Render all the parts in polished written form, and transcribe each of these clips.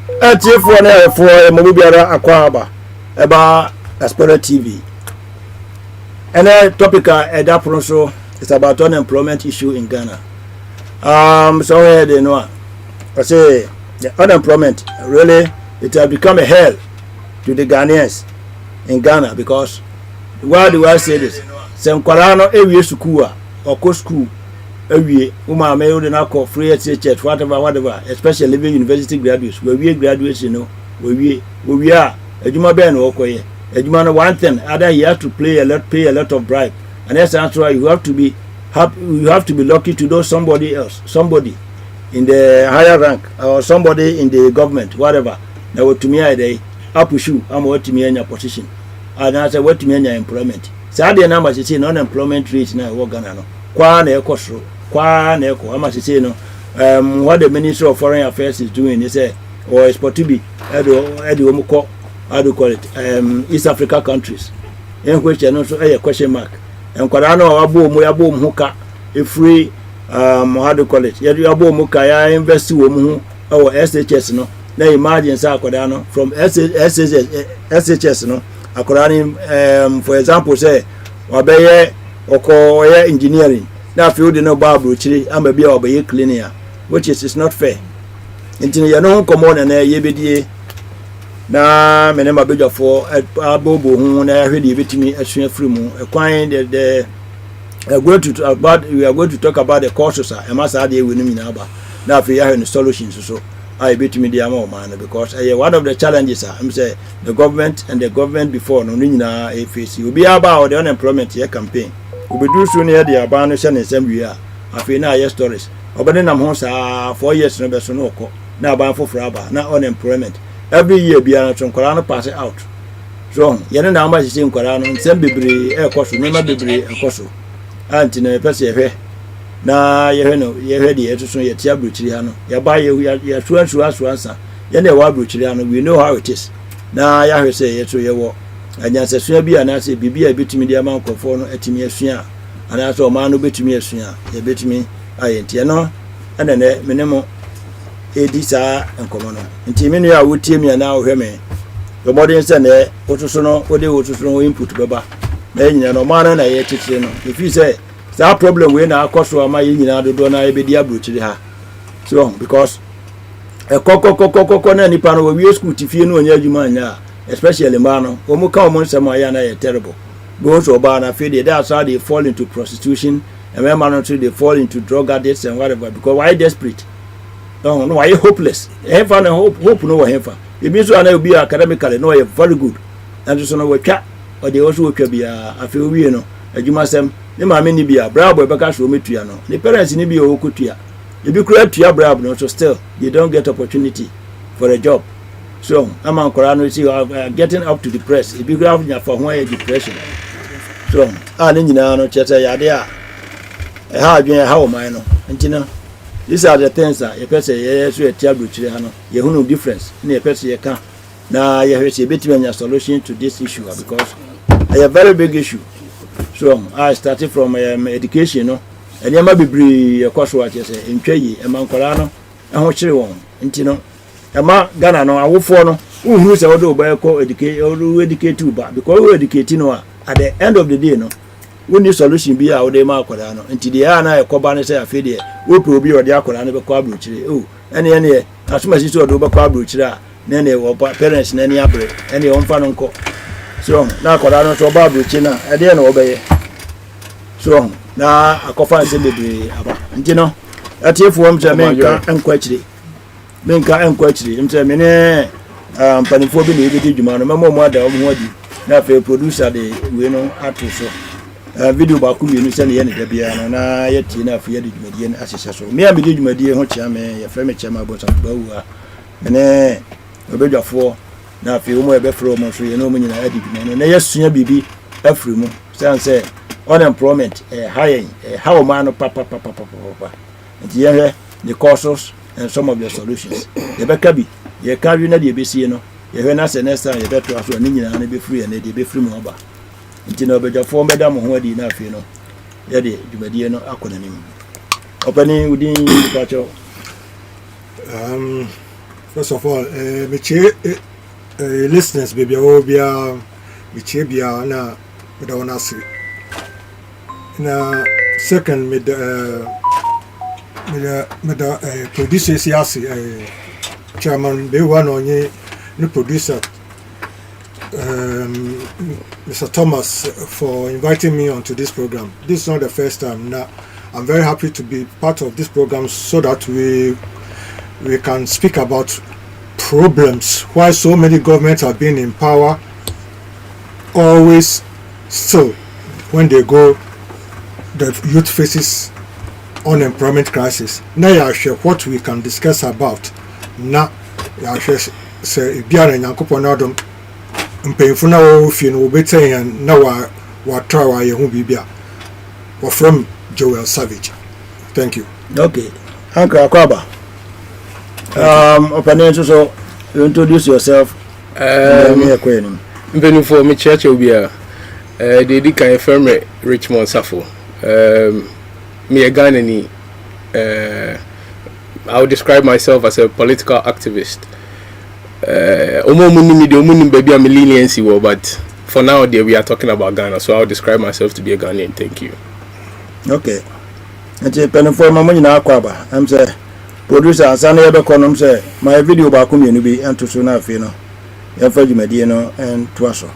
for na for Mobiara Akwaba about Ghaspora TV. And the topic at that also is about unemployment issue in Ghana. So they know. I say the unemployment really it has become a hell to the Ghanaians in Ghana because why do I say this? Some Korano every school or co school every Uma may call free church, whatever, especially living university graduates, where we graduates, you know, where we are a Juma Ben Okoye. A Juma one thing, other you have to pay a lot of bribe. And that's why you have to be lucky to know somebody else, somebody in the higher rank or somebody in the government, whatever. Now to me I day up you, I'm what to me in your position. And I say what to me in your employment. So I didn't know much say unemployment rate now what Ghana no. Kwane ekosro, kwane eko. How much say no? What the Minister of Foreign Affairs is doing, they say, or is supposed to be how do you call it? East Africa countries. In which there also a question mark. And Korano abo muka a free how do you call it? You abo muka ya invest wo or SHS no. Now imagine sa Korano from SHS no. Akorani for example say wabeye oko engineering. Now if you do no babu chiri am be obey cleaner, which is not fair. Until you know come on and ye na me nema beja for abobo hu na hwede betimi asua free mu ekwan we are going to talk about the causes e ma sa de wenu nyina ba na afi ya solutions so I betimi dey am man because one of the challenges I'm say the government and the government before no nyina e face obi about the unemployment year campaign we do so near the aba no se nsem wi a afi na year stories obade nam ho sa 4 years no be so no ko na aba foforo aba na unemployment every year biya na Korano pass it out so yene na amba sisi Korano nsem bebre ekoso nema bebre ekoso anti na pese hwe na yehwe de etuso ye tia bruchiri ha no ya ba ye suansa yene wa bruchiri ha no we know how it is na ya hwe se yeto yewo anyanse sua bia na se bibia betumi de ama nkofo no atimi asua ana so ma no betumi asua ye betumi ayenti no ene ne menemo edi saa enkomo no nti menu ya wotie mi na ohwe me the modern say na otuso no input beba na nyina no ma na ye titire no if you say that problem we na akoso ama ye nyina dodo na ebedi abrochiri ha so because kokoko na nipa no we school tifie no onya adwuma anya especially man no omu ka omu nsem aya na ye terrible go so ba na feel that's how they fall into prostitution and when man until they fall into drug addicts and whatever because why desperate. No, why you hopeless? Heaven and hope no heaven. If you so na be academically no very good. And so no we twa or they also we be a feel we no. Adwuma sem, ne ma me ni bia bra boy beka so metua no. The parents ni bia okutua. If you create tua bra no so still you don't get opportunity for a job. So, I'm on Korano see getting up to the press. If you have for why depression. So, nyina no cheta ya de a ha adwen ha o man no. Ntina these are the things that a person so a tablet no you know difference in a person you can now you have a between solution to this issue because a very big issue. So I started from education no and you might be a course what you say in Cheyi and Mankorano and what you want intino ama Ghana no awofo no who say odo by educate too bad because we educate no at the end of the day no we need solution be out there ma akoda no nti de ya na ekoba ne say afi de we probi odi akoda ne be kwa abrochire oh ene asuma si so odo be kwa abrochire a ne ne wo parents na ne abre ene won fa no nko so na akoda no so ba abrochire na e de na wo be ye so na akofa nse bebre aba nti no atiefo wom je menka enkwachire mte mene panifo bi na ebedi dwuma no memo mo ada omo adi na fe producer de we no ato so video ba ku mienu se ne ye ne da bia no na ye tie na afi ye de dwumadie na asese so me amedi dwumadie ho chia me ye frɛ me chia ma bota ba wu a mene obedwafo na afi wo mo e be frɛ mo so ye no mo nyina adi dwuma no na ye sua bibi afiri mu say unemployment high how man papa nti ye hwɛ the causes and some of the solutions ye be ka bi ye ka wi na de be sie no ye hwɛ na se next time ye be to aso ni nyina na be free na de be free mu aba nti na obedwafo mbeda mo ho adi na afi no ye de dwumadie no akɔnanim opani udin pacho First of all, listeners, baby, I will be na with our nasi. Na second, with the producers, chairman, be one on ye, the producer, Mr. Thomas, for inviting me onto this program. This is not the first time. Now, I'm very happy to be part of this program so that we can speak about problems why so many governments have been in power always still when they go the youth faces unemployment crisis. Now I share what we can discuss about. Now I share say biara nyankopon adom mpemfu na wo fie no better and now wa try wa ye hu bibia. We're from Joel Savage. Thank you. Okay. Uncle Akwaba. So you introduce yourself. Been for me church will be they did kind of Richmond Safo. Me a Ghanaian. I would describe myself as a political activist. Baby I'm a leniency, but for now we are talking about Ghana, so I would describe myself to be a Ghanaian. Thank you. Okay. And for my money now, Akwaba. I'm saying producer asana ebe konom say my video ba komenu bi ento so na afi no ya fa dwumadi no and twaso.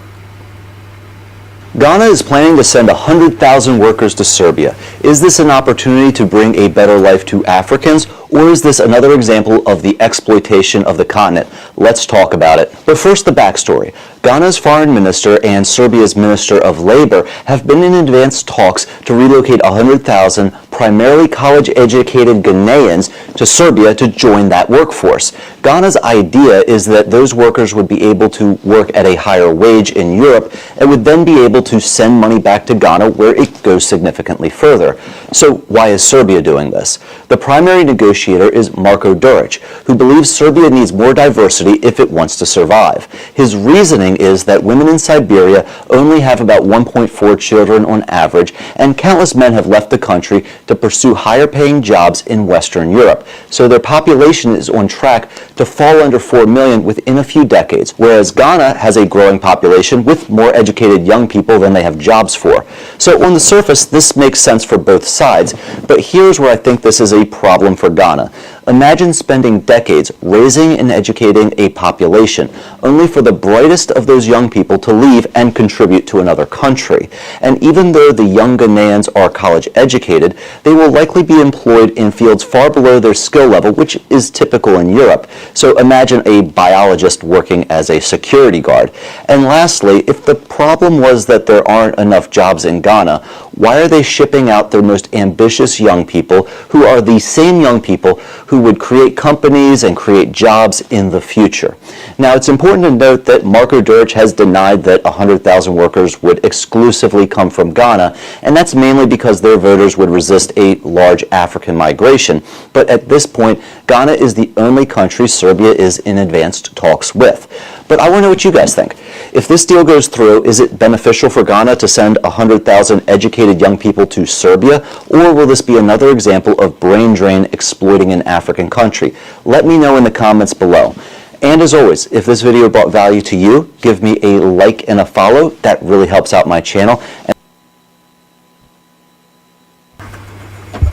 Ghana is planning to send 100,000 workers to Serbia. Is this an opportunity to bring a better life to Africans, or is this another example of the exploitation of the continent? Let's talk about it. But first, the backstory. Ghana's foreign minister and Serbia's minister of labor have been in advanced talks to relocate 100,000 primarily college-educated Ghanaians to Serbia to join that workforce. Ghana's idea is that those workers would be able to work at a higher wage in Europe and would then be able to send money back to Ghana where it goes significantly further. So why is Serbia doing this? The primary negotiator is Marko Duric, who believes Serbia needs more diversity if it wants to survive. His reasoning is that women in Siberia only have about 1.4 children on average, and countless men have left the country to pursue higher paying jobs in Western Europe. So their population is on track to fall under 4 million within a few decades, whereas Ghana has a growing population with more educated young people than they have jobs for. So on the surface, this makes sense for both sides, but here's where I think this is a problem for Ghana. Imagine spending decades raising and educating a population, only for the brightest of those young people to leave and contribute to another country. And even though the young Ghanaians are college educated, they will likely be employed in fields far below their skill level, which is typical in Europe. So imagine a biologist working as a security guard. And lastly, if the problem was that there aren't enough jobs in Ghana, why are they shipping out their most ambitious young people, who are the same young people who would create companies and create jobs in the future? Now, it's important to note that Marko Duric has denied that 100,000 workers would exclusively come from Ghana, and that's mainly because their voters would resist a large African migration. But at this point, Ghana is the only country Serbia is in advanced talks with. But I want to know what you guys think. If this deal goes through, is it beneficial for Ghana to send 100,000 educated young people to Serbia, or will this be another example of brain drain exploiting an African country? Let me know in the comments below. And as always, if this video brought value to you, give me a like and a follow. That really helps out my channel.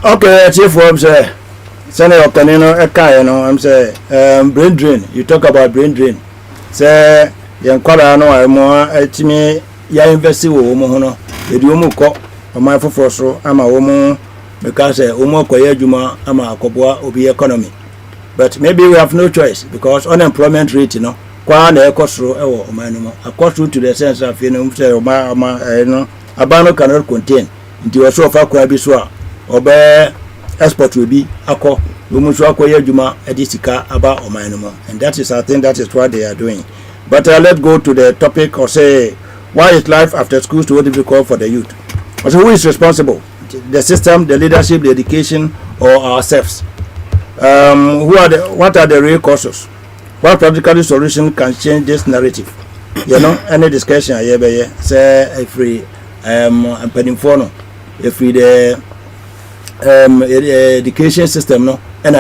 Okay, Chief Worms, Senator Kanino Eka, I'm saying, brain drain. You talk about brain drain. Say, young Colorado, I'm more at me, ya investi wo hono. Edi omu ko, my foforo, I'm a woman, because Omo Koya Juma, I'm a Koboa, Obi economy. But maybe we have no choice, because unemployment rate, kwa na ekosro ewo omanumo. Akosro to the sense of, say, Abano cannot contain. Nti waso of akwa bi so a obe export will be akọ umuso akoye adwuma edisika aba omanumo, and that is, I think that is what they are doing. But let's go to the topic, or say, why is life after school so difficult for the youth? So who is responsible? The system, the leadership, the education, or ourselves? What are the real causes? What practical solution can change this narrative? Any discussion here, say if we if we the education system and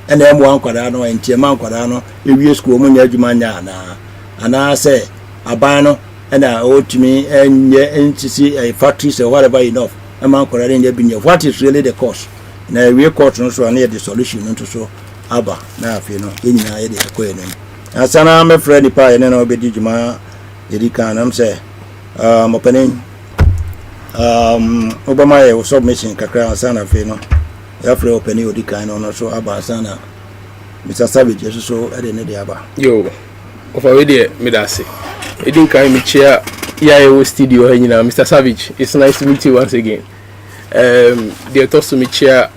and then one quadrano and Tiaman quadrano, if you school Munya Jumana, and I say, Abano, and I owe to me, and to see a factories or whatever enough, among quadrano, what is really the cost? And I will court also near the solution into so Abba, now if you know, in the idea. As I'm a friendly pie and then I'll be Juma, Edikan, I'm say, opening. Obama was submission Kakra Sana Fino. After opening the kind on also Abba Sana. Mr. Savage, so I didn't know Abba. Yo, of already Medasi. I didn't carry me chair. Yeah, studio, you know, Mr. Savage. It's nice to meet you once again. They tossed to me chair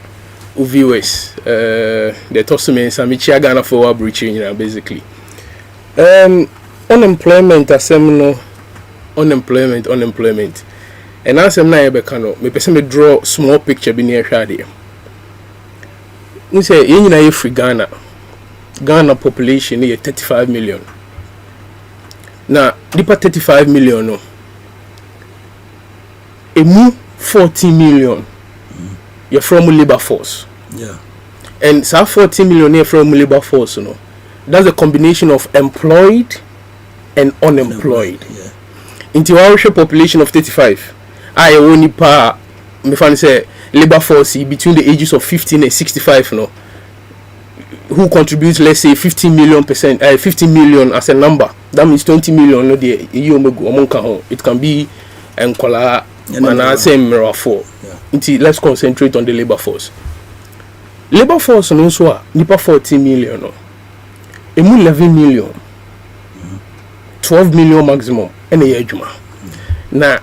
viewers. They tossed to me some chair Ghana for breaching, you know, basically. Unemployment, unemployment. And as I'm not able me person me draw small picture be near Shadi. We say in free Ghana population is 35 million. Now, deeper 35 million no. A mu 40 million. You're from labor force. Yeah. And so 40 million you're from labor force, no. That's a combination of employed and unemployed. Yeah. Into our population of 35. I only pa me fan say labor force between the ages of 15 and 65 no, who contributes let's say 15 million as a number. That means 20 million no the it can be enkola and I say mirror for. Let's concentrate on the labor force. Labor force no so nipa 14 million no. Emu 11 million. 12 million maximum and a year juma. Now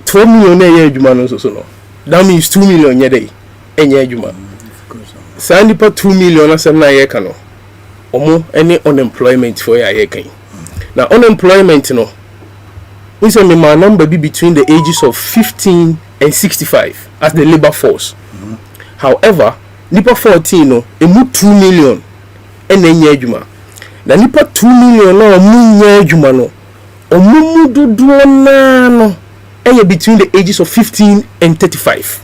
12 million a year juma no so no. That means 2 million a day a year juma. Sandy pa 2 million as a year cano. Omo any unemployment for a year can. Now unemployment no. We say my number be between the ages of 15 and 65 as the labor force. However, nipa 14 no emu 2 million and a year juma. Na nipa 2 million no omu year juma no. Omu dodo na no. Between the ages of 15 and 35.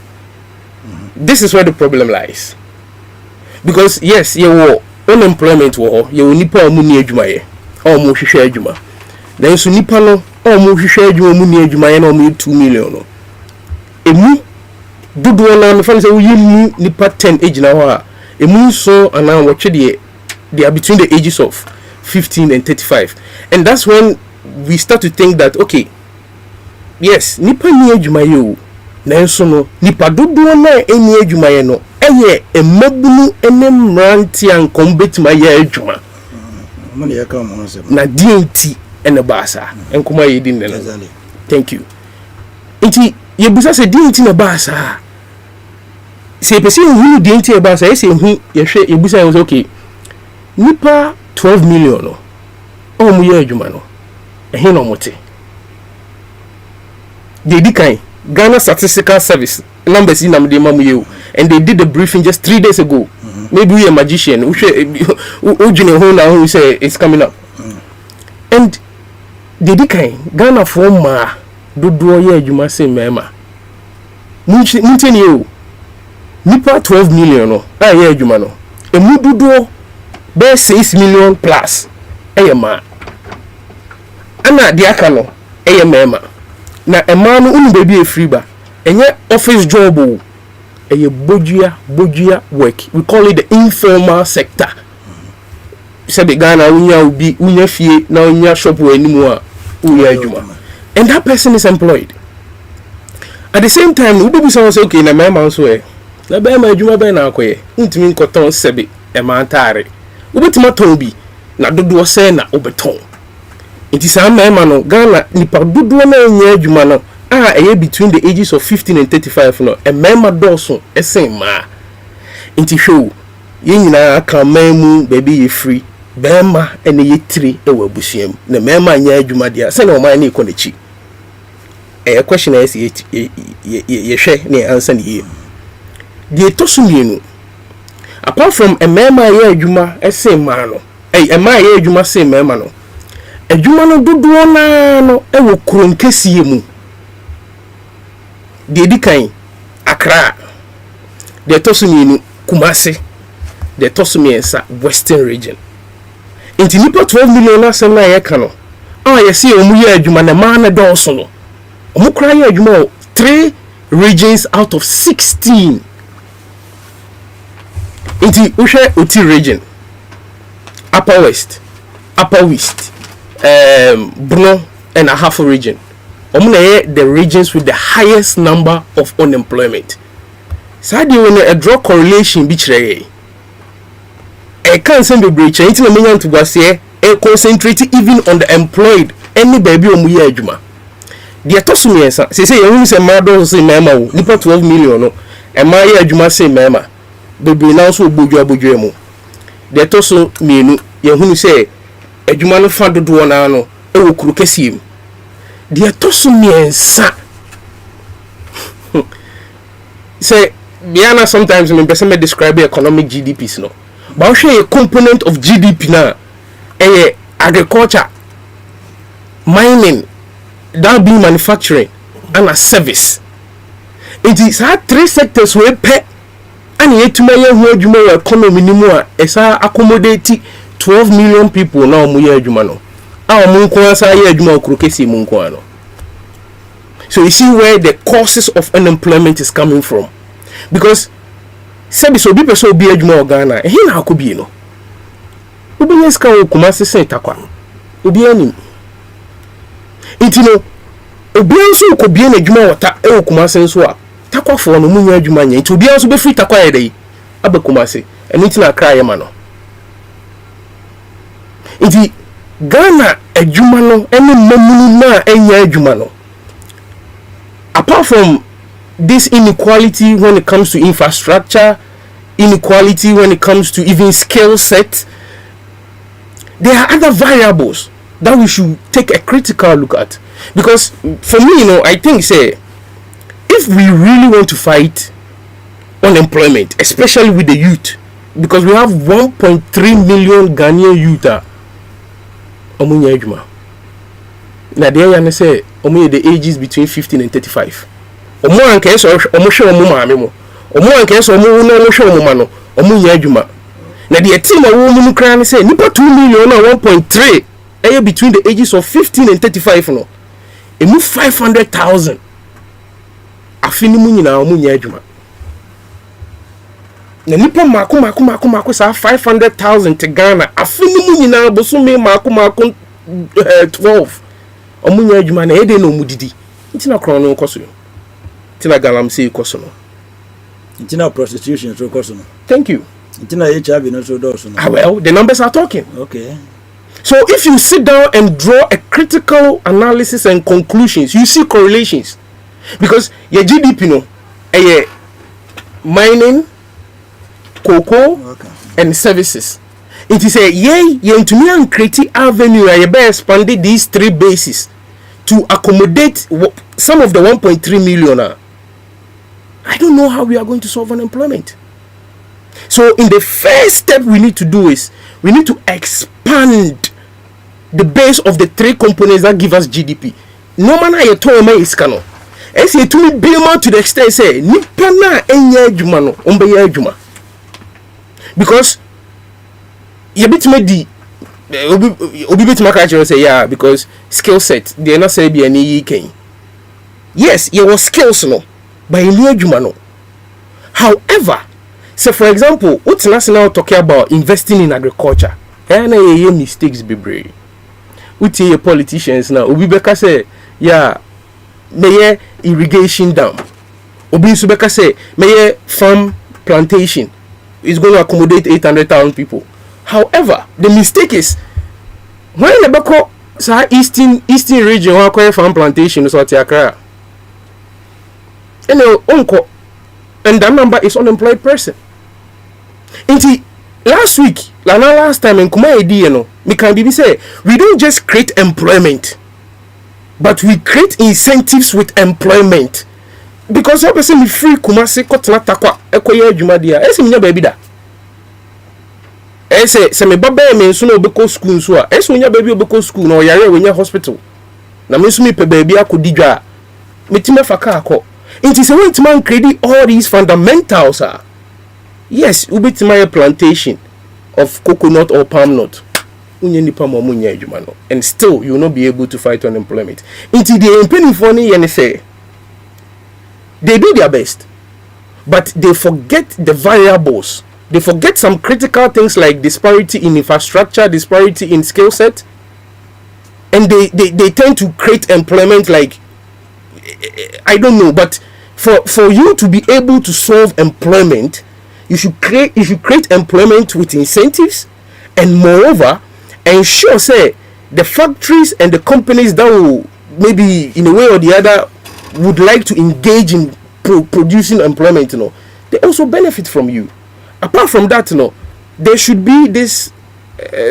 This is where the problem lies. Because yes, you were unemployment war, you will nipa omuni ejuma ye, or mu hwehwe ejuma. Then so nipa no, or mu hwehwe ejuma omuni ejuma ye na omu 2 million no. Emu dodo na me fan say we mu nipa 10 age na ho a, emu so ana watch they are between the ages of 15 and 35. And that's when we start to think that okay, yes, nipa ni ejuma ye o. Na enso no nipa dodo na eni ejuma ye no eye emabunu enem ranti ankom betima ye ejuma. Money ya come on se. Na DNT ene basa. Enkoma ye din ne. Thank you. Iti ye busa se DNT na basa. Se pesi hu DNT e basa, ese hu ye hwe ye busa ye okay. Nipa 12 million no. O mu ye ejuma no. Ehe no mote. They did Ghana Statistical Service numbers in Namde Mamu, and they did the briefing just 3 days ago. Maybe we a magician who say it's coming up. And they did Ghana for ma do ye you must say mema. Munchen you Nipa 12 million no a ye jumano. E mudu do be 6 million plus ma. Ana diaka no mema. Na a man who baby a free ba enye office job o eye bogia work. We call it the informal sector. Say the Ghana unya fie na unya shop we animu a uya adwuma, and that person is employed. At the same time we be say okay na my man so na be ma adwuma be na akoye ntimi nkoton sebe e ma antare ubetima ton bi na dodo se na obeton. It is a man no Ghana nipa dodo na enya adwuma no between the ages of 15 and 35 no a member doso esen ma inti show ye nyina aka mamu baby ye free bema ene ye tiri e wabusuam na mema nya adwuma dia se na o man na ikonechi question is ye hwe ne answer ne ye die toso mienu apart from a mema ye adwuma esen ma no a ma ye adwuma sen mema no adwuma no dodo na no e wo kronkesie mu de dikan Accra de tosuminu Kumasi the Tosumiensa Western region. Inti nipa 12 million asem na ye ka no. Ah ye see omu ye adwuma na ma na dɔɔso no. Omu kra ye adwuma 3 regions out of 16. Inti uhwe Oti region, Upper West, Upper West, Bruno and Ahafo region. Omu na the regions with the highest number of unemployment. So they when a draw correlation betray. I can't send the breach. It's not meaning to was here. Concentrate even on the employed. Any baby omu ye adwuma. The Tosumiensa say you say mado say mema o. Nipa 12 million no. E ma ye adwuma say mema. Baby now so bojo mu. The Tosu mienu ye hunu say adwuma no fa dodo na no e wo kuru kesiem. The Tosumiensa say Biana sometimes me person me describe economic GDPs no. But a component of GDP now, agriculture, mining, that being manufacturing, and a service. It is hard 3 sectors where pay and yet to my economy anymore. It's accommodate 12 million people now. So you see where the causes of unemployment is coming from, because Sebi so bi person obi adwuma Ghana he na akobi no obi nyeska wo Kumasi se takwa obi anim intino obi anso okobi na adwuma wota e wo Kumasi nso a takwa fo no munya adwuma nya nti obi anso be free takwa ye dai aba Kumasi eni ntina kra ye ma no inti Ghana adwuma no ene mamunu na enya adwuma no apart from this inequality when it comes to infrastructure, inequality when it comes to even skill set, there are other variables that we should take a critical look at. Because for me, I think say if we really want to fight unemployment, especially with the youth, because we have 1.3 million Ghanaian youth omunya adwuma. Na dey say omuye the ages between 15 and 35. Omo anka eso omo hwe omo maame mo omo anka eso omo no omo hwe omo ma no omo nya adwuma na the team awo mu kra ne say nipa 2 million na 1.3 eye between the ages of 15 and 35 no emu 500,000 afini mu nyina omo nya adwuma na nipa mako sa 500,000 te Ghana afini mu nyina bosome mako 12 omo nya adwuma na ede no mudidi ntina kro no koso Tina galam say kosono. Tina prostitution so kosono. Thank you. Tina HIV no so doso. Ah well, the numbers are talking. Okay. So if you sit down and draw a critical analysis and conclusions, you see correlations. Because your GDP no mining, cocoa, and services. It is a to me and create avenue where you better expand these 3 bases to accommodate some of the 1.3 million. I don't know how we are going to solve unemployment. So in the first step we need to do is we need to expand the base of the 3 components that give us GDP. No matter you told me is cano. I say to me be more to the extent say nipa na enya adwuma no ombe ya adwuma. Because you bit me di obi bit maka say yeah because skill set they not say be any ken. Yes, you was skills no, but in adwuma no. However, so for example, what's national talking about investing in agriculture? And a mistakes be brave. We tell politicians now, Obi Beka say, yeah, may irrigation dam. Obi Subeka say, may farm plantation is going to accommodate 800,000 people. However, the mistake is when the Beko eastern region wa farm plantation is what Accra. And that number is unemployed person. Inti last time in Kuma idea we can be say we don't just create employment, but we create incentives with employment. Because you person me free Kumasi kotna takwa ekoye adwuma dia. Ese nya baby da. Ese se me baba me nso na obeko school nso a. Ese nya baby obeko school na oyare we nya hospital. Na me nso me pe baby akodidwa. Metima faka akọ. It is a way to man create all these fundamentals Yes, ubit plantation of coconut or palm nut. And still you will not be able to fight unemployment. Until the penny funny and say they do their best, but they forget the variables. They forget some critical things like disparity in infrastructure, disparity in skill set, and they tend to create employment like, I don't know, but for you to be able to solve employment, you should create employment with incentives, and moreover ensure say the factories and the companies that will maybe in a way or the other would like to engage in producing employment, they also benefit from you. Apart from that, there should be this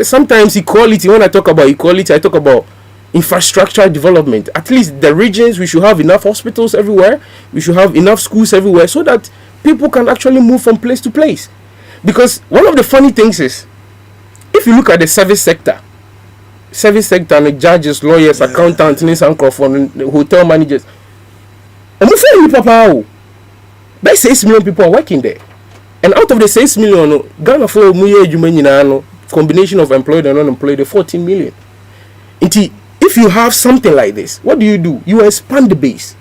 sometimes equality. When I talk about equality, I talk about infrastructure development. At least the regions, we should have enough hospitals everywhere, we should have enough schools everywhere, so that people can actually move from place to place. Because one of the funny things is, if you look at the service sector and judges, lawyers, accountants, and hotel managers, about 6 million people are working there. And out of the 6 million, Ghana for combination of employed and unemployed, 14 million. If you have something like this, what do? You expand the base,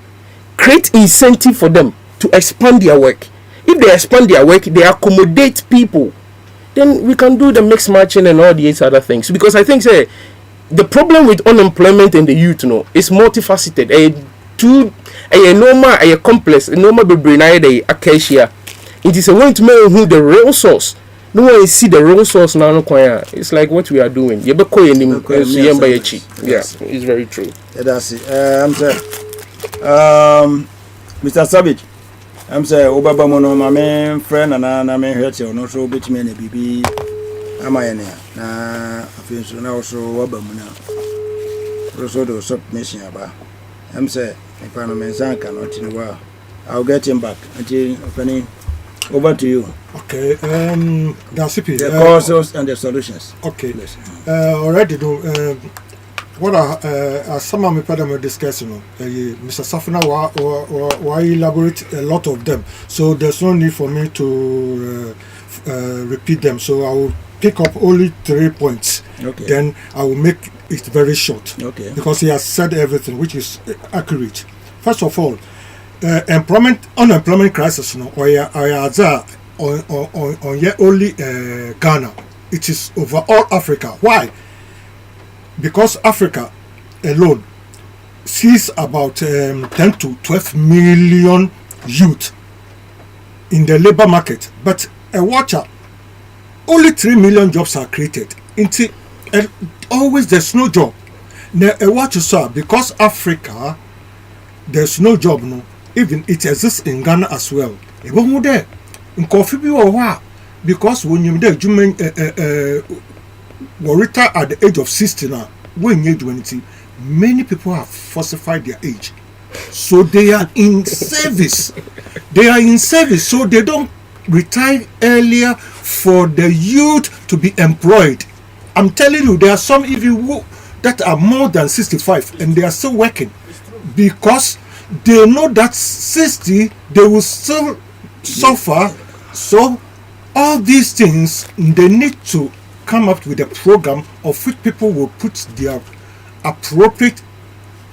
create incentive for them to expand their work. If they expand their work, they accommodate people. Then we can do the mix matching and all these other things. Because I think the problem with unemployment and the youth, is multifaceted. A normal, a complex, a normal brain, a acacia. It is a way to know who the real source. No one see the real source now. It's like what we are doing. Yeah, it's very true. That's it. Mr. Savage, I'm saying, Obaba Mono, my main friend, and I may hurt you, no so bit many baby. Am I in here? I feel so now, so Wabamuna. Also, the submission about. I'm saying, if I'm a son cannot in a while, I'll get him back until opening. Over to you. Okay. The causes and the solutions. Okay. Already, what some of my parents discussing, Mr. Safina, why elaborate a lot of them. So there's no need for me to repeat them. So I will pick up only 3 points. Okay. Then I will make it very short. Okay. Because he has said everything, which is accurate. First of all, unemployment crisis on only Ghana. It is over all Africa. Why? Because Africa alone sees about 10 to 12 million youth in the labor market, but a watcher, only 3 million jobs are created. Always there's no job. Now a watcher, sir, because Africa there's no job, no. Even it exists in Ghana as well. Even there, in coffee because when you retire at the age of 60 now, when you're 20, many people have falsified their age. So they are in service. So they don't retire earlier for the youth to be employed. I'm telling you, there are some even that are more than 65 and they are still working because they know that 60 they will still suffer. So all these things, they need to come up with a program of which people will put their appropriate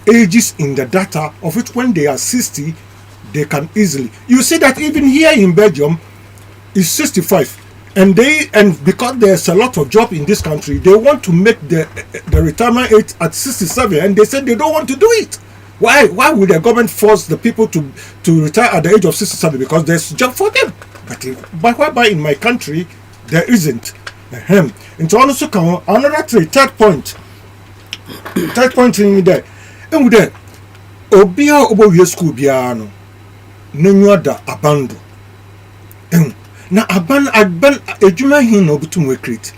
ages in the data, of which when they are 60 they can easily, you see that even here in Belgium is 65, and because there's a lot of job in this country, they want to make the retirement age at 67, and they said they don't want to do it. Why would the government force the people to retire at the age of 67? Because there's a job for them. But whereby in my country there isn't. Into also come another third point in there. And there, obia obo school biano, no da abando. Na aban ejuma hin obutum we create.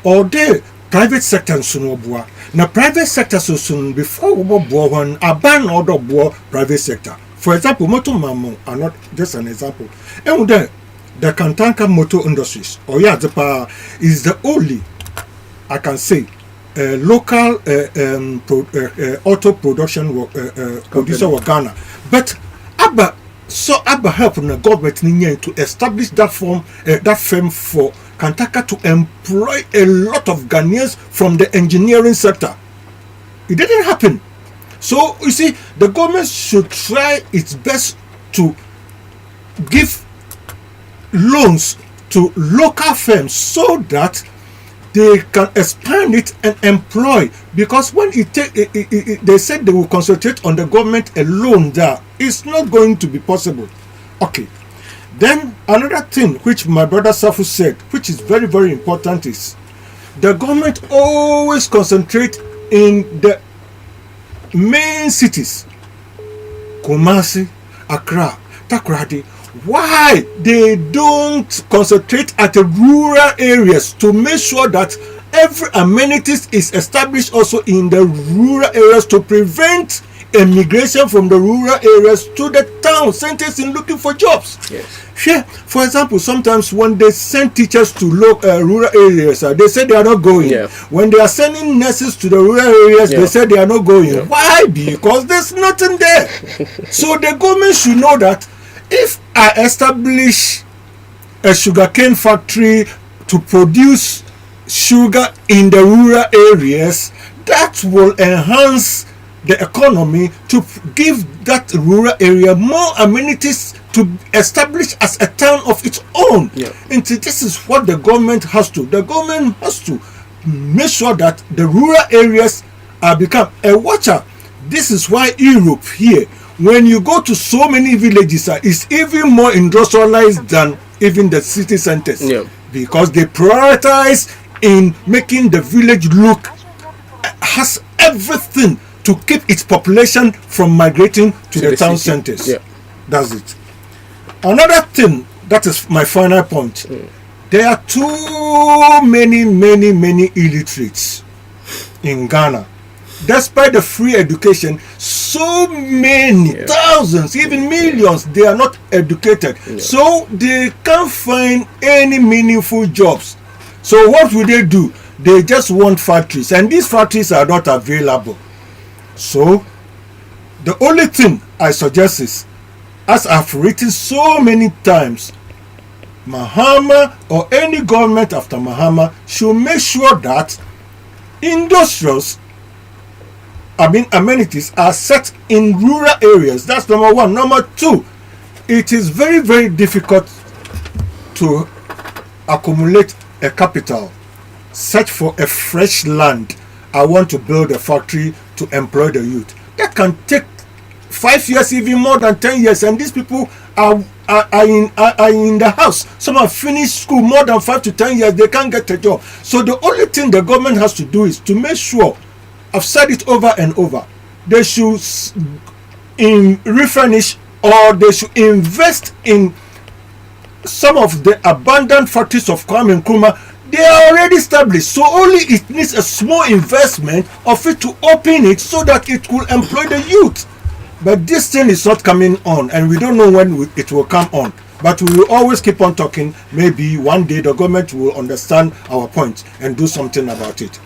Or there private sector nso boa. Na private sector so before we boa one aban order boa private sector. For example, motor mamo are not just an example. And there the Kantanka Motor Industries, or is the only, I can say, local auto production producer of Ghana. But so aba help the government to establish that firm for Kantaka to employ a lot of Ghanaians from the engineering sector. It didn't happen. So you see, the government should try its best to give loans to local firms so that they can expand it and employ. Because when they said they will concentrate on the government alone, there it's not going to be possible. Okay. Then another thing which my brother Safu said, which is very, very important, is the government always concentrate in the main cities, Kumasi, Accra, Takoradi. Why they don't concentrate at the rural areas to make sure that every amenities is established also in the rural areas to prevent immigration from the rural areas to the town centers in looking for jobs? Yes. Yeah. For example, sometimes when they send teachers to rural areas, they say they are not going. Yeah. When they are sending nurses to the rural areas, they say they are not going. Yeah. Why? Because there's nothing there. So the government should know that if I establish a sugarcane factory to produce sugar in the rural areas, that will enhance the economy to give that rural area more amenities to establish as a town of its own. Yeah. And this is what the government has to. The government has to make sure that the rural areas are become a watcher. This is why Europe here, when you go to so many villages, it's even more industrialized than even the city centers. Yeah. Because they prioritize in making the village look has everything to keep its population from migrating to the town city. centers. Yeah. That's it. Another thing, that is my final point. There are too many illiterates in Ghana. Despite the free education, so many thousands, even millions, they are not educated. Yeah. So they can't find any meaningful jobs. So what will they do? They just want factories, and these factories are not available. So the only thing I suggest is, as I've written so many times, Mahama or any government after Mahama should make sure that amenities are set in rural areas. That's number one. Number two, it is very, very difficult to accumulate a capital, search for a fresh land. I want to build a factory to employ the youth. That can take 5 years, even more than 10 years, and these people are in the house. Some have finished school more than 5 to 10 years, they can't get a job. So the only thing the government has to do is to make sure, I've said it over and over, they should refurnish or they should invest in some of the abandoned factories of Kwame Nkrumah. They are already established, so only it needs a small investment of it to open it so that it will employ the youth. But this thing is not coming on, and we don't know when it will come on. But we will always keep on talking. Maybe one day the government will understand our point and do something about it.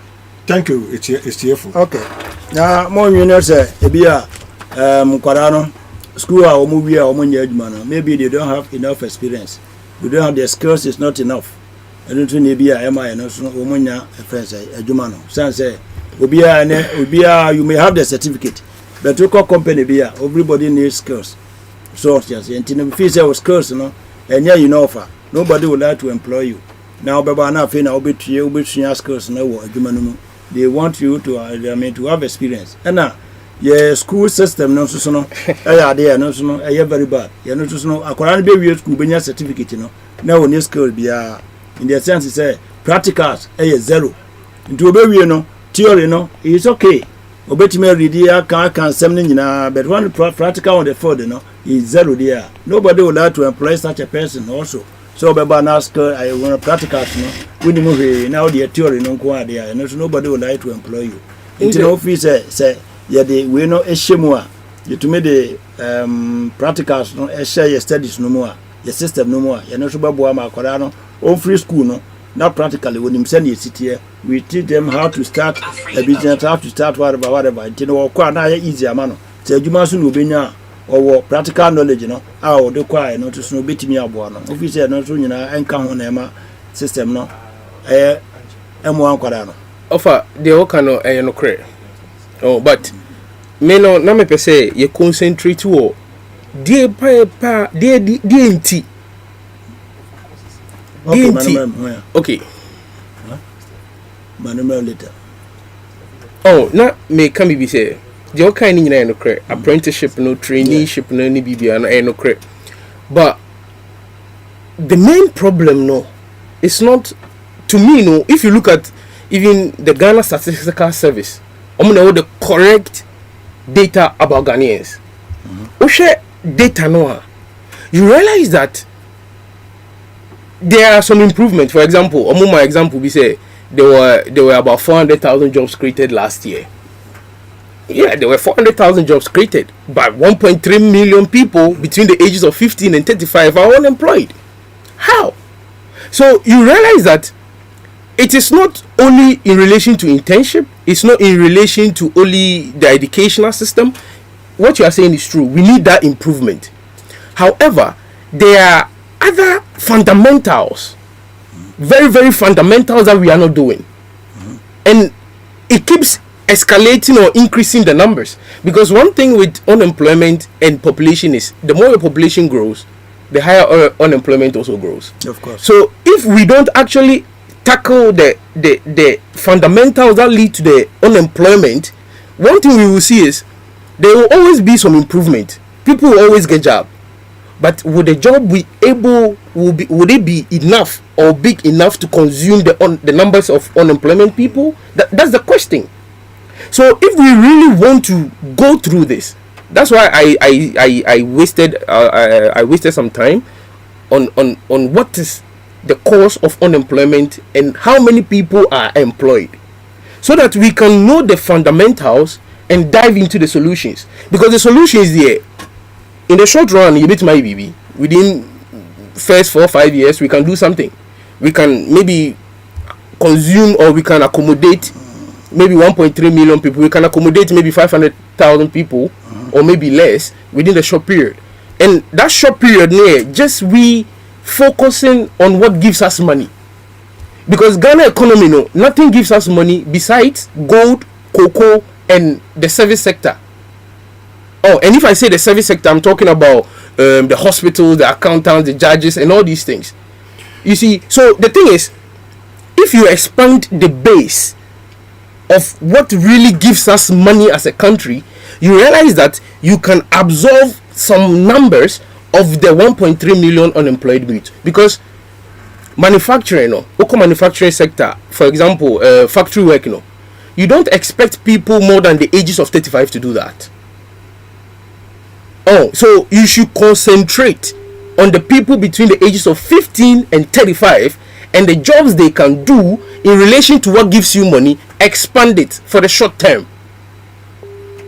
Thank you. It's cheerful. Okay. Now, more you say, Ebia, Kwarano, school or movie or maybe they don't have enough experience. You don't have the skills, it's not enough. I don't think maybe I am I know Omonia a friend say a Jumano. San say Ubia you may have the certificate, but to call company beer, everybody needs skills. So just and physical skills, and yeah, you offer. Nobody would like to employ you. Now Baba na fe na obetue skills na wo Jumanu. They want you to to have experience. And now your school system no so no there no so no very bad. You know so no akwara be we school benya certificate na wo need skill bia. In the sense say practicals zero. Into obewie no theory no is okay. Obetime read here can something but when practical on the field is zero there. Nobody would like to employ such a person also. So baba na skill I want practicals we now the theory no go there and so nobody would like to employ you. Into office say yeah the we no ehemu a you to me the practicals no share your studies no more your system no more you know so babo ma akwara no on free school no not practically when him send you sit here we teach them how to start a business, how to start whatever until we kwa na easy amano say adwuma so no benya or practical knowledge, no, how the choir, no to snow beat me up one. If you say no, so you know, and come on, Emma system, no, M1 Quadano. Offer the Okano, no credit. Oh, but me no, na me say you concentrate to dear pa, dear DNT. Okay. Later. Oh, na me can be say the kind in no credit. Apprenticeship, no traineeship, no any BB, no credit. But the main problem, no, it's not to me. No, if you look at even the Ghana Statistical Service, I'm gonna know the correct data about Ghanaians. Share data no, you realize that there are some improvement. For example, among my example, we say there were about 400,000 jobs created last year. Yeah, there were 400,000 jobs created, but 1.3 million people between the ages of 15 and 35 are unemployed. How? So you realize that it is not only in relation to internship, it's not in relation to only the educational system. What you are saying is true. We need that improvement. However, there are other fundamentals, very, very fundamentals that we are not doing. And it keeps escalating or increasing the numbers. Because one thing with unemployment and population is the more your population grows, the higher unemployment also grows. Of course. So if we don't actually tackle the fundamentals that lead to the unemployment, one thing we will see is there will always be some improvement. People will always get job, but would the job would it be enough or big enough to consume the numbers of unemployment people? That's the question. So if we really want to go through this, that's why I wasted some time on what is the cause of unemployment and how many people are employed, so that we can know the fundamentals and dive into the solutions. Because the solution is there. In the short run, you beat my BB. Within first 4 or 5 years, we can do something. We can maybe consume or we can accommodate maybe 1.3 million people. We can accommodate maybe 500,000 people or maybe less within the short period. And that short period, just we focusing on what gives us money. Because Ghana economy, no, nothing gives us money besides gold, cocoa, and the service sector. Oh, and if I say the service sector, I'm talking about the hospitals, the accountants, the judges, and all these things. You see, so the thing is, if you expand the base of what really gives us money as a country, you realize that you can absorb some numbers of the 1.3 million unemployed youth. Because manufacturing, local manufacturing sector, for example, factory work, you don't expect people more than the ages of 35 to do that. Oh, so you should concentrate on the people between the ages of 15 and 35 and the jobs they can do in relation to what gives you money. Expand it for the short term.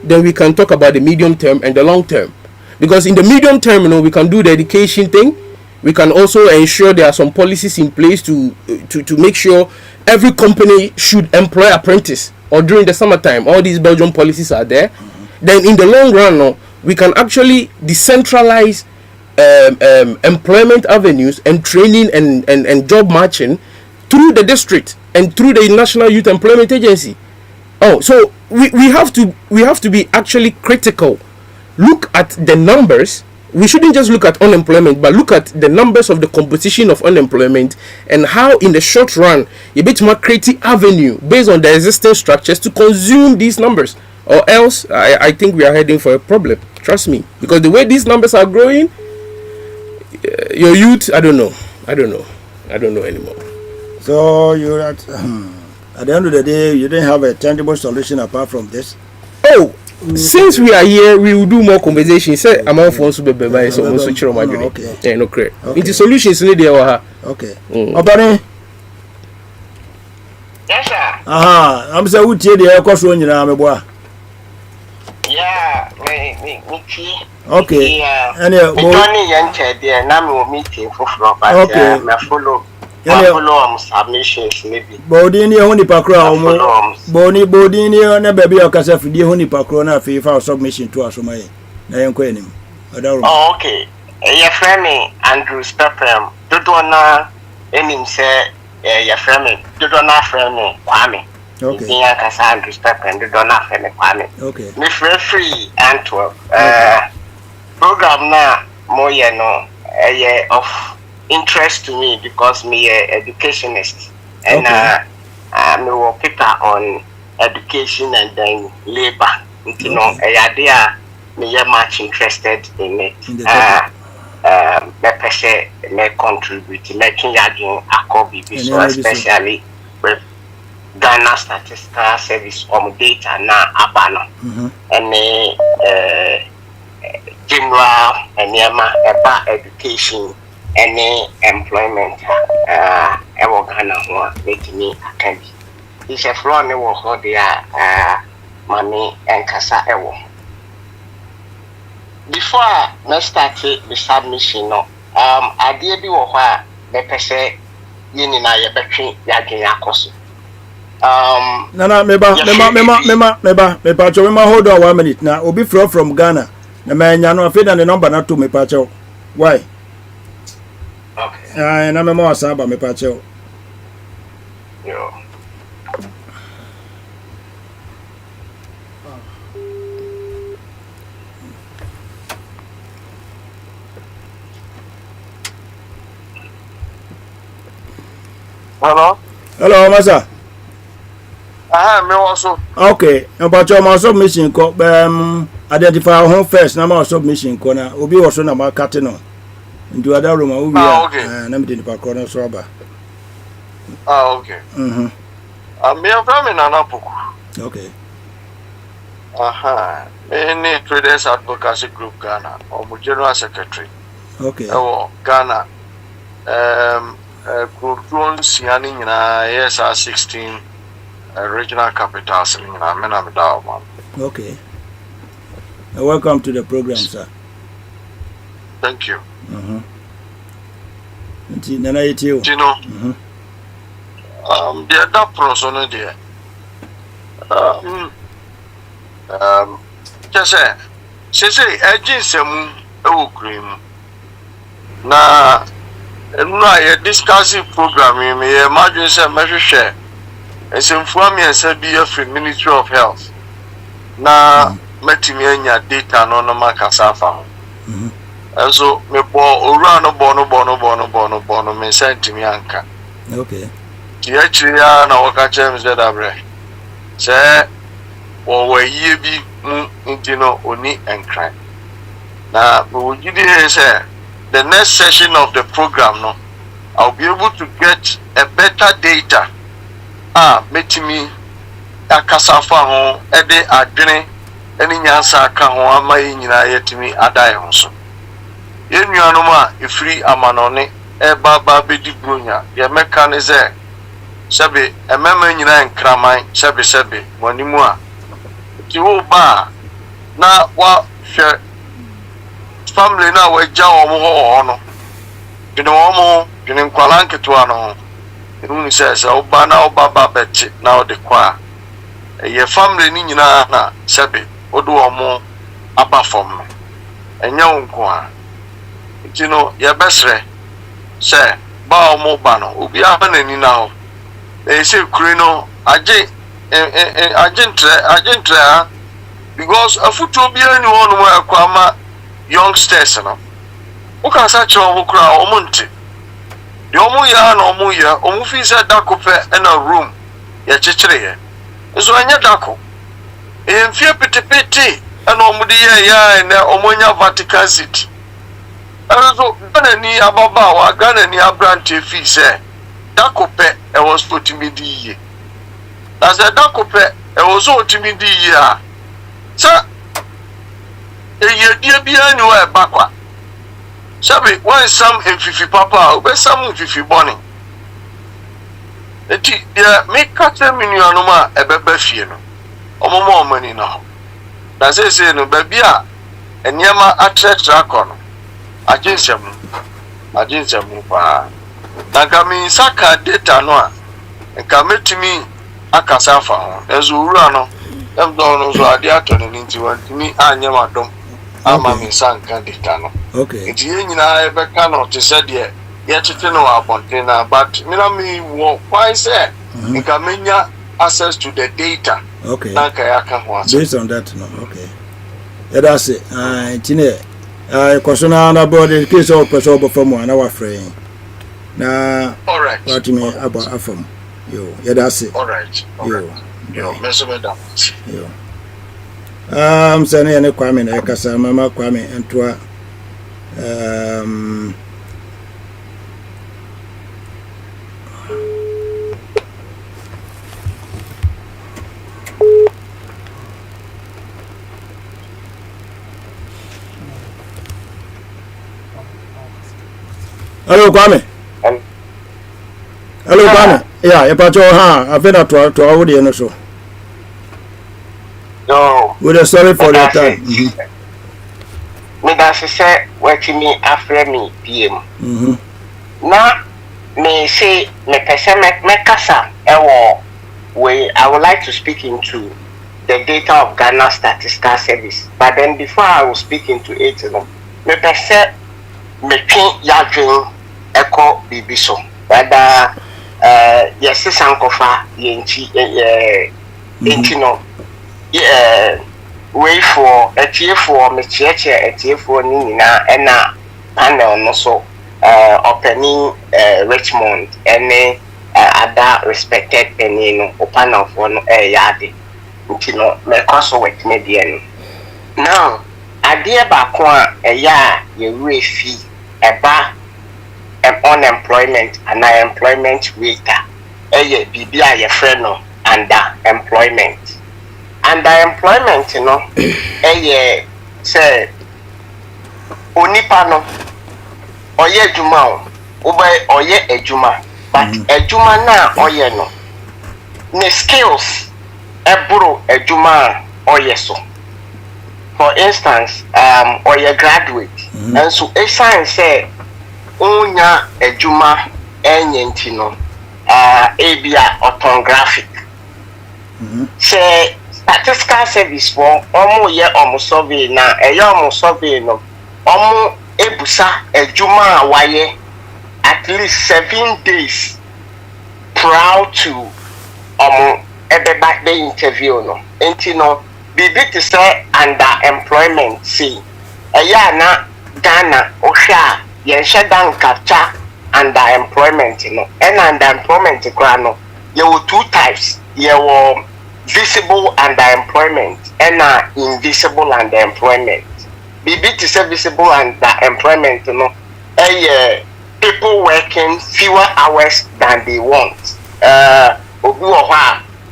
Then we can talk about the medium term and the long term. Because in the medium term, we can do the education thing. We can also ensure there are some policies in place to make sure every company should employ apprentice, or during the summertime, all these Belgian policies are there. Then in the long run, we can actually decentralize employment avenues and training and job matching through the district and through the National Youth Employment Agency. Oh, so we have to be actually critical. Look at the numbers. We shouldn't just look at unemployment, but look at the numbers of the composition of unemployment and how in the short run a bit more creative avenue based on the existing structures to consume these numbers, or else I think we are heading for a problem. Trust me, because the way these numbers are growing, your youth, I don't know anymore. So you're at the end of the day, you didn't have a tangible solution apart from this. Oh, since we are here, we will do more conversations. Say, I'm all for us to be by so much to my journey. Okay. Yeah, no correct. Into solutions in there. Okay. Obane. Yes, sir. I'm saying we take the air course when you know me boy. Yeah, me tea. Okay. And Tony Yanche there, now we meeting for floor, but I follow submissions maybe. Bodini honey pakro, Bodini on a baby or Casafidi honey pakro, na FIFA submission to us. My name. Oh, okay. Your friend Andrew Stephen, do na enim say your friend, do na friend Kwame. Okay. Inya kasa Andrew Stephen, do na friend Kwame. Okay. Me free Antwerp. Program na mo no of interest to me because me a educationist and me will pick up on education and then labor. You know, idea me much interested in it. Me pese me contribute making yadin akobi so especially with Ghana Statistical Service data na abano and general enema about education any employment ewo Ghana ho make me attend. It's a floor ne wo ho dia money and kasa ewo. Before I start the submission no idea bi wo ho a me pese yini na ye betwe yadwen akoso. Nana meba hold on 1 minute now. Obi from Ghana. Na manya no afeda the number na to me pacho. Why? Okay. Na memo asaba me pacho. Yo. Hello, Masa. Me also. Okay, pacho my submission ko identify home first na my submission ko na obi also na ma kate no. Into other room we okay. Na me dey pa ko na so aba. Okay. Me am Nana Puku. Okay. Me Traders Advocacy Group Ghana or General Secretary. Okay. Ghana. Kurtuon siani na yes 16 regional capitals in Amenamda. Okay. Welcome to the program, sir. Thank you. Nana yetio. The that person there. Just say agency cream. Na no discussing program me imagine say me share. It's inform me and be a Ministry of Health. Na metimi anya data no makasafa. And so me bono me sent me anka. Okay. Tiachia na waka chem ze dabre. Say wo ye bi mu intino oni enkran. Na we gidi say the next session of the program no I'll be able to get a better data. Metimi akasafa ho ede adwene eni nyansa ka ho ama nyina yetimi adai ho so. Yenuanom a efiri amanone baba bedi bronya ye meka ne ze sebe emema nyina enkraman sebe wanimu a ti wo ba na wa hwe family na wa gya wo no dene wo mo dene nkwala nketo no enu se oba na oba ba beti na ode kwa ye family ni nyina na sebe odo wo mo aba fom enya wonko a tino ye besre se ba o mo ba no obi aba na ni na ho e se kure no aje agentre because afuto bi ani wonu mo akwama youngsters no o ka sa che o kura o monte de o mu ya na o mu ya o mu fi se dako pe na room ya chechire ye so anya dako e mfie petepete na o mu de ya na o mu nya Vatican City so Ghana ni ababa wa Ghana ni abrante fi se dako pe e was put me di ye as a dako pe e was so to me di ye a sa ye die bia ni wa bakwa sabe when some enfifi papa obe some enfifi boni eti dia make kata minuanu ma ebeba fie no omomo omani no na se no ba bia eniema atretra kono ajinsem pa na kami saka data no a nka metimi akasa fa ho ezo wura no em do no so ade atone nti wantimi anyema dom ama me sanka data no Okay. nti ye nyina ebe ka no te said ye tete no abonten na but me na me wo why say nka menya access to the data Okay. na ka ya ka ho ase Based on that, no. Okay. Yeah, that's it. Tine. Question na board in case of person from one our friend. Na. all right What me about afam. Yo. Yeah, that's it. all right yo meso me da Yo. Sane ne Kwame na kasa mama Kwame entoa Hello Kwame. Hello Kwame. Yeah, e pacho ha, afena to awode no so. No. We're sorry for your time. Me that's say what me after me PM. Na me say me pese me kasa ewo we I would like to speak into the data of Ghana Statistical Service. But then before I will speak into it, me pese me twin yadwen eko bibiso. Whether yes sankofa yenti no way for a tier for me church a tier for Nina and panel no so opening Richmond and other respected penny no panel for no yard no me also with median. Now idea back one a year you fee a bar unemployment and unemployment rate a BBI your friend no under employment. Underemployment, you know, say, Onipa no, oye juma, oye ejuma, but ejuma na oye no. Ne skills, eburo ejuma oye so. For instance, oye graduate, and so a sign say, onya ejuma enyentino, abia orthographic. Say. Statistical Service for omo survey na omo survey no omo ebusa ejuma waye at least 7 days prior to omo ebeba the interview no enti no bibi to say underemployment see eya na Ghana ohwa ye dan capture underemployment no and underemployment kra no ye wo two types ye wo visible underemployment and invisible underemployment. BB to say visible underemployment, you know, people working fewer hours than they want.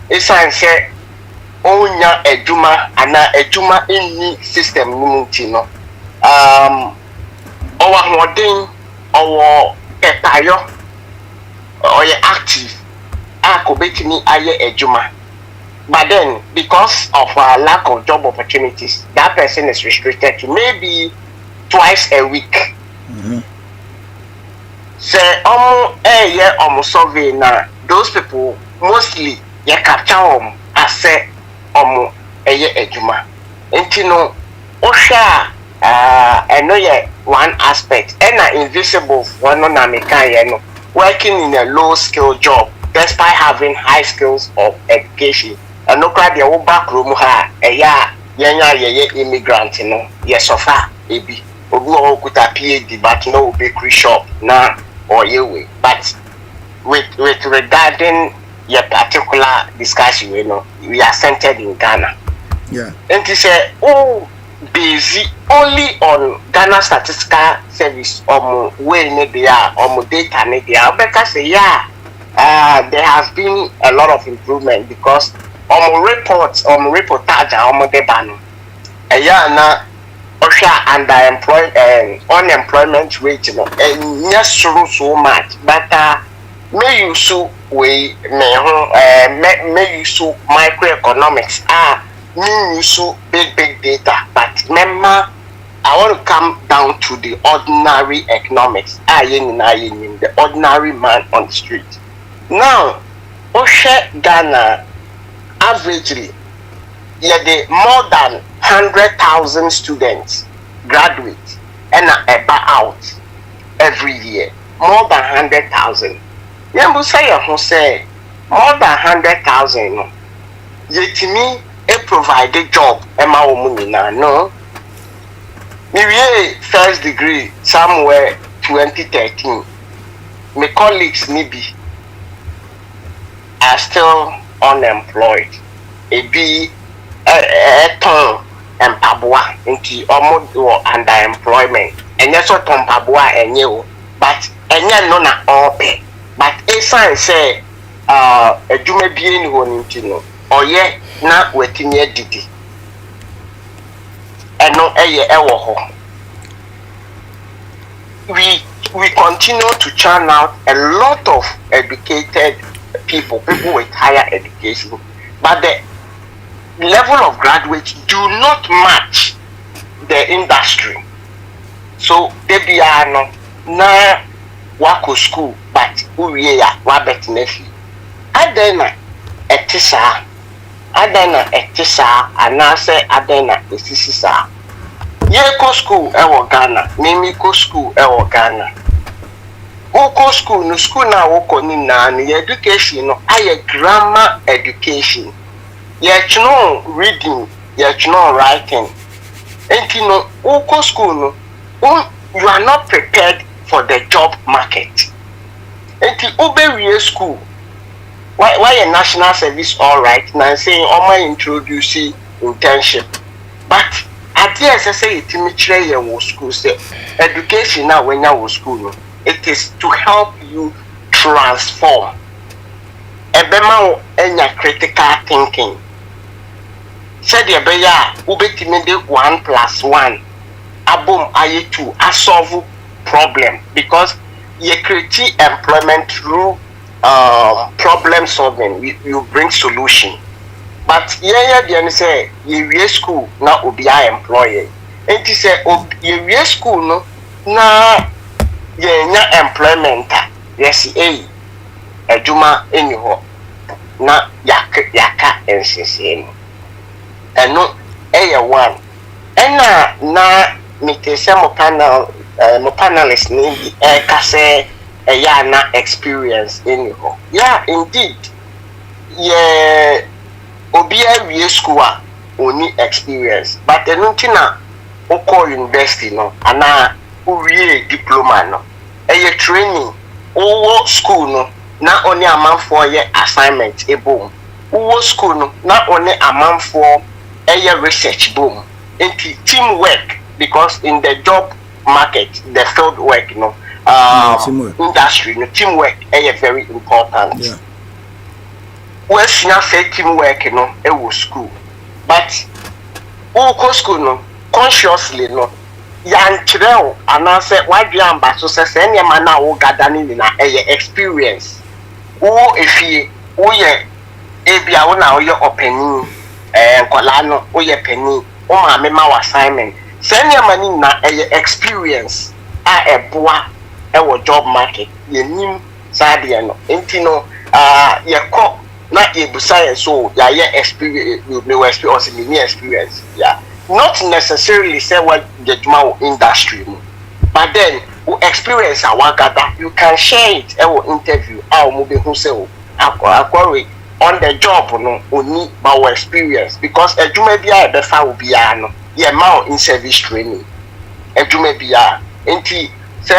It's say onya ejuma ana ejuma in system you know. Our modern our petayo or active akobetini aye ejuma. But then, because of lack of job opportunities, that person is restricted to maybe twice a week. Say, survey now, those people mostly you capture as say ejuma. And you know, osha I know one aspect and invisible one on working in a low skill job despite having high skills of education. And no crowd your back room ha yenya immigrant no yes of her baby obu could PhD but no bakery shop na or way. But with regarding your particular discussion, you know, we are centered in Ghana. Yeah. And he said, busy only on Ghana Statistical Service way they are data they because there has been a lot of improvement because reports reportage de ban na unemployment rate no yes so much but may you so we may you so microeconomics may you so big data but remember I want to come down to the ordinary economics the ordinary man on the street. Now Ghana averagely, more than 100,000 students graduate and a out every year. More than 100,000. Yambu say who say more than 100,000 no. Yetimi a provide a job ema omuni na no. Me first degree somewhere 2013. My colleagues maybe are still unemployed. It be a ton and pabua into almost underemployment. And that's what on pabua and you, but and yet no na all pay. But a sign say a jume bien one intino or yet not waiting yet didi. And no a we continue to churn out a lot of educated people with higher education, but the level of graduates do not match the industry. So they be no na wako school, but we are wabet nefi. Adena etisa, anase adena esisisa. Ye ko school ewo Ghana, mimi ko school ewo Ghana. Woko school no school na woko ni na ni education no aye grammar education. Ye know reading, ye know writing. And you know woko school no you are not prepared for the job market. And the Uber school why a national service all right now saying my introduce internship. But at the SSA it school say education now when you school no. It is to help you transform. Ebema enya critical thinking. Said the beya ubetimede 1 + 1. Abom aye 2 a solve problem because you create employment through problem solving. You bring solution. But the say you school na obi employee. And you say you school no na yenya employment yes adwuma eni ho na yaka nsese eno one na mitese mo panelist ni ka say ya na experience eni ho yeah indeed obi awie school a oni experience but eno tina oko university no ana uwie diploma no training uwo school no na only amount for your assignment boom uwo school no na only amount for research boom into teamwork because in the job market the field work industry no teamwork very important. Yeah. Well say teamwork school but uwo school no consciously no yantrel anase wadwamba so se ne ma na wo gadani ni na experience wo efie wo ye ebia wo na wo ye openi nkola no wo ye peni wo ma me ma assignment se ne ma ni na experience a eboa wo job market ye nim sade no enti no ye ko na ebusa so ya ye experience me experience yeah. Not necessarily say what the industry, but then we experience our gather. You can share it. Our interview, our movie, who say, on the job, no, only our experience because a jumebia befa will be no, yeah, in service training. A jumebia, enti say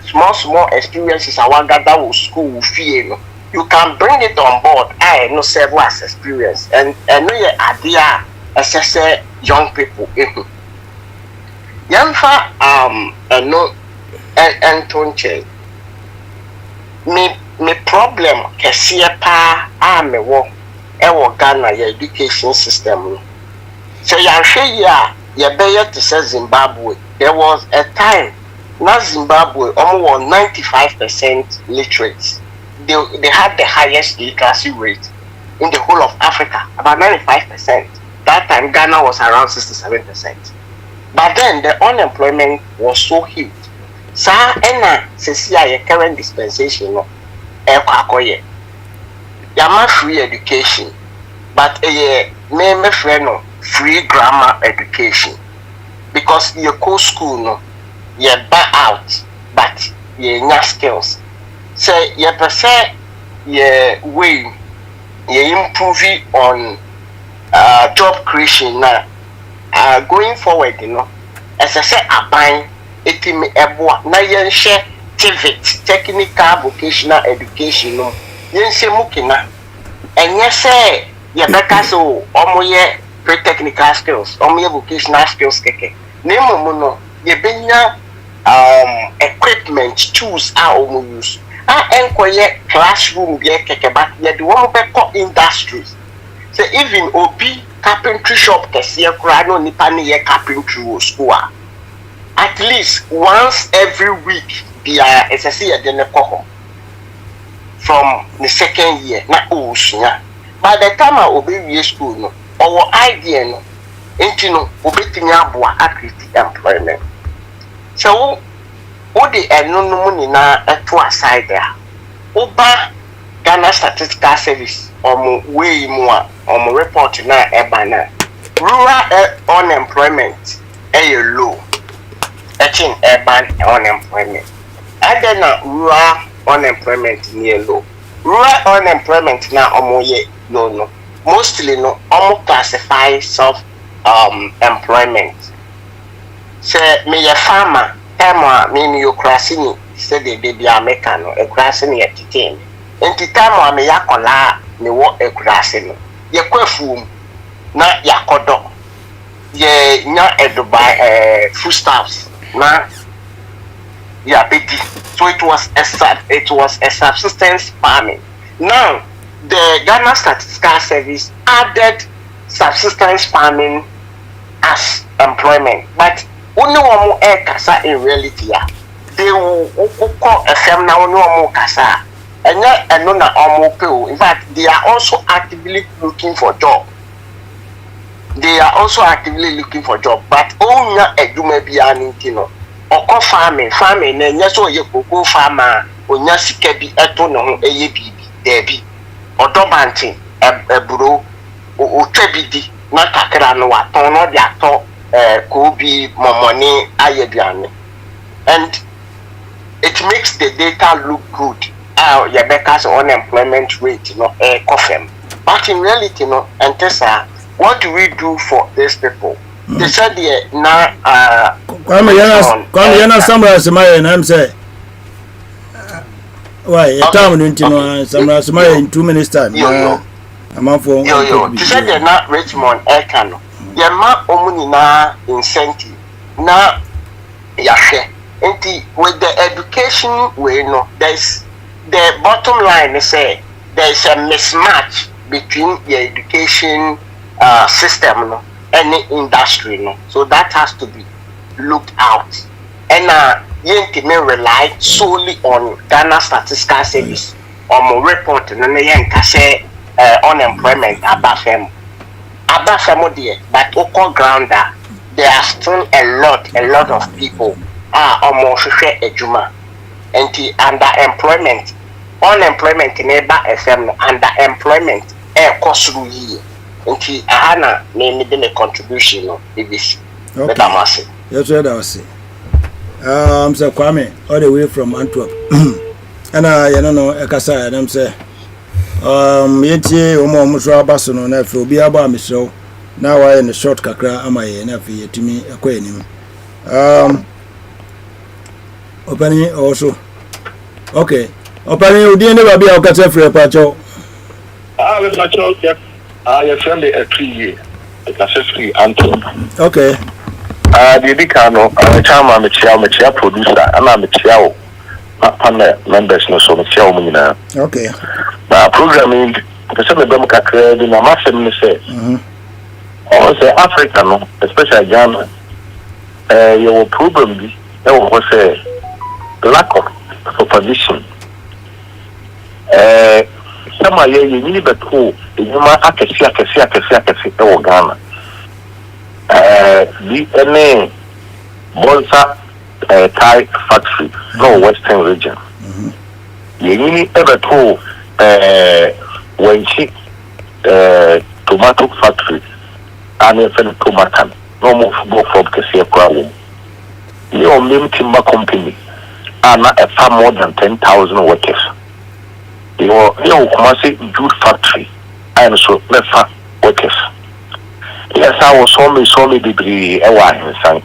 small experiences our gather with school fear. You can bring it on board. I no serve as experience and no your idea assess young people. Yamfa no entonche me problem kesiye pa me wo Ghana your education system. So yanhwe ya beye to say Zimbabwe. There was a time na Zimbabwe almost 95% literate. They had the highest literacy rate in the whole of Africa, about 95%. That time Ghana was around 67%. But then the unemployment was so huge. Sa ena sesia ye current dispensation no ekwakoye. Yama free education, but me friend no free grammar education. because you go school no you buy out but you nya skills say you say you way you improve on job creation now going forward you know as I say aban etimi eboa na yen share TVET technical vocational education no yen se mukina enye say ye beka so omoye pre-technical skills omoye vocational skills keke nemo no ye benya equipment tools a omo use enkoye classroom be keke but ye the one be call industries so even obi carpentry shop kese kura no nipa ne ye carpentry school at least once every week dia SSC ye de ne koko from the second year na osunya by the time obi wie school no our idea no enti no obetimi aboa activity employment so wo de eno no mu ni na eto aside there oba Ghana Statistical Service omo way mu a omo report na eba na rural unemployment low etching urban unemployment adena rural unemployment near low rural unemployment na omo ye low no mostly no omo classify self employment say me a farmer time me you crasini say they be America no e crasini at 10 enti time me yakola me wo e crasini ye kwafum na yakodo ye nya edubai foodstuffs na ya beti so it was a subsistence farming. Now the Ghana Statistical Service added subsistence farming as employment, but only one more kasa in reality they will call a firm now no more kasa and yet and no na pay. In fact they are also actively looking for job. They are also actively looking for job, but onya eduma bia nintino oko farming na nya so ye koko farmer onya sika bi eto ne ho eye bibi debi odobantin eburo otwa bi di na kakra no waton no dia to ko bi momoni ayeduane and it makes the data look good your because unemployment rate no kofem but in reality no entesa what do we do for these people? They said na kwame yana summarize my name say why time no ntino summarize my in 2 minutes time I'm for they said they na Richmond Ekano ye ma omuni na incentive na yahwe enti with the education we know there's the bottom line is say there is a mismatch between the education system no any industry no so that has to be looked out and yenti may rely solely on Ghana Statistical Service or report no yenka say unemployment abafem there but oko grounder there are still a lot of people almost share ejuma and underemployment unemployment neighbor FM no underemployment cost through year nti ahana me de contribution no BBC okay yes that was say Kwame all the way from Antwerp and you know ekasa and say yeti omo so abaso no na fe obi aba mesrew na wa in short kakra amaye na fe yetimi ekwa enim opening also okay opening odi ne ba bia o kata free pacho we pacho your friend a 3 year successfully Antwerp. Okay. The Dicano, Chama, Mechia producer, and I'm Mechia panel members, no so Mechia. Okay. Programming, the same Democrat credit, and I'm asking say, also Africa, no, especially Ghana, your problem be, there was a lack of supervision. Sama ye ni beto enyuma akesi e Ghana the ene Bolsa Thai factory no western region ye ni beto wenchi tomato factory and even tomato no more football club can see a problem. Your name timber company are not a far more than 10,000 workers. Your Kumasi jute factory and so never workers. Yes, I was so me degree a son.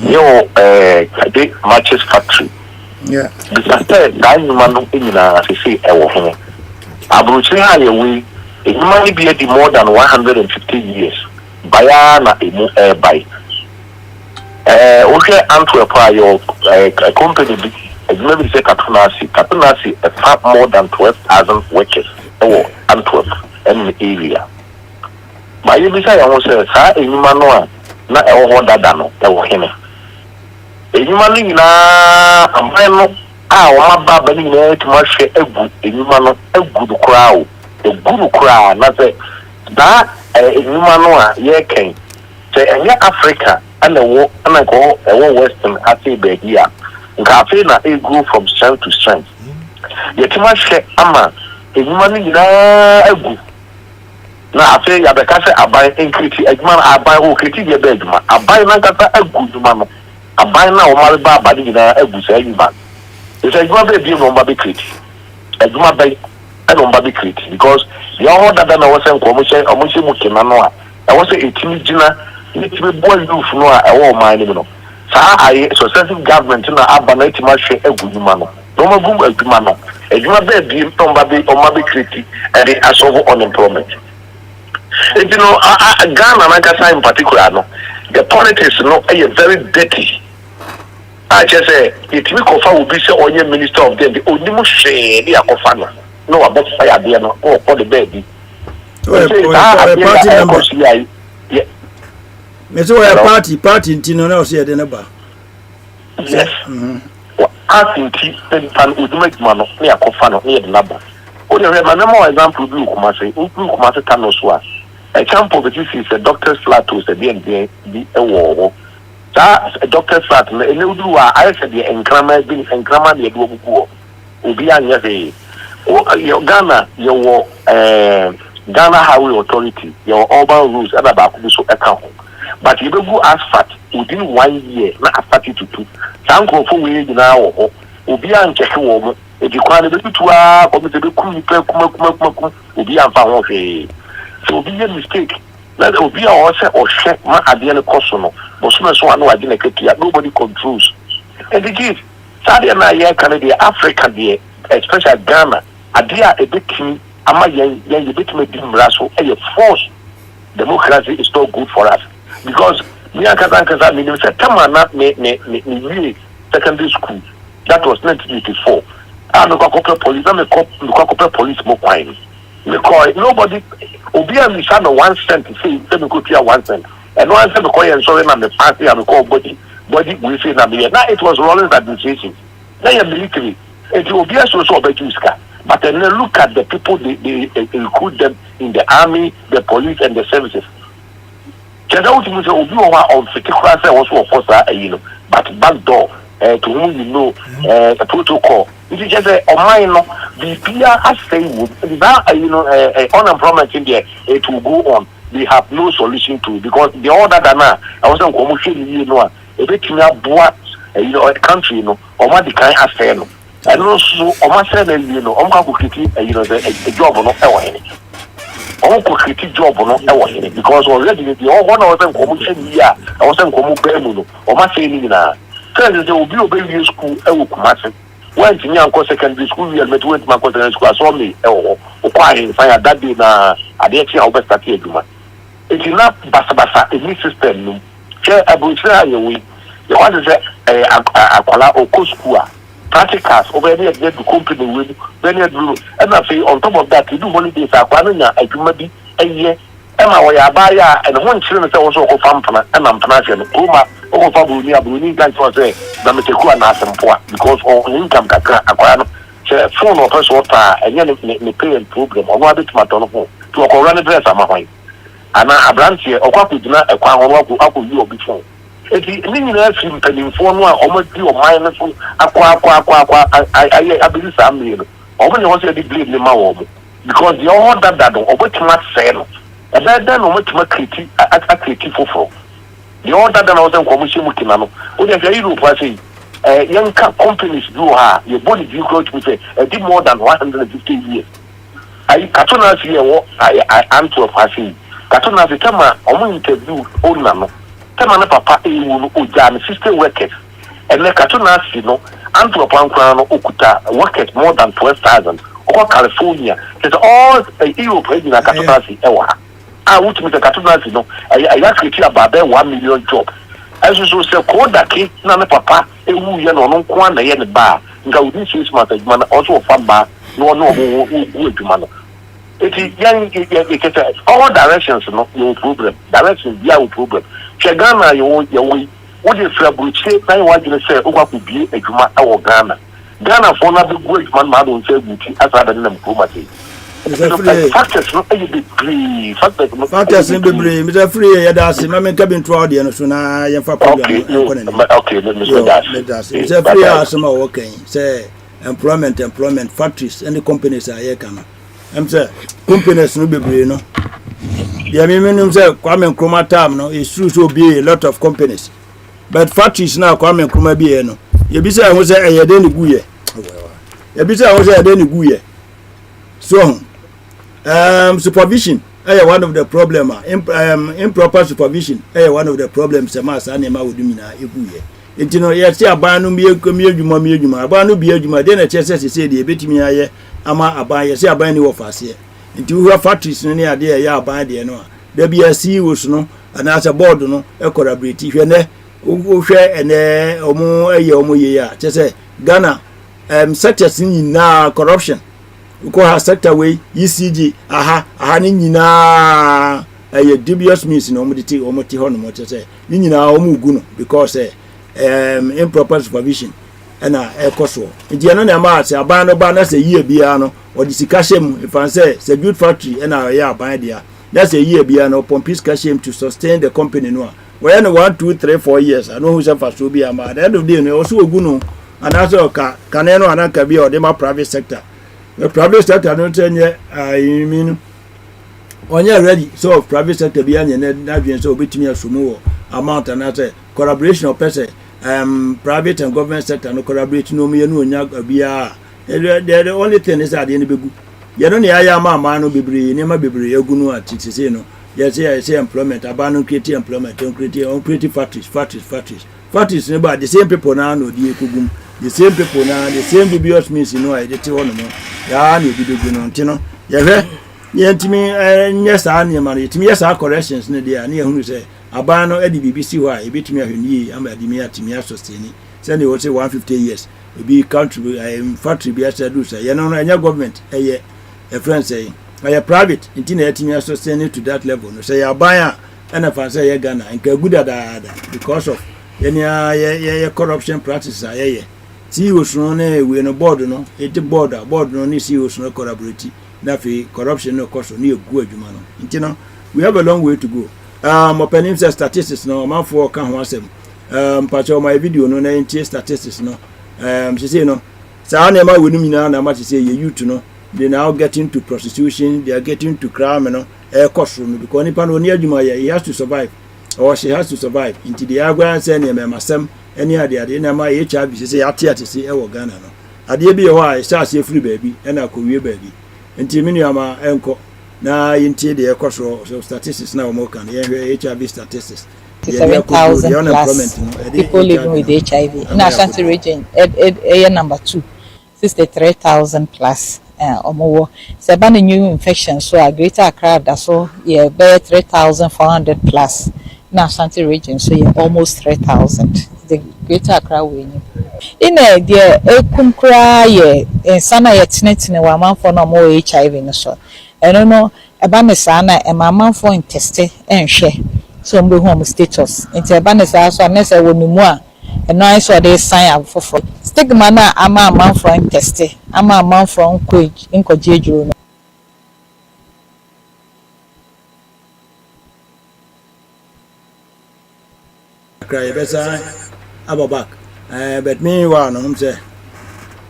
Your matches factory. Yeah. Because that man in a see a Abuchi we it might be more than 150 years. Bayana by okay, Antwerp, your company, maybe say Katunasi, a far more than 12,000 workers. Oh, Antwerp, and the area. My you say I was a Imanoa, not a wonder dano, that was him. A human na a man, our babbling there to much a good, a good crowd, a good crowd, not that a Imanoa, yeah, came. Say, and Africa. And I go a Western happy baby. Cafe na a grew from strength to strength. Yet much ama a money na a good. Now I say Yabaka I buy increase a man I buy who critique your bedroom. I buy Nakata a good man. I buy now Malba body in a good saying man. It's a good baby on Baby Crit. A good bay and on Baby Crit because the order that I was saying commission or Mushimukimanoa. I was a timid it will boil you from a war mining. So I successive government in a abanate much a good man. No more boom a man. A good baby on Baby Crit and the assault unemployment. And you know, Ghana, like I say in particular, the politics are very dirty. I just say, it will confirm will be the only minister of them, the only most share the Akofana. No, about fire, they are not for the baby. Party number. Mese we party ntino na o se de ne ba. Yes. Party and ultimate man no na akofa no na de na ba. O de ma na more example bi kuma se tano so a. A campo that is a doctor's flat to say be a war. That a doctor's flat na ene udu a I said the enkrama bi enkrama de do buku. Obi anya say your Ghana your Ghana Highway Authority your urban rules aba ba ku so eka ho. But you go asphalt within 1 year, not asphalt to 2. Some go for we now, or be on check warm. If you can't be to our committee, will be on found okay. So be a mistake. That will be also or check my ideal costono. But soon as one, I didn't get nobody controls. And the gift, Saudi and I, Canada, Africa, especially Ghana, a dear a bit king, am I young, a bit maybe Rasso, a force. Democracy is so good for us. Because me and Kazan meaning said, come on, not me secondary school. That was 1984. I'm a corporate police, I'm a corporate police more crime. Nobody, Obia me son 1 cent to say, let me go to 1 cent. And 1 cent to call and sorry, I'm the party, I'm a call body, we say, now it was Rollins administration. Now you're military. It will be a social bejuska. But then look at the people, they recruit them in the army, the police, and the services. But back door to whom you know a protocol. It is just a minor BPR as saying that unemployment in there it will go on. They have no solution to it because the order than I wasn't commercially a bit a country, or what the kind of say no. And also almost said a job or not. I critique job no because already the one of them commission here I wasn't coming or my saying na there will be a baby school Kumasi when to secondary school we met with my secondary school saw me acquiring fire that day na at the actual best at here it's not basa a new system share abuja we you want to say akwala oko school practicals over there get the company with then you do and I say on top of that you do holidays akwana adwuma bi eye ema wo ya ba ya and one children say also go farm plan and am plan no kuma o fa bu ni abuni kan so say na me teku na asempo because on income kakra akwana no say phone or person water enye ne parent program o no abit matter no phone to ko run dress am hwan ana abrantie okwa kudina ekwa ho akọ yi obi phone eti ni nyina fi mpanimfo no a omadi o man no so akwa aye abiri samle no omo ne won say di blame ni ma wo mo because the order that obotima say no e be then omotima kriti foforo the order than I was in commission Mukimano. Only if you say young companies do her, your body do growth with a bit more than 150 years. I Katuna see I Antwerp passing. Katuna the Tama or interview old Nano. Tama Papa Ujan system workers. And the Katuna see no Antwerp Okuta workers more than 12,000. Or California. There's all a Europe in a Katuna see Ewa. I would make a Katuna see no. I actually about 1 million job. As you say, Kodaki, Nana Papa, a woman on Kwana yen bar. Go this is my man also a fan bar. No man. It is young, all directions, no problem. Directions, no problem. Chagana, you won't, what is say, I want to say, what would be a Juma or Ghana. Ghana for not the great man, Madam Say, as other than them, Kumati. Factors, not a degree. Factors in the brain, Mr. Free, that's him. I'm coming to audience, and I am for okay, let me say that. Mr. Free, are some working, say, employment, factories, and the companies are here coming. I'm saying, companies no be no. The minimum say, Kwame Nkrumah time, no, it's true to be a lot of companies. But factories now, Kwame Nkrumah be no. You be saying, I was a day in Guye. You be saying, I was a day in Guye. So, supervision, one of the problem, improper supervision, one of the problems. Mass animal would mean a Guye. It you know, yes, a banum be a banu be a juma, then a chess say the bit me aye, ama abaya, say a bany of us here. Into who have factories near there, ya buy the no. There be a CEO, no, and as a board, no, a collaborative, and who share and omo a yomo ya, just say Ghana, sectors in now corruption. Uko ha sector way ECG aha ni nyina dubious means no omoditi omoti ho no mo say ni nyina omugu no because improper supervision na ekoso nti no na ma say aban no ba na say yie bia no odi sika shem if I say good factory na ya aban dia that's a year bia no pompis cashem to sustain the company no we no 1 2 3 4 years I know who say for so bia ma at the end of the day no also ogu no and also ka no anaka bia o de ma private sector. The private sector don't tell you, I mean, when you're ready, so private sector behind you, and so between your sumo amount and that's collaboration of person, private and government sector, no collaboration, no me, no, the only thing is that the end of you don't hear my no be brave, never be brave, you go at it, you know. Yes, I say employment, abandon creative employment, don't create factories. Factories, about the same people now, no, the same people now, the same dubious means, you know, I did one more. Ya ni bidu no ntino ye hwe ye ntimi yes anya mari timi yes corrections ne dia na ehunu se aban no edi BBC ho a ebetimi ahweni ama adimi atimi asosteni se ne wo se 150 years ebi country factory bi asa do se ye no anya government eye a friend say eye private ntino atimi asosteni to that level no se ya aban a na fa se ye Ghana nka gudada because of ye corruption practices aye CEOs no na we no board no board no ni CEOs no collaborate na fi corruption no cost no egu adwuma no nti no we have a long way to go opening statistics no man for kan ho asem pacho my video no na ntie statistics no she say no sa na ma wonu mina na ma say ye youth no they now getting into prostitution, they are getting into crime no cost no because nipa no ni adwuma he has to survive or she has to survive into the agwan say na masem any ade na ma HIV say ate say e wo Ghana no ade bi ho a sha se free baby na akowie baby nti minu ama enko na yinti de ekoso so statistics na mo kan ye HIV statistics 7,000 plus people living with HIV in Ashanti region number 2 63,000 plus omo se ba new infection so a greater Accra that so yeah be 3,400 plus in Ashanti region so yeah almost 3,000 the greater Accra we in a dear kunkra ye sana ye tinetine wa manfo no mo HIV no so eno no eba ne sana e manfo inteste enhwe so mbe home status enti eba ne sa so na se wonimu a eno ai so dey sign up for stigma na ama manfo inteste ama manfo nkoje ejuro no cry better ababak but me wa no say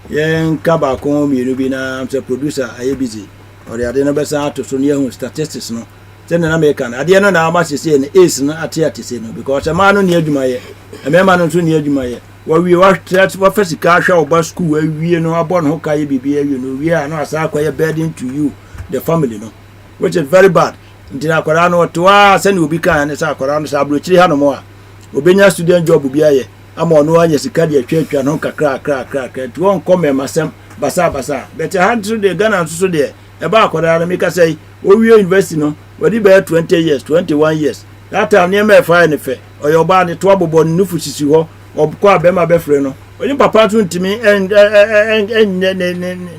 yen kaba ko mi rubi na say producer aye busy or the no better to so near statistics no Then an American. At the end of how much you say in is not at the say no because a man no near Jumaye, a man no near Jumaye. Well, we were that's what first car show bus school where we know about Hokai be you know we are not a burden to you, the family no, which is very bad. Until I could know to us and will be kind as I could understand no more. Obenya student job will be a I'm on one yes, cardia church and honka crack. It won't come and masam basa. But I had to the Ghana so there. About what I make say, oh, we are investing no, but you bear 20 years, 21 years. That time near me fire anything, or your body trouble born nufusi or qua bema befreno. When you papa to me and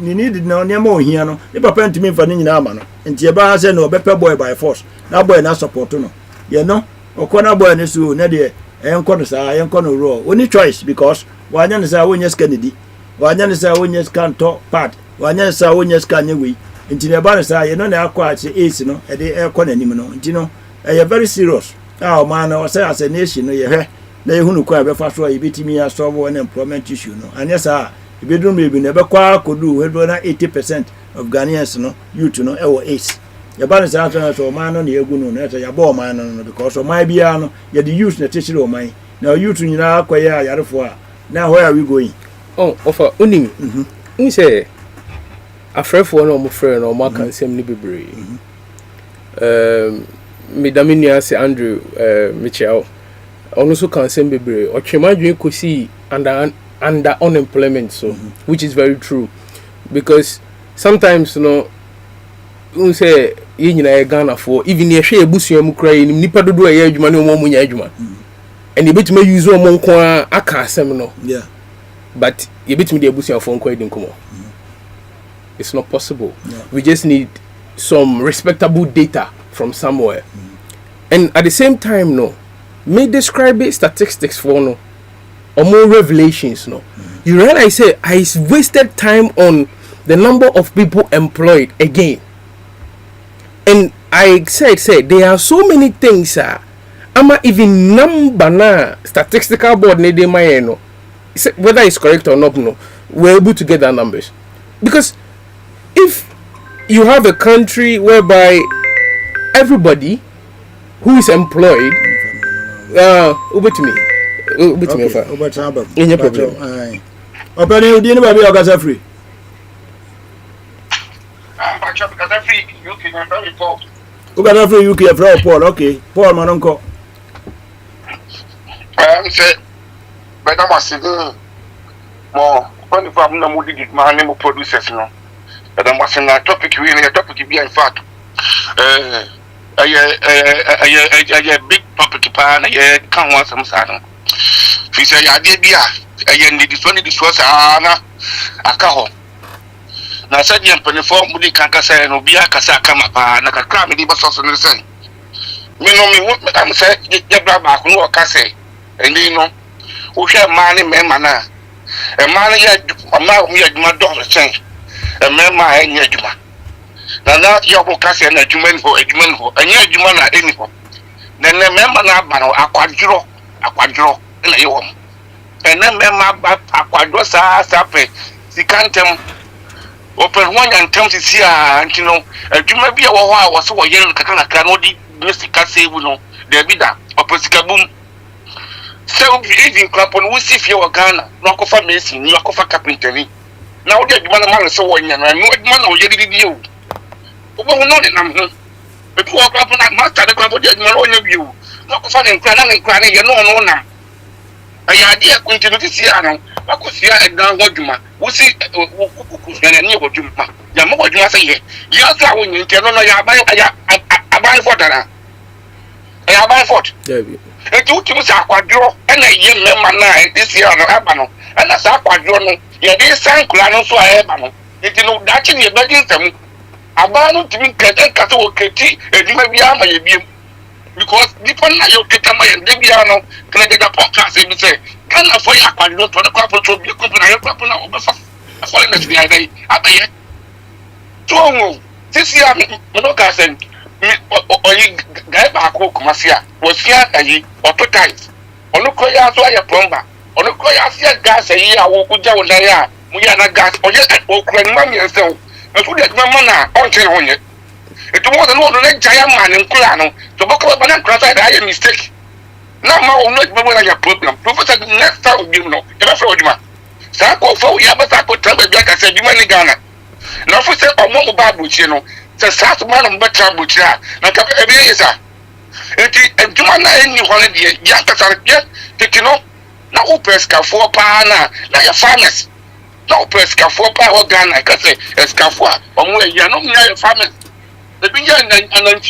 needed no near more here no, you papa to me for Ninamano, and Tiaba said no better boy by force. Now boy not support no. You know, or corner boy in this room, Nadia, and Connosa, and Conno row. Only choice because one is our winners Kennedy, one is our winners can talk part, one is our winners can you. Into the barrister, you know, now quite is, you know, at the air corner, you know, you're very serious. Oh, man, I was as a nation, you hear, they who quite a fast way, beat me a solve an employment issue, no, and yes, sir, if you don't maybe never quite could do, we're 80% of Ghanaians, no, you to know, our ace. Your barrister answer, so man on the Aguno, your ball man, because of my piano, you're the use the tissue of mine. Now, you to know, quite a now, where are we going? Oh, offer Unim, you say. A friend for no more friend or more can send me bebree. Me Daminia say Andrew Mitchell also can send bebree. Or Chimaju could see under unemployment, so which is very true, because sometimes you say in Ghana for even a share bush you cry in Nipa do a year money or more and you bet me use one more aka seminal. Yeah, but you bet me the bush your phone quite in come. It's not possible. Yeah. We just need some respectable data from somewhere. And at the same time, may describe statistics for or more revelations. You realize I wasted time on the number of people employed again. And I said there are so many things. I'm even number na statistical board need whether it's correct or not. We're able to get our numbers because. If you have a country whereby everybody who is employed, over to me, in your problem. Open you didn't buy your gas free. UK free UK from Paul. Okay, Paul Manonko. Say, but I must say, more 24 no producers no. But I'm watching a topic really a topic be in fact a big topic pan a can't want some saddle. She said, I did be this was a cow. Now said the uniform would can't say no be a casa come up and a cram in the bus on the same. Me know me what I'm saying, get back no casse, and you know, who shall money man a man yet a man my daughter saying. A man, my Juma. Now, your vocation and a human for a human for a near Juma any for. Then the member now, a quadro, and a yom. And then member a quadrosa, sape, the cantum open one and tells it here, and you know, a Juma be a while was so young, Katana Canodi, Mystica Sabuno, the Vida, or Pescaboom. So, even club on we see your Ghana, knock off a mason, knock off a carpentry. Now the man so one and I know it man or you did you. Over not in them. But walk up on that master the club of your view. Not for fun and crying, you know now. I idea continue to see Anna. I could see a down Wajuma. We see and a new Wajuma. Yamoja say, yes, I win you cannot buy for that. I buy for it. And you choose a quadro and a young man this year on Abano. And as a quadron. Yeah, this sign Kulano so I have. It is no Dutching your begging them. Abano to me, Cato Keti, and you may be on my beam. Because different your Ketama and Debiano can get a podcast and say, can I for your quadron for the couple to be a company? I have a foreign the idea. I pay it. So, this year, Monokas and or you guy back home, Masia was here or 2 times. Or look, I saw your plumber. Ono ko ya sia gas yi a wo kuja wo dan ya mu ya na gas o ye o kran ma mi so e so de ma na on che ho ye it was no giant man in Kulano, to book up an cross. I had a mistake. Now, my own not problem. Professor, next time, you know, if I fraud man. Sako for Yabasako travel like I said, you money Ghana. Now, for say, or more bad butcher, you know, the South man of better butcher, like every year. And to man, any holiday, youngsters are yet taking up. Now, Pesca for Pana, like your farmers. Now, Pesca for Power Ghana, I can say, Escafua, or more, you're not near your farmers. The big young and a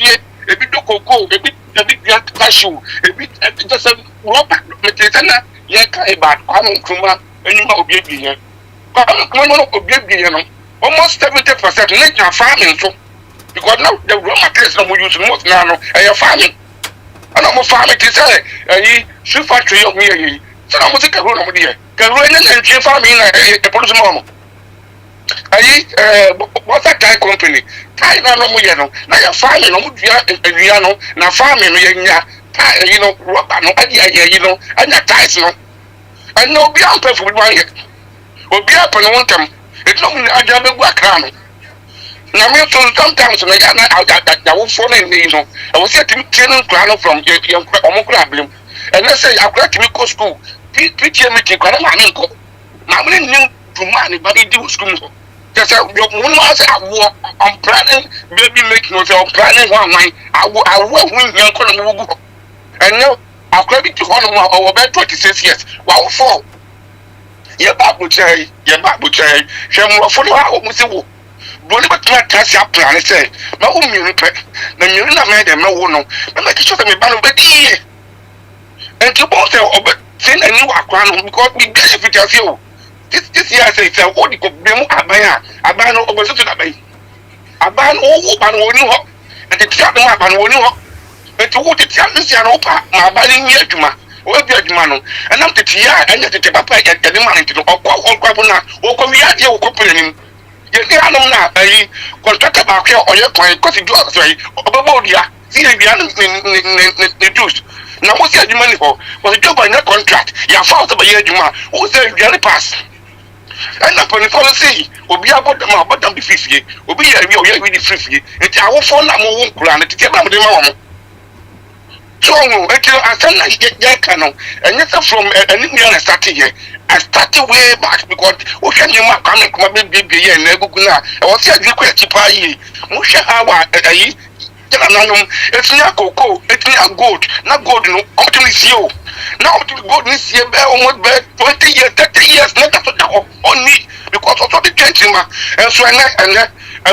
bit of cocoa, a bit cashew, a bit just a robot, Metana, Yaka, about Kwame Kuma, and you know, baby. Kwame Kuma, baby, you know, almost 70% nature farming, so because now the raw materials no more use most now, and you're farming. And I'm a farmer to say, and he should factory of me. So I'm a run over here. Can run and farming a police mom. What's that guy company? I don't know, you know. Now you're farming, you know, now farming, you know, rubber, no idea, you know, and your ties, no. And no beyond perfect with one yet. Will be up on one time. It's not I don't work around. Now, sometimes when I was falling, you know, I was getting training ground from your problem. And let's say I've got to go school. PTA meeting, I'm new to money, but it do school. Just one was I'm planning, baby making was I'm planning one night. I will win young Colonel. And now I've got to honor over about 26 years. Wow, for your back would say, shall more follow out with you. Don't ever catch up plan. I say, no, you repent. Then you're not made them no one. But like you should have been banned over here. And to both send a new account because we benefit as you. This year I say, what you could be more I ban over to the bay. I ban all open one you up, and the chat them up and one you up. And to what the challenge and open, my banning here to my well, man, and I'm the tia and the papa at the money to all Quabuna, or come here, you're comparing him. You can't know a contract about care or your client because you do it right. Obodia, see the juice. Now, what's the money for? Was a job on your contract. Your father by your man, who said you pass. And upon the policy, will be about them, but don't be 50, will be a real really 50. It's our phone, I'm won't grant it to get them the mom. So, I send like Yakano, and yet from an Indian I started here. I started way back because we can you mark on the baby and Nebuguna. I was here to quit Chipai. Musha Awa, it's not cocoa, it's not gold, not gold, no, ultimately you. Now to go this year, almost 20 years, 30 years, not only because also the gentleman, and so I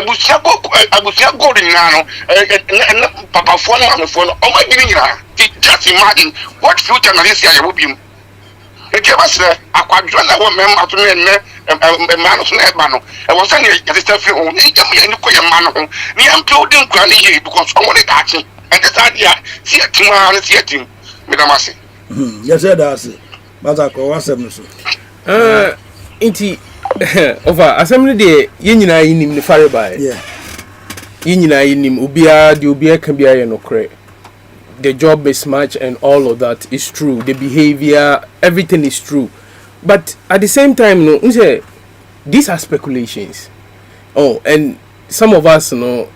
was not gold in now, and Papa phone on the phone. Oh my God, just imagine what future this year will be. It gave us a quadrilla member to me a man of Nebano. I was saying, it is a few, and you call your man. Me, I'm building granny because someone is acting, and this idea, see it tomorrow, see it in Midamasi. Yes, that's it. But I call us Inti over assembly day, Yina in the fire by. Yeah. Yina in him, Ubia, the Ubia can be a no cray. The job mismatch and all of that is true. The behavior, everything is true. But at the same time, no, these are speculations. Oh, and some of us, me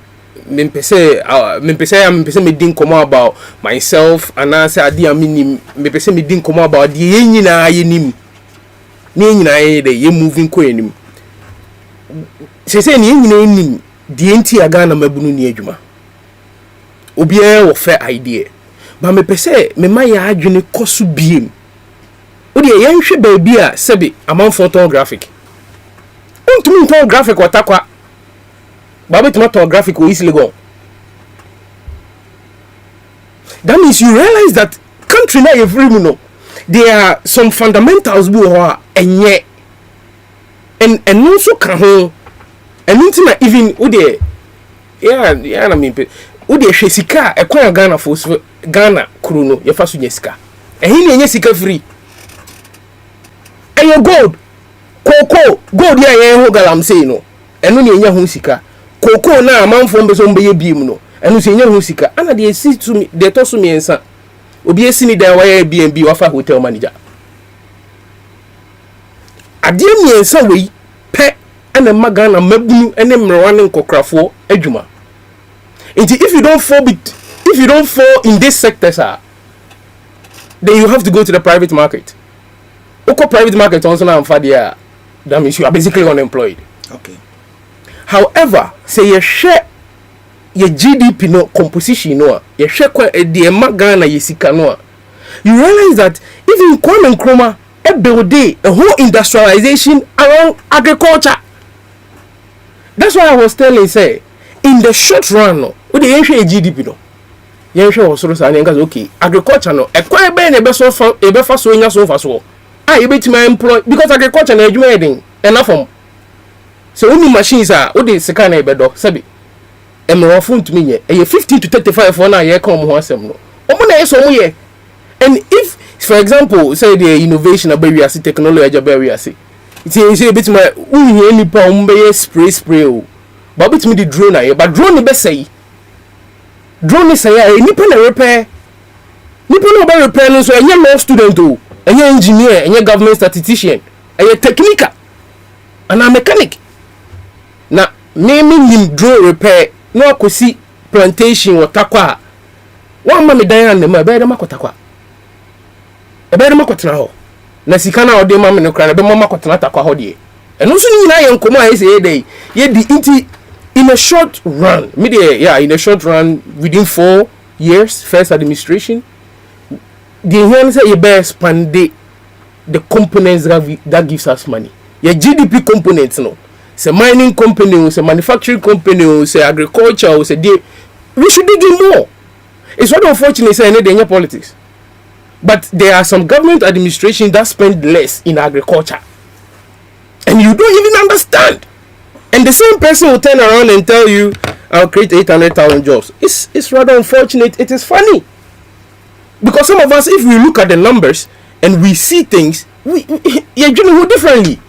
didn't come about myself, and I said, "Adi amini, me didn't come about the yenina yenim, yenina the ye moving quenim." She said, "Yenina yenim, the enti agana mabunu niejuma." Obiara fair idea, but me pese me ma ya adwene kosu biem. O de yan hwe baabi a sebe amount photographic. Untumi photographic watakwa. Ba betima photographic o easily go. That means you realize that country na every no. There are some fundamentals we are enye. And also kan ho. And until even o de yeah na me Udi ehwe sika ekwan Ghana for Ghana kru no ye fa so nya sika ehin ne nya sika free eyo gold cocoa gold ya ye ho galam sei no eno ne nya ho sika cocoa na amanfo mbe so mbe ye biem no eno se nya ho sika ana de esi to me de to so me ensa obi esi ni dan wa ye B&B wa fa hotel manager ade me ensa we pe ana magana mabunu ene mrewa ne nkokrafo adwuma if you don't fall in this sector, sir, then you have to go to the private market. Private market also now that means you are basically unemployed. Okay. However, say you share your GDP no composition no, you share the Ghana yesika no, you realize that even Kwame Nkrumah build a whole industrialization around agriculture. That's why I was telling say in the short run no, with the GDP no, you share also say okay agriculture no, ekwa be na be so so nya so faso. You bet my employ because agriculture na adwuma eden enough from so only machines are o dey sika na ebedo sabi emro phone to me ye 15 to 35 for na ye come ho asem no omo na yeso mo ye. And if for example say the innovation about we see technology about we see it say bet my unye nipa ombe spray o but bet me the drone na ye but drone be say drone say nipa na repair no so enye law student o enye engineer enye government statistician enye technical and a mechanic na me drone repair no akosi plantation or takwa one ma me dan an ma be dem akotakwa e be dem akotena ho na sika na ode ma me no kra na be ma akotena takwa ho de eno so ni na ye nkomo a ye dey ye di inti in a short run in a short run within 4 years first administration the here say you better expand the components that gives us money. Your GDP components no. Say mining company, say manufacturing company, say agriculture, say we should dig in more. It's what unfortunately say in politics. But there are some government administration that spend less in agriculture. And you don't even understand. And the same person will turn around and tell you, I'll create 800,000 jobs. It's rather unfortunate. It is funny. Because some of us, if we look at the numbers and we see things, we do differently.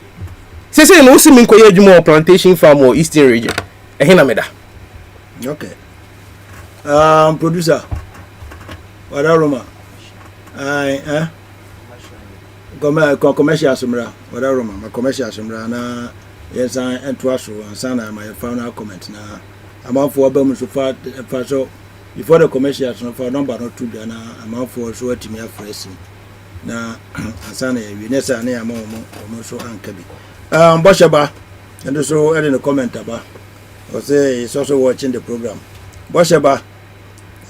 Say no see me ko plantation farm or eastern region. Okay. Producer. Wada Roma. Commercial sumra. Wada Roma. My commercial sumra na yes and twaso and sana my final comment na. Amount for album so far so before the commercials no for number not 2 na amount for so atimi afresi na asana we nesa na am so ankabi Bosheba and so adding a comment about or say he's also watching the program. Bosheba,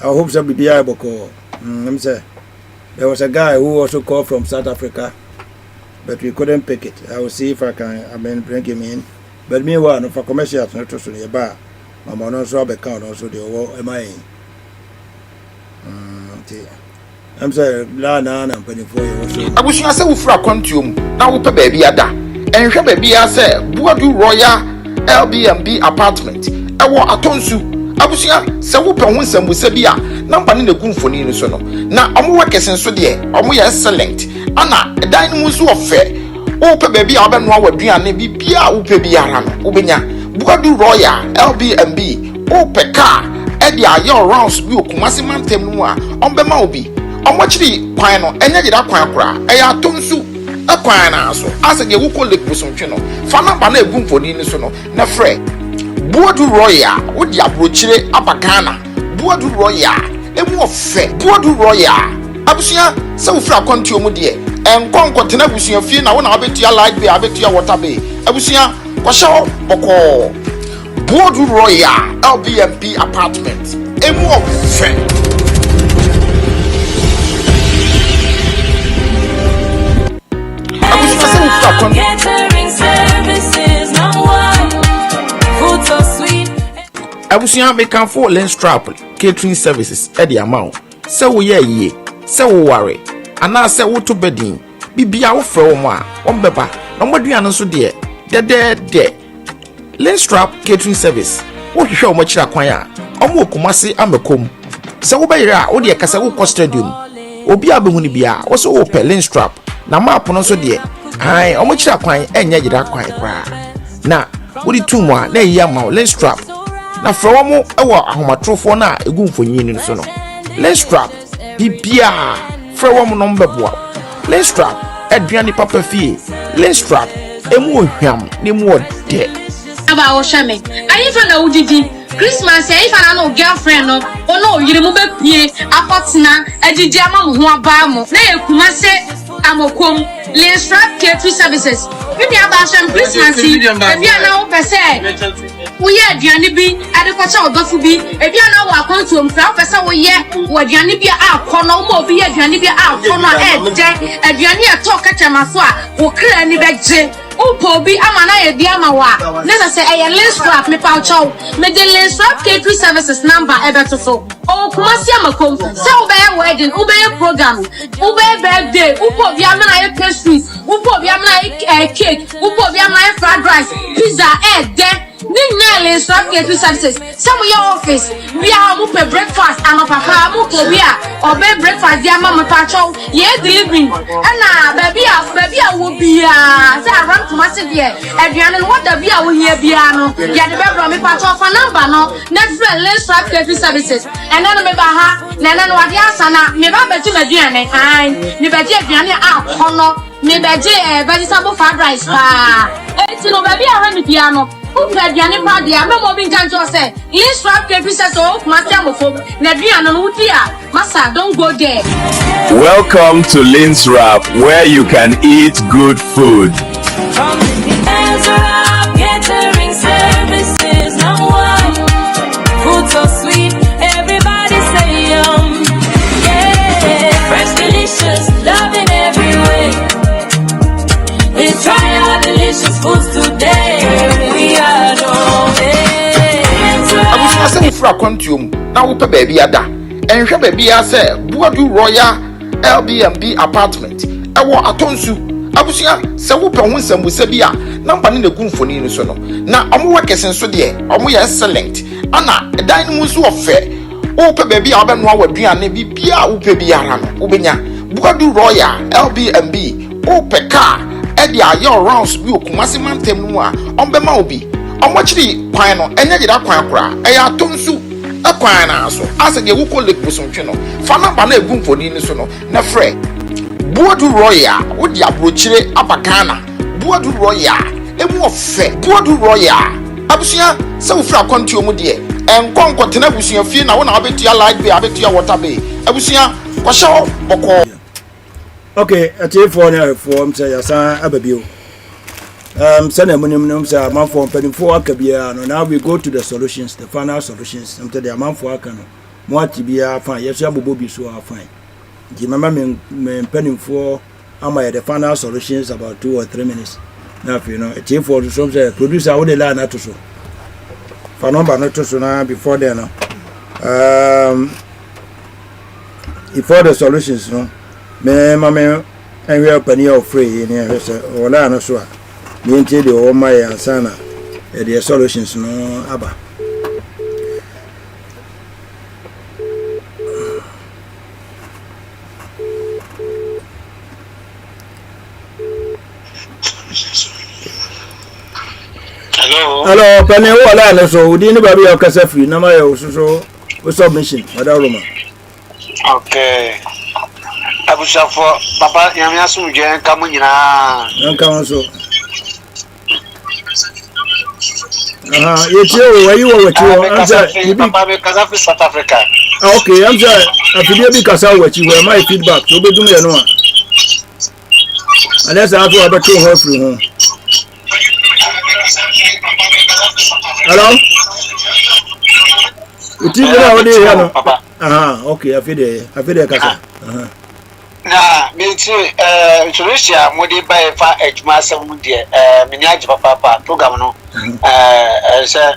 I hope so be able to say there was a guy who also called from South Africa but we couldn't pick it. I will see if I can bring him in, but meanwhile no for commercials not to the bar I'm also account also the MI. I'm sorry, I'm 24 years old. I wish I said, Fra Quantum, now with a baby ada, and her baby I said, Buadu Royal LBNB apartment. I want a tonsu. I wish I said, Whoopin Winsome with Sabia, number in the Goon for Nino. Now I'm working so dear, I'm excellent. Anna, a dining was so fair. Ope baby, I've been one with Bian, Bia, Upe Biaran, Ubenya, Buadu Royal LBNB, Ope car. Eddie are your rounds view Kumasiman Temua on Bemaubi. On what the quino and yet that quancra, a tonsu, a quinaso, as a Yawuko Lake Pusonchino, Fana Bane Boom for Ninisono, Nefre, Buadu Roya, would ya brochire Abacana, Buadu Roya, a more fair, Buadu Roya, Abusia, so fra contumo dear, and Concotina Busia Fina, when I bet your light be, I bet your water bay, Abusia, Quashaw, Boko. Bodu Royal LBNP apartment. A more friend. Catering services, no one. Food so sweet. I was young, make a full lens trap catering services at the amount. So we ye, so worry. And now say what to bedding. Be out for one beba. Nobody answer dear. There. Lenstrap catering service. What you show much acquire. Omo Kumasi Amekum. So Bayra, or the Casago Stadium. Obia Bunibia, also open Lenstrap. Na map on so dear. Aye, how much acquire and yet acquire. Now, what it 2 more, nay yamma, Lenstrap. Now for Omo, our homatrofona, a goon for Union Sono. Lenstrap, Pipia, for woman number 1. Lenstrap, Adriani Papa Fee. Lenstrap, a more yam, no more dead. Aba o shame ayi fa na udidi Christmas if I no girlfriend no no yiri mu be pie akotena agigi ama mo ho aba mo na ekuma se amokom Linstrap catering services we aba sham Christmas e bia na wo pese we ye aduane bi adekocha odofu bi e bia na wo akonto omfra pese wo ye wo aduane bi akono mo bi ye aduane bi akono de aduane e to kachama so a wo kra ni beje upo bi amana ye bi amawa nena se eye Linstrap me pa chow me de Linstrap catering services number ebeto so o kuma si amakom se wo be wedding wo be program wo be birthday upo bi amana ye pastries upo bi amana ye cake upo bi amana ye fried rice pizza de Linstrap catering services some your office we are mo pe breakfast ama papa mo ko bi a obe breakfast dia mama pa chow ye delivery na baby a wo bi a say around to massive here aduane no what da bi a wo hia bia no ya de be bro me pa chow for number no na friend Linstrap catering services and then me ba ha na no wade asana me ba betu aduane ai me be je aduane a kono me be je vegetable fried rice pa enti no baby a ha me bia no Udiane Padia, Mamma Binjanjo say, Linstrap Pieces of Matamofo, Nabiano Udia, Massa, don't go there. Welcome to Linstrap, where you can eat good food. Linstrap catering services, no one. Food so sweet, everybody say yum. Yeah, fresh, delicious, love in every way. We try our delicious foods today. Abusia fra kwantuom na wo pe baby ada enhwe baby a se Buadu Royal LBMB apartment ewo atonsu abusia se wo pe ho nsambuse bi a namba ne nagunfoni no so no na omo kesen so de omo ye excellent ana dan no so ofe wo pe baby a obenu awaduane bi bia wo pe biara no wo benya Buadu Royal LBMB wo pe car e dia your rounds bi okumase mantem no a ombema obi omochiri kwan no enye gida kwan kora eya atonsu akwan na so ase de wuko lake busontwe no fa namba na egumfoni ni so no na frɛ Buadu Royal wodi abrochire abakana Buadu Royal emu ofe Buadu Royal abusia se wo fra kwantuo mu de enkonko tena abusia fie na wo na abetua light bay abetua water bay abusia kwahye boko. Okay, for now form say yasa ababio. Send a minimum say a month for penny for Akabia. Now we go to the solutions, the final solutions. I'm telling you, a month for Akano. More to be a fine. Yes, you will be so fine. The mamma penny for the final solutions about 2 or 3 minutes. Now, you know, a chief for the some say producer would allow not to so. For number not to so now before then. Before the solutions, no. Me mama and we are penny of free in here, or no so. Me into the all my ansana, the solutions no abba. Hello, penny all so we didn't buy your casa free, no my so submission, Madame. Okay. Abusa for Papa Yamia Sujan Kamunina. Come so. You tell where you were with you. Papa South Africa. Okay, I'm sorry. I feel because I watch you were my feedback. So be doing no. Unless I have to have her from home. Hello? You think already here? Okay, I feel there. Na me too Tunisia modi buy fa ejuma asem de me nya age papa program no say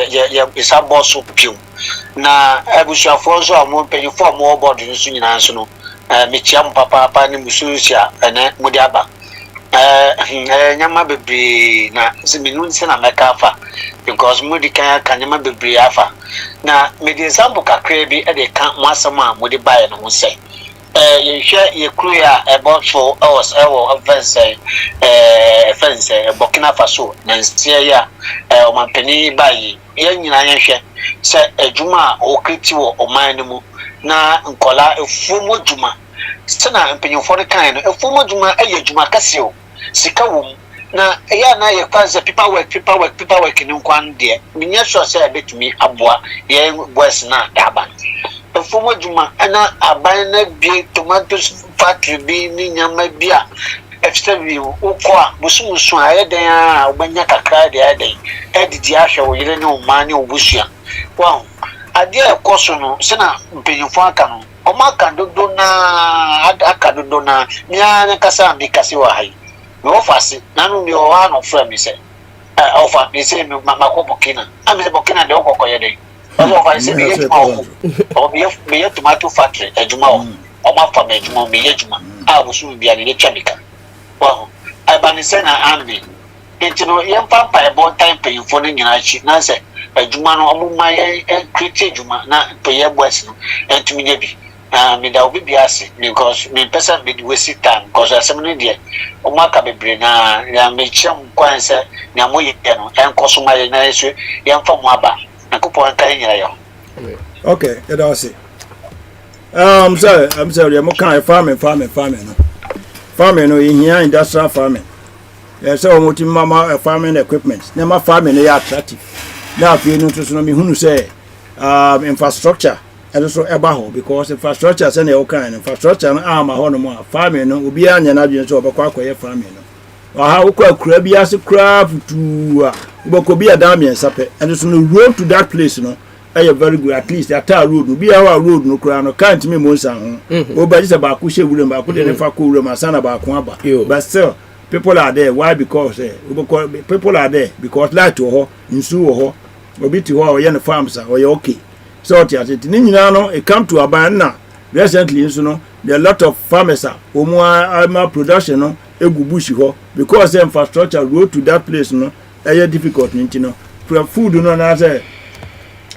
ya isa boss pium na abusuafo so amon penifo mo board nso nyina nso no me chiam papa ni mususia ene modi aba nyama bebre na se me nu nse na meka fa because modi kan nyama bebre afa na me de example kakra bi e de kan mo asem a modi buy no ho say you share your crew about 4 hours fence Burkina Faso na nsia o mampeni bayi ye nyina ye hwe se adwuma o kriti wo o man mu na nkola efumo dwuma se na mpenyofo de kan no efumo dwuma eye dwuma kase o sika wo na eya na ye kwanse paperwork ni nkwan de minya sure say betumi aboa ye boys na daba efumo juma ana aban na bi tomatoes factory bi ni nyama bi a extra bi ukwa musumu ayeden a obanya kakra de ayeden edidi ahwe wo yire ne oma ne obusua wow ade ekoso no se na mpenyufo aka no omaka dodo na aka dodo na nya ne kasa mbi kase wa hai no fasi nanu mi o ha no fra mi se ofa mi se mi mako bokina ami se bokina de okokoye de ofa se mi yejuma o mi ye tomato factory ejuma o ma fa me ejuma mi yejuma a busu bi ani ne chemical wow abani se na ambi entino yem papa e bon time pay for ne nyina chi na se ejuma no omuma ye create ejuma na pay boys no entumi nye bi me da obi biase because me person be waste time because asem de o maka bebre na ya me chem kwanse na moye no enkoso ma ye na yesu ye mfa mo aba na kopo nka nyira yo okay it all say I'm sorry mo kan farming no farming no here industrial farming so mo ti mama farming equipment na ma farming no attractive na afie no so no me hunu say infrastructure and so eba because infrastructure say na e kan infrastructure na ama ho no mo farming no obi anya na dwen so obekwa akoye farming no ha ukwa kura bi ase kura futu a ubeko bi adam yen sape and so no road to that place no eh very good at least that road no bi our road no kura no can't me mo san ho obaji se ba ko hewure ba ko de ne fa ko wure ma sana ba ko aba but still people are there why because people are there because light to ho nsu ho obi ti ho ye ne farms are okay so it ni nyina no it come to aban na recently nso no there are a lot of farmers are omo production no egubushi ho because the infrastructure road to that place no difficult nti no food no na say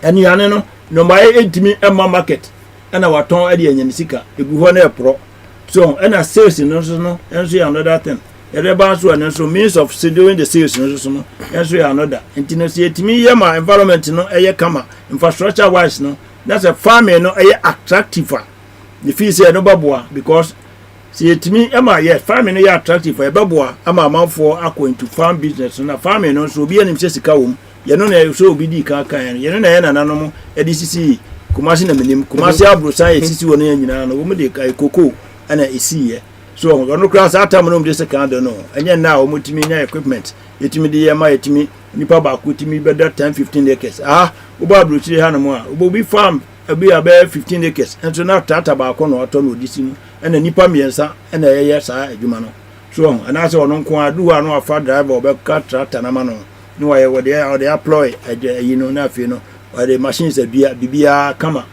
eni ane no my edimi emma market na waton e de anyam sika egu ho na epro so na sales no so no enso another thing ereba so and so means of doing the sales no so no enso another nti no see etimi yema environment no kama infrastructure wise no that's a farming no attractive the fee say no baboa because see etimi ema farming no attractive for baboa ama amanfo akọ into farm business na farming no so obi anim se sika wom ye no na so obi di kan ye no na ye nananom edisisi kumasi na menim kumasi abrosan esisi won ya nyina no wom de kai koko ana esiye so ono class atam no de second no enye na o mutimi nya equipment etimi de yema etimi nipa ba ko etimi be that 10-15 acres uba abrochire ha no mo obi farm abi abe 15 acres and so na tata ba ko no oto no disi mu ena nipa miensa ena ye saa adwuma no so ana se ono nko aduwa no afa driver obe ka tractor na ma no no waye wo de apply no na afi no the machines bibia kama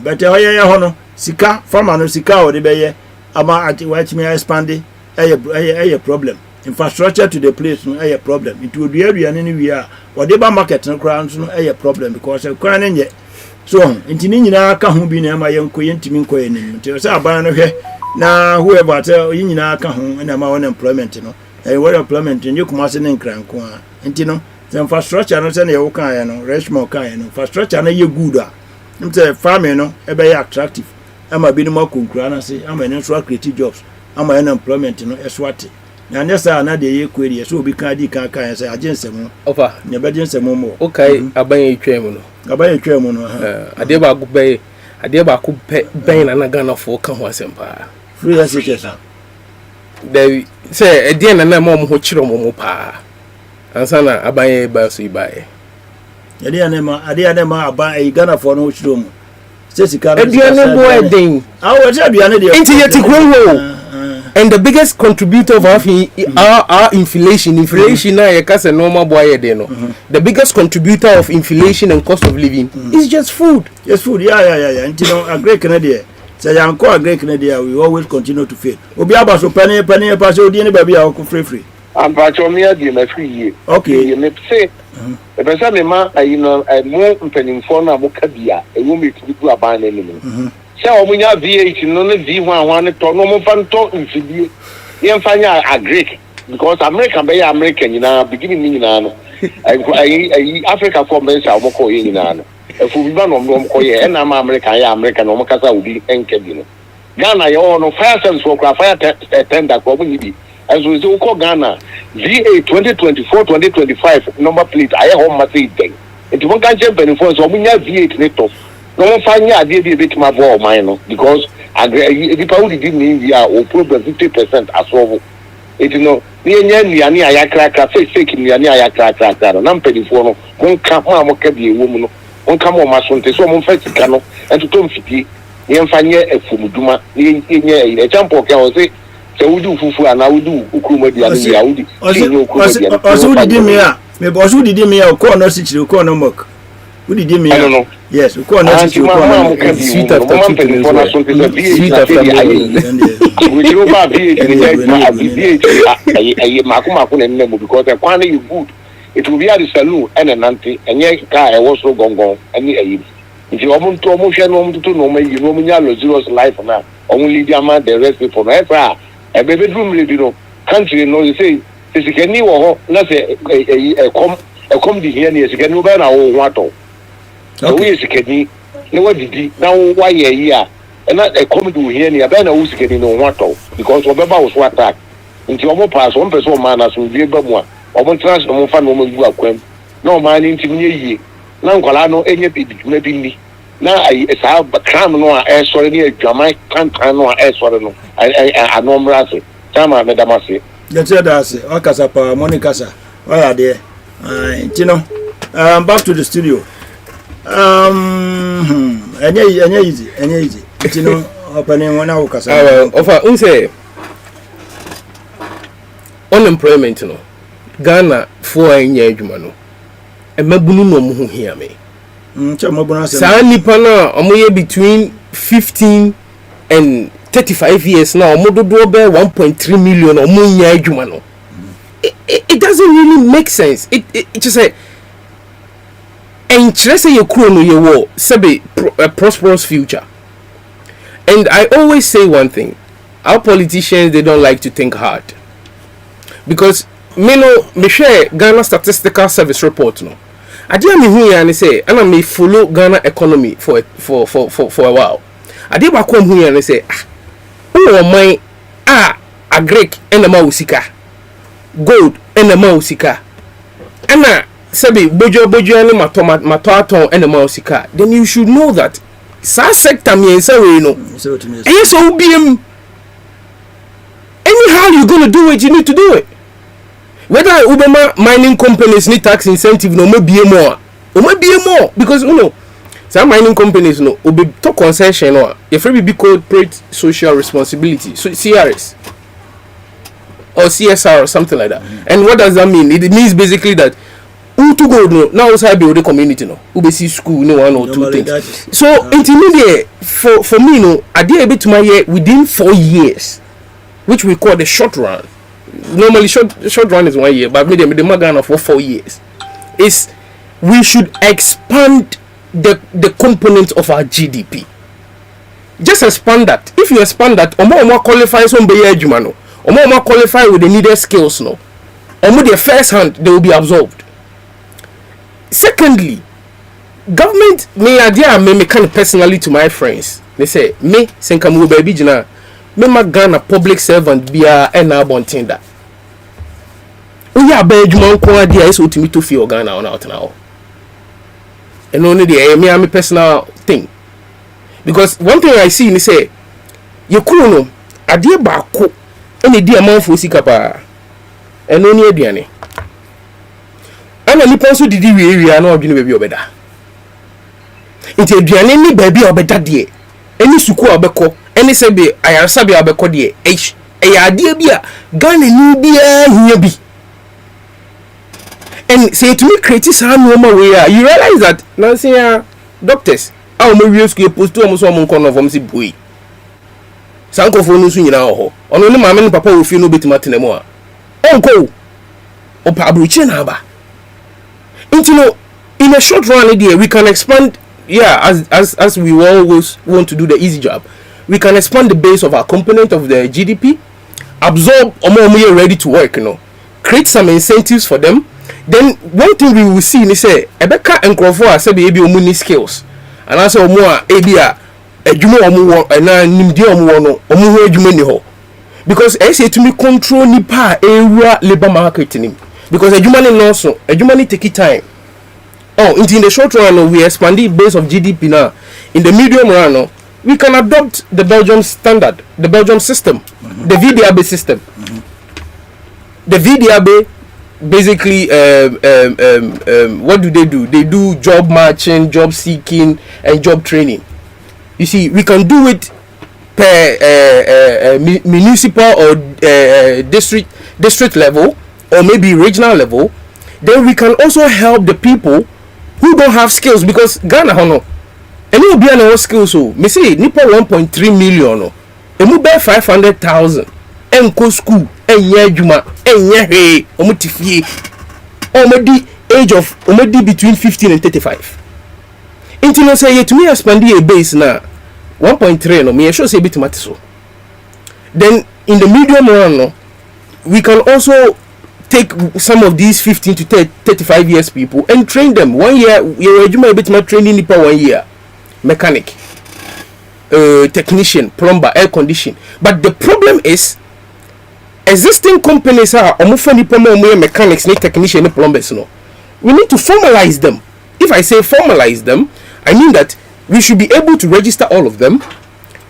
but ye ho no sika farmer no sika o de beye ama ati what me expand a problem infrastructure to the place no a problem it would be area ni we are or the market no crowd no a problem because kwan nye so ntini nyina ka ho bi na ma yenko yentimi nko yenim nti so aban no hwe na whoever tell nyina ka ho na ma won employment no what employment nyi kuma se ne nkranko a nti no the infrastructure no se na ye kan ya no reshmo kan ya no infrastructure na ye good a nti farming no e be attractive ama bi no makonkura na se ama ne so create jobs ama employment no eswate na nyesa na de ye query so obi kan di kan ya se agensem ofa ne be agensem mo okay aban etwem no ade ba ko ben na Ghana for kan ho asempa free association de say ade na mo ho kire mo pa ansa na aban ba so ibae ade na ma aban Ghana for no kire mo and the biggest contributor of our inflation na normal boy the biggest contributor of inflation and cost of living is just food. Yeah. And you know, a great Canadian. Say I'm called a great Canadian. We always continue to fail. Obi abaso penny pass odi ni baby a free. I'm patchomia di na free. Okay. You may say the person me ma more penning for na boka bia e wo me to do aban na ni. Say omunya V8 no na V1 to no mo fan to nfidie. Ye mfanya a Greek because American be American na beginning ni na no. I Africa for me say omoko ye ni na no. Efu bi ba no mo ko ye na ma American ya American no mo kasa obi enke bi no. Ghana ye no fire service for fire tender ko mo ni bi. as we say call Ghana VA 2024-2025 number plate I home message thing it won't catch them before so we have V8 netop no one find ya dey be bit my for mine because the people did mean we are or problem 50% as well it no ni ani ayakra fake ni ani ayakra na mpedifo no mon ka mo amoka bi ewo mu no on ka mo masonte so mon fatika no ento to mfiti ni mfanye efumuduma ni enye example ka o say se wudu fufu ana wudu ukrumadi ani ya wudi osu didi me a me bosu didi me a ko no sichiri ko no mok wudi me a yes ko no sichiri ko no sweet after sweet after we go back I makuma na nne because the kwan you good it will be at the saloon and an auntie and ye car was so gong any ayi if you want to hwe no to no me you no me nya zeros life na only the man the rest people na efa e be bedroom ready no country no you say sikani wo ho na say come the here ni sikani wo ba na wo ho ato so we sikani na wa didi na wa ye yi a na come do here ni aba na wo sikani no ho ato because obeba wo so attack nti omo pass one person man na so bi ba mu a omo trans omo fa no omo bu akwam na omo ani nti nye yie na nkwala no enye biduma bi ni na ai sa kram no a sori ni adwama kan no a sori no anomra se chama me damase get that say okasa pa Monica sa why are there you know back to the studio enye easy you know opening one okasa offer unse unemployment no Ghana for enye adwuma no emabunu no mo ho hia me sa nipa na omoye between 15 and 35 years now omododo be 1.3 million omonya adwuma no it doesn't really make sense it just say interest ye kuro no ye wo sebe a prosperous future. And I always say one thing, our politicians, they don't like to think hard. Because me share Ghana Statistical Service report no. I didn't hear and say, and I may follow Ghana economy for a while. I did back home here and say, oh my, a Greek and a mausika, gold and a mausika, and sabi bojo and matoaton and a mausika. Then you should know that sa sector me and say we know. Yes, OBM. Anyhow you're gonna do it, you need to do it. Whether Obama mining companies need tax incentive no maybe more because you know some mining companies no obi to concession or if we be corporate social responsibility so CRS or CSR or something like that. And what does that mean? It means basically that to go no now also build the community no we see school no one or two things. So intermediate for me no I did a bit to my year within 4 years, which we call the short run. Normally short run is 1 year, but maybe the Magana for 4 years. Is we should expand the component of our GDP. Just expand that. If you expand that, more qualify some no, or more qualify with the needed skills no, or with the first hand they will be absorbed. Secondly, government may idea me kind of personally to my friends. They say me senkamu baby jina. Me Ghana public servant bia ena bontinda. Oya ba adwuma nko ade a so timi to fi Ghana on out now. And only the me personal thing. Because one thing I see ni say ye kuro no ade ba ko ene di amanfo sika pa. And only aduane. Ana nipa so didi wi na odwene ba bi obeda. Nti aduane ni ba bi obeda de. Eni suku obekọ eni se be ayarsa be abekọ de ade bi a Ghana ni bia hia bi. And say to me create some normal way you realize that now say doctors how me we school post to so am nko no from si boy sanko fo no so nyina ho ono ne maame ne papa wo fi no betima tenemu a onko o pa abruchi na ba into no in a short run idea we can expand as we always want to do the easy job. We can expand the base of our component of the GDP, absorb omo ready to work, you know, create some incentives for them. Then one thing we will see is say ebeka enkrofo a say be omu skills. And as omo a ebia adwuma omo na nimdi omo no omo ho adwuma ni ho. because I say to me control nipa area labor marketing because adwuma no so adwuma no take time. Oh, in the short run we expand the base of GDP now. In the medium run we can adopt the Belgium standard, the Belgium system, the VDAB system. The VDAB basically what do? They do job matching, job seeking and job training. You see, we can do it per municipal or district level or maybe regional level. Then we can also help the people who don't have skills, because Ghana hono and you be no skills. So me say nipa 1.3 million emu be 500,000 enko school enye adwuma enye he omutifie omedi age of omedi between 15 and 35. Until no say to me expand a base na 1.3 no me sure say bit mate so. Then in the medium run no, we can also take some of these 15 to 35 years people and train them 1 year. You adwuma bit ma training nipa 1 year mechanic, technician, plumber, air condition. But the problem is existing companies are mechanics, technician, plumbers. No, we need to formalize them. If I say formalize them, I mean that we should be able to register all of them.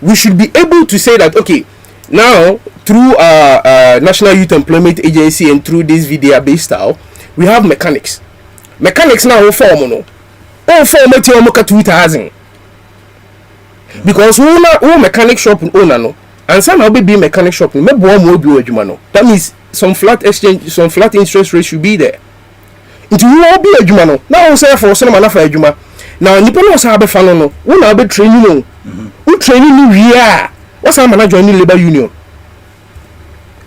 We should be able to say that okay, now through our National Youth Employment Agency and through this VDA-based style, we have mechanics. Mechanics now form no. All form 2,000. Because who mechanic shop owner no, and some will be mechanic shop no, maybe one more be adwuma no. That means some flat interest rate should be there. Into who will be adwuma no. Now say for some man for adwuma. Now nipa no say be fa no, who na be training no. Who training no here? What's some man join labor union?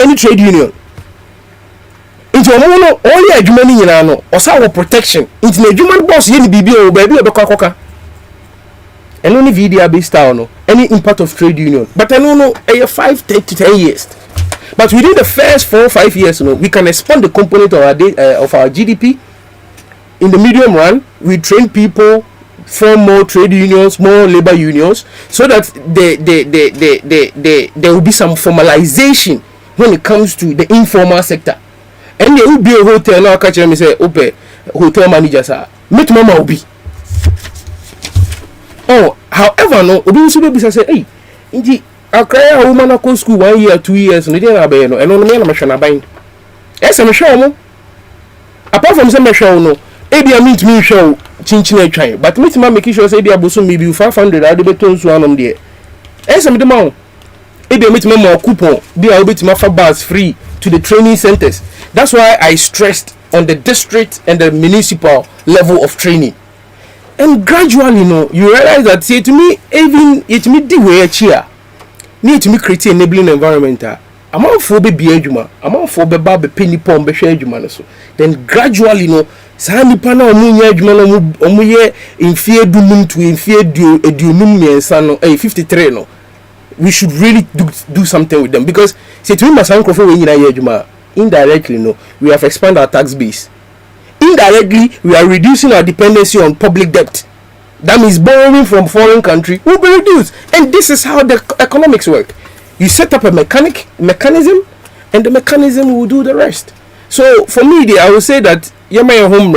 Any trade union? Into omo no only adwuma ni nyina no, osa wo protection. Into na adwuma boss ye ni bibi o ba bi obekwa and only VDA-based style no, any impact of trade union. But I don't know, 5 to 10 years. But within the first 4 or 5 years, no, we can expand the component of our GDP. In the medium run, we train people, form more trade unions, more labor unions, so that there will be some formalization when it comes to the informal sector. And there will be a hotel now. Catch me say, "Ope, hotel managers are meet mama will be." Oh, however, no, obi nso be say, hey, inji akra a woman go school 1 year, 2 years, no dey na be no, eno no me na me hwe na ban. Ese me hwe omo. Apart from say me hwe no, e bia meet me hwe chinchin atwan, but me ma make sure say bia boso me bi 500 ade beto nsu anom de. Ese me de ma e bia meet me ma coupon, bia obetima fa bus free to the training centers. That's why I stressed on the district and the municipal level of training. And gradually, you know, you realize that say to me, even it me the way here, need to me create enabling environment. I'm all for be adwuma, I'm all for be penny pom be share adwuma so. Then gradually, you know, saa nipa na omu nya adwuma na omu ye infie dunum to infie eduonum miensa no 53 no. We should really do something with them, because say to me masankrofo we nyina ye adwuma, indirectly, no, we have expanded our tax base. Indirectly, we are reducing our dependency on public debt. That means borrowing from foreign country will be reduced. And this is how the economics work. You set up a mechanism, and the mechanism will do the rest. So for me, I would say that you may home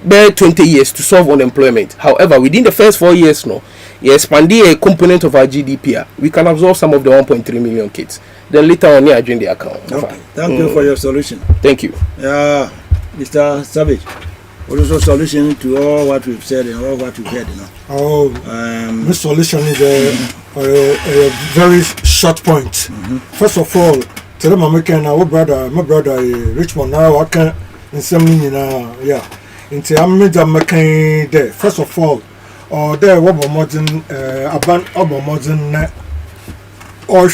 bear 20 years to solve unemployment. However, within the first 4 years, no, you expand a component of our GDP. We can absorb some of the 1.3 million kids. Then later on, you join the account. Okay. Thank you for your solution. Thank you. Mr. Savage, what is your solution to all what we've said and all what we've heard? You know? Oh, the solution is a very short point. First of all, tell my brother Richmond now I can in some yeah. Into I'm there. First of all, there what modern modern or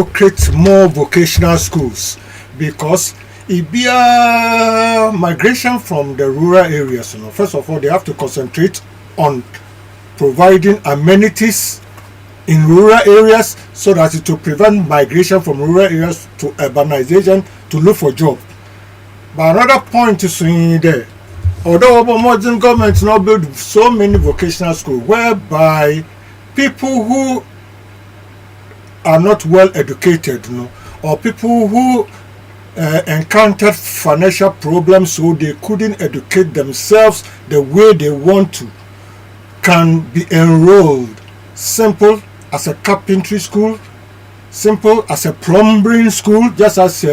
create more vocational schools, because it be a migration from the rural areas. You know, first of all, they have to concentrate on providing amenities in rural areas so that it will prevent migration from rural areas to urbanization to look for job. But another point is in there, although modern governments now build so many vocational schools whereby people who are not well educated, you know, or people who encountered financial problems so they couldn't educate themselves the way they want to can be enrolled. Simple as a carpentry school, simple as a plumbing school, just as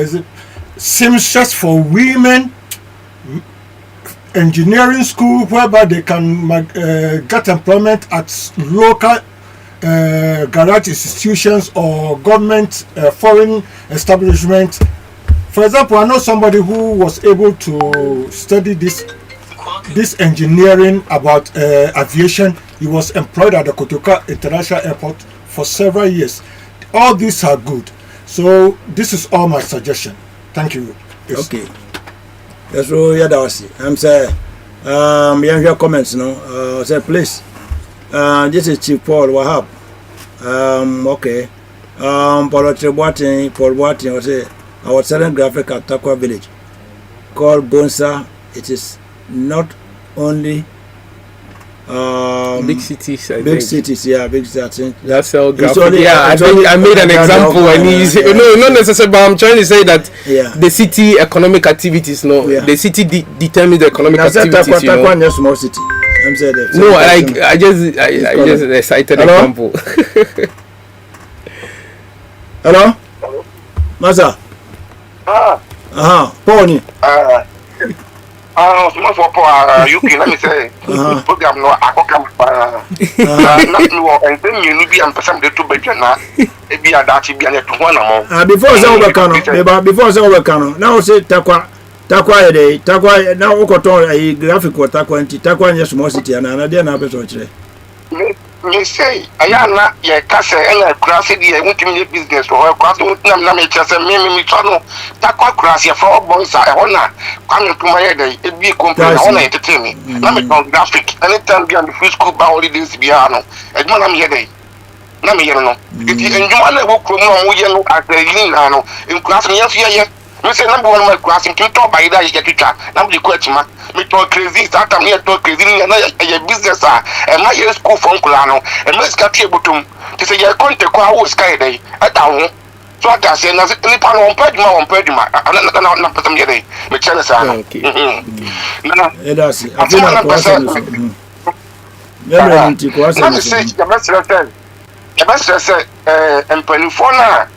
seamstress for women, engineering school whereby they can get employment at local garage institutions or government foreign establishments. For example, I know somebody who was able to study this engineering about aviation. He was employed at the Kotoka International Airport for several years. All these are good. So this is all my suggestion. Thank you. Yes. Okay. That's all you do. I'm saying, your comments, say please. This is Chief Paul Wahab. Okay. Paul Watting was our southern graphic at Takwa village called Bonsa. It is not only big cities. Big cities. That's how graphic. Yeah, I made an example, and no, not necessarily. But I'm trying to say that the city economic activities, the city determines the economic activities. Takwa small city. I'm saying that. No, I just cited an example. Hello, Master. Pony. Small for UK, let me say, program no, I come not no, and then you need to some the two bedroom. It be a Dutch be a 2 more. Before Zambacano, now say Takwa day, Takwa now Okoton a graphic or Takwa and small city and another episode. Me say, I am not yet castle and a grassy ultimate business or cross Namachas and Mimi Channel. Takwa grassy for boys are honor. Coming to my head, it be complete honor entertainment. Namit graphic, anytime beyond the free school by holidays piano. And one am here. Namiano. If you enjoy the work from yellow at the Yinano, in class, yes, we say number one my class in Twitter by that you get number question. Me talk crazy, start I'm here talk crazy, and a business, and my year school from Kulano, and let's get here to say you're going to call sky day at down. So I can say, any pan on Pedma, I'm not put them here. Me tell us, let me say, the best say, and Penifona,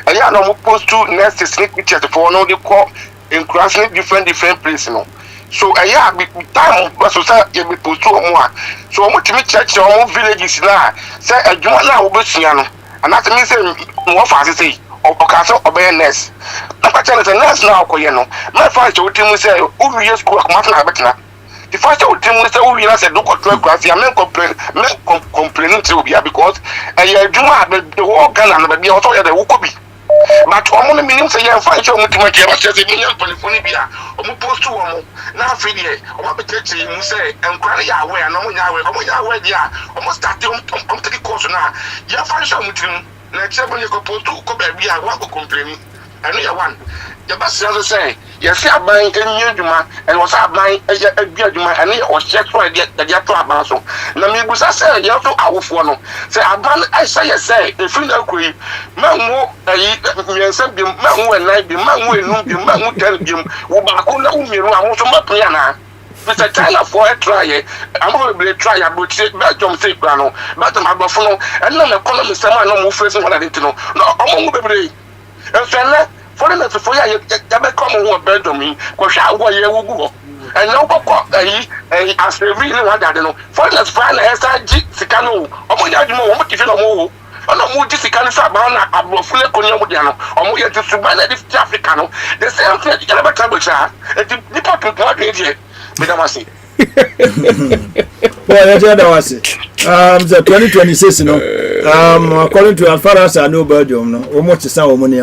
and you know, post to next sneak pictures for no the call in crossing different places. So be time but so say you be post to more. So much me church or villages now. Say a Joanna Obesiano, and that means more fast say or castle or nurse. Papa tell us a nurse now, Koyano. My father told him say, who years school of the first old thing was who you said, look at grassy, I'm not complaining to be because a Juma, the whole gun and be also at the Wukobi. But only meaning say, I'm fine to make a million California, or post to now free day, or what the you say, and cry away, and away, almost starting on the course now. You're fine with him, next time you go post to Kobe, I want to complain. I know one. The best say, yes, I'm buying a new Juma, and was buying a beer Juma, and it was just why the Jatra Basso. Nami was I say, you have to our phone. Say, I say, if you know, Mamu, Mamu and I be Mamu tell him, Wabakuna Umi, Piana. Mr. China for a try, I'm going to try a butcher, Belgium say, Brano, but I'm a phone, and none of column is someone no more first what I didn't know. No, I'm going to be. And so, for the next 4 years, you come on Belgium, because I will go. And now, as they really want that, for the next 5 years, Sicano, or more, if you know. On a multi-sicano, I'm fully coniano, or more to Subana, this Africano, the same thing you never trouble, and the department to what Midamasi. Well, that was it. The 2026, according to as far as I know, Belgium, almost the same money.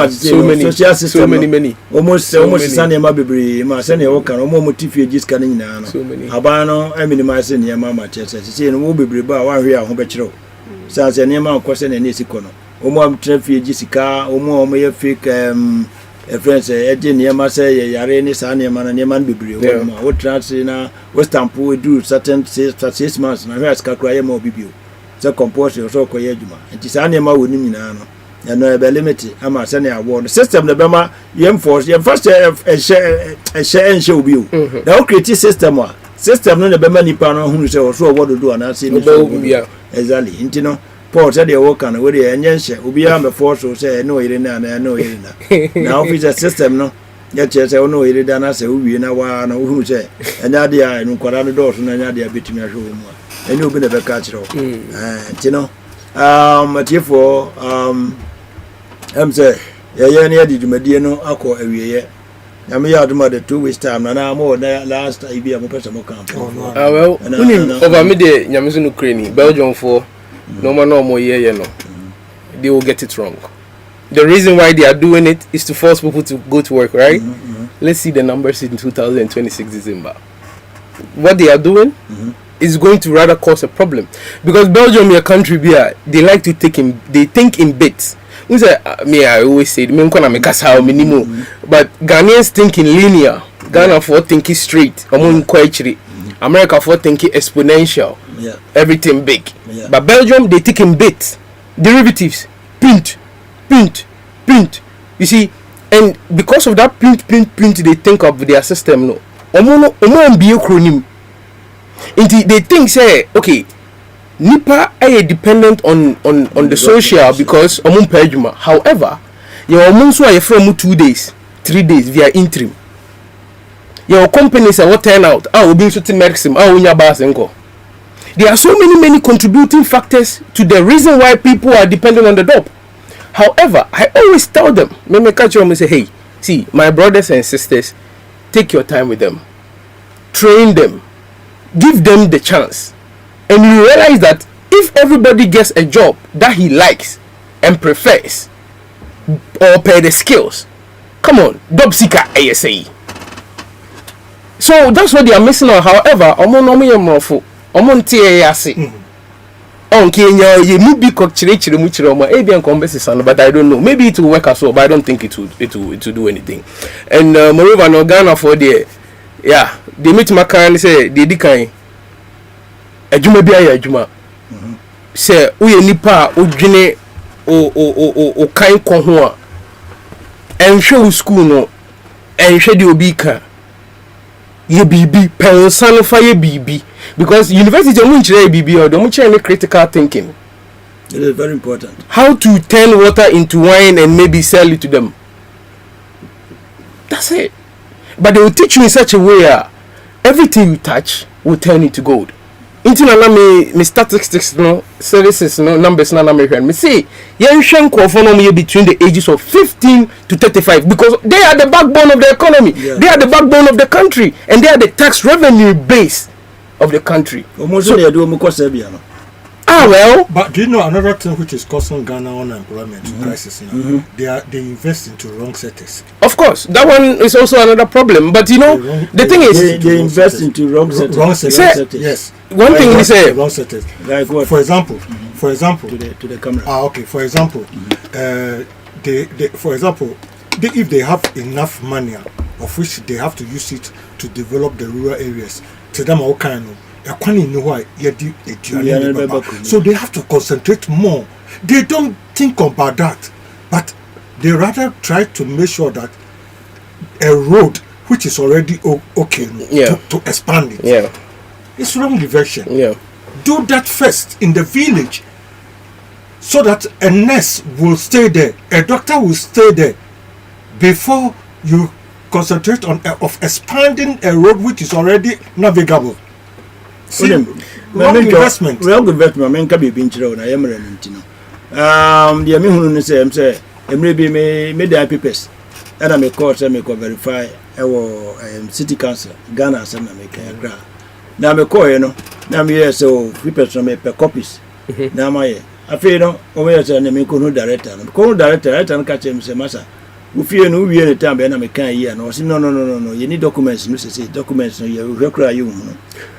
So many social system, so many. Almost Sanema Bibri, Masani Okan, almost Tiffy Canina. So many. Habano, I minimizing your mamma, she and will be bar 1 year, Hombetro. Sans any amount of question and Nisicono. Omo Treffy Jessica, Omo may fake a friend say, Edin Yamasa, Yareni Saniaman and Yaman Bibri. What transina, Western Pool do certain 6 months, and I ask Kakrayamo Bibu. So compose your so Koyajuma, and Tisanima would Niminano. and no be limit ama send ya war system the bema yem force yem first a share and show you now create system no the bema nipa no hu say so what do and say exactly into no Paul said the work and we enye share obi am force so say no ire na no ire na now officer system no ya che say no ire da na say wi na wa na hu say enya dia no kwara no do so na enya dia betumi ahwe mu eni obi na be ka kire you know for I'm say yeah near the Medino Ako area. I mean, you the 2 weeks time, and I'm more last I be a person more camp. Well, over midday, Yamazun Ukraine, Belgium for no more year, you know. They will get it wrong. The reason why they are doing it is to force people to go to work, right? Let's see the numbers in 2026 December. What they are doing is going to rather cause a problem because Belgium, your country, they like to think in bits. I always say, but Ghanaians think in linear. Ghana for thinking straight. America for thinking exponential. Everything big. But Belgium, they think in bits. Derivatives. Print. You see, and because of that print, they think of their system. No, they think say, okay, Nipa are dependent on the social because pejuma. However, your months are from 2 days, 3 days via interim. Your companies are what turn out. Will be certain maximum. There are so many contributing factors to the reason why people are dependent on the job. However, I always tell them, me catch them and say, hey, see, my brothers and sisters, take your time with them, train them, give them the chance. And you realize that if everybody gets a job that he likes and prefers or pay the skills, come on, job seeker ASA. So that's what they are missing on. However, but I don't know. Maybe it will work as well, but I don't think it will do anything. And moreover, no Ghana for the they meet my kind say they decline. Ejuma bia ya ejuma se uye nipa odwene o kan ko ho a enhwe school no enhwe de obi ka ye bibi pensan fa ye bibi because university mu nchire bibi o do mu chire critical thinking. It is very important. How to turn water into wine and maybe sell it to them. That's it. But they will teach you in such a way everything you touch will turn into gold. Intina me statistics no services no numbers na me say yen hwen kofono me between the ages of 15 to 35 because they are the backbone of the economy. They are the backbone of the country and they are the tax revenue base of the country. Well, but do you know another thing which is causing Ghana unemployment crisis now? They invest into wrong sectors. Of course, that one is also another problem. But you know, the thing is, they invest into wrong sectors. Yes. One thing is wrong sectors. Like what? For example, to the camera. Okay. For example, if they have enough money, of which they have to use it to develop the rural areas, to them all kind of. So they have to concentrate more. They don't think about that, but they rather try to make sure that a road which is already okay to expand it. It's wrong direction. Do that first in the village, so that a nurse will stay there, a doctor will stay there, before you concentrate on of expanding a road which is already navigable. Wrong investment. Men can be pinchero na yemre ntino. The me hunu say emre be me the papers. And I me call say me ko verify city council Ghana asem na me kan gra. Na me call you know. Na me yes so papers no me per copies. Na ma ye. Afi no o me say na me ko no director. Ko no director no ka chem say masa. Ufie no wie ne time na me kan yi no. No. You need documents no say documents no you rekura you no.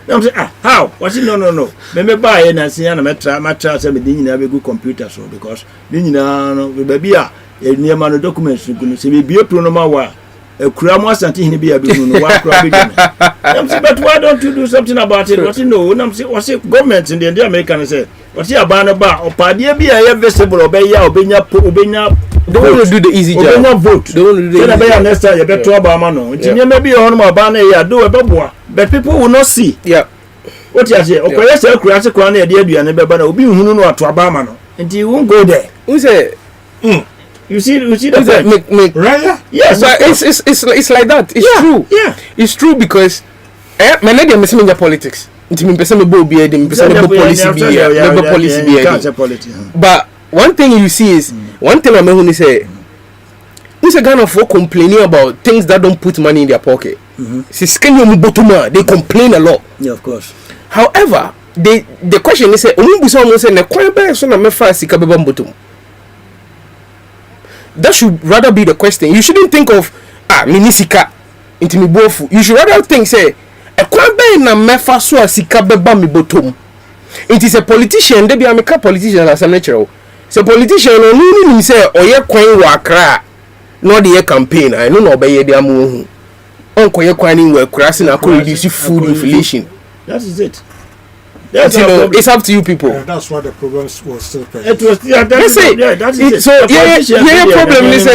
I'm say how? What's it? No. Me buy and see na metra say me din nyina be go computer so because din nyina no baby a near man documents no say be pronomal wa ekura mo asante hini be abi no wa kura be dem. I'm say but why don't you do something about it? What you know? I'm say government in the American say What you ban about or party be a visible obenya. They want to do the easy job. Vote. They want to do the easy job. Next time you better Obama no. Maybe on my banner here do a bubble, but people will not see. Yeah. What you say? Okay, yes, I'll create a crown idea. You and never will be who know to Obama no, and you won't go there. Who say? You see the right? Yes, but it's like that. It's true. Yeah, it's true because my lady is missing politics. It's me person me be a policy. But one thing you see is one thing I'm going to say. This a kind of folk complaining about things that don't put money in their pocket. They complain a lot. Yeah, of course. However, the question is that should rather be the question. You shouldn't think of minisika into me bofu. You should rather think say na mefa so asika beba mi bottom. It is a politician, they be a politician as a natural. So politician no say oye kwan wa Accra no the campaign. I no obey the amu. Onko ye kwan ni wa Accra se na reduce food inflation. That is it. It's up to you people. That's why the problem was still present. It was that is it. So problem is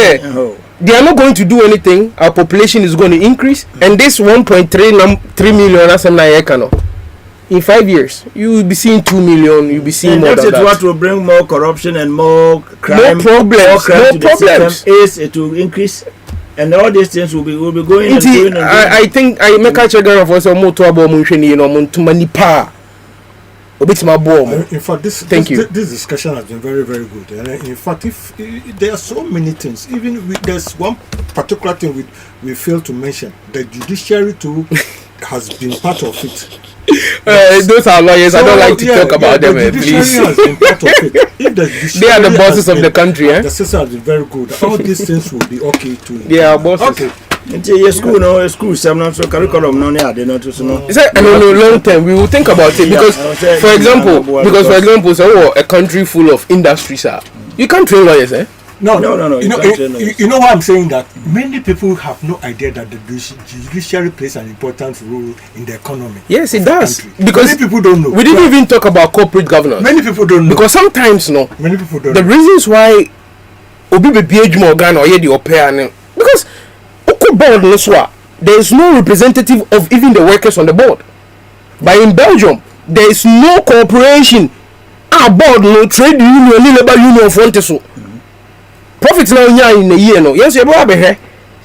they are not going to do anything. Our population is going to increase, and this 1.3 million as in 5 years you will be seeing 2 million. You'll be seeing more than that. What will bring more corruption and more crime? No problems. Is it will increase, and all these things will be going. I think I make a check of us more to about too many power. In fact, this discussion has been very, very good. And in fact, if there are so many things, even there's one particular thing we fail to mention: the judiciary too has been part of it. Those are lawyers. So, I don't like to talk about them. The judiciary has been part of it. If they are the bosses of the country. The system has been very good. All these things will be okay too. They are bosses. Okay. School so curriculum no long term we will think about it because for example so a country full of industries you can't train lawyers No. You know why I'm saying that? Many people have no idea that the judiciary plays an important role in the economy. Yes, it does. Because many people don't know. We didn't even talk about corporate governance. Many people don't know. Because sometimes many people don't the know. reasons why Obi be BH Morgan or the opera because board there is no representative of even the workers on the board. But in Belgium, there is no cooperation. Our board, no trade union, labor union, so. Profits now in a year, no. Yes, you have here.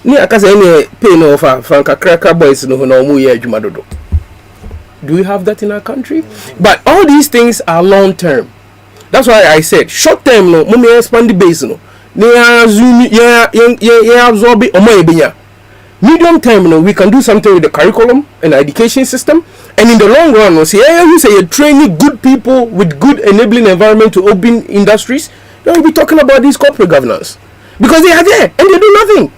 Near any pay no for Franca Cracker boys no Jumadodo. Do we have that in our country? But all these things are long term. That's why I said short term no, mummy expand the base no. Absorb it medium term no, we can do something with the curriculum and the education system, and in the long run no, say you say you're training good people with good enabling environment to open industries, then we'll be talking about this corporate governance because they are there and they do nothing.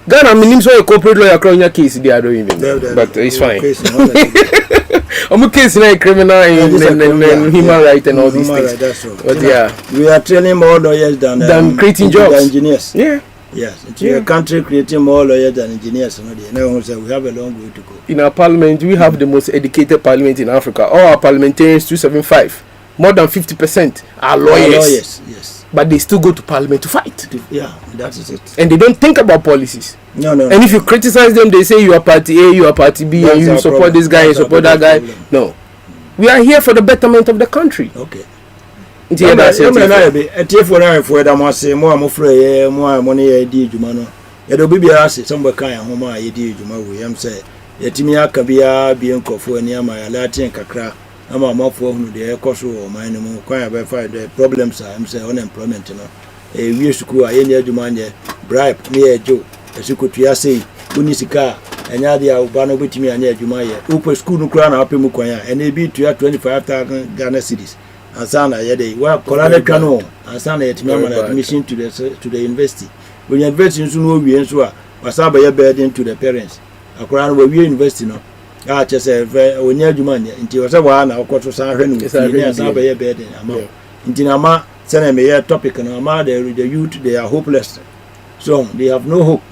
Ghana means a corporate lawyer across your case they are doing it, but it's fine. I'm a case like criminal and human rights and all these things. But we are training more lawyers than creating jobs. Engineers. Yeah. Yes, it's a country creating more lawyers than engineers. We have a long way to go. In our parliament, we have the most educated parliament in Africa. All our parliamentarians, 275, more than 50% are lawyers. Yes. But they still go to parliament to fight. That is it. And they don't think about policies. No. And if you criticize them, they say you are party A, you are party B, and you support this guy, you support that guy. No. We are here for the betterment of the country. Okay. It's here that's it. Problems are unemployment, we school bribe near Joe, as you could say, Unisika, and Yadia Ubano with me and Jumaya, Upa school no crown up in Mukwaya, and they beat to 25,000 Ghana cities. And Sana Yade, well, Colana Cano, and Sana at Mamma admission to the university. When you invest in Sunu, we answer, was up a burden to the parents. A crown where we invest in. I just say, when you're Jumania, until was a one, I'll go to San Henry, a burden. In Tinama, send me a topic, and Ama, the youth, they are hopeless. So they have no hope.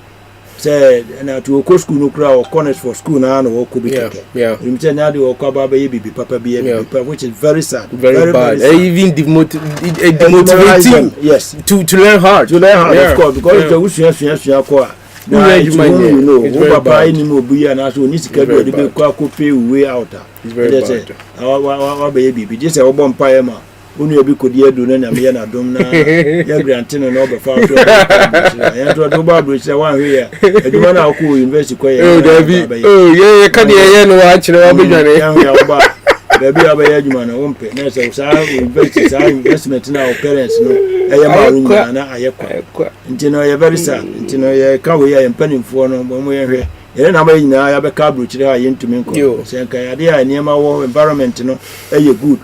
say na to go school no kra or corners for school na no ko bi keke you say na dey o kwa ba bibi papa bi which is very sad, very bad. Even demotivating, yes, to learn hard, of course, because the usual ko na you know papa ni mo buya na so ni sika bi de be kwa ko pay way out. It's very bad. Our baby just a bomb pie ma unu obi kodi edu na nyame ya na dom na ya grant no no be fa so ya to do ba bro say wan hwe ya eduma na ko university ko ya yeah ka de ye no wa kire wa bedwane ya oba baby abaya eduma na wompe na say sa university sa investment na our parents no e ya ma ru na ayekwa ntino ya very sad ntino ya ka we ya empanimfo no mo ye hwe yẹn na mayi na ya be ka bro chire ha yentumi nko se nka ya de ya niema wo environment no eye good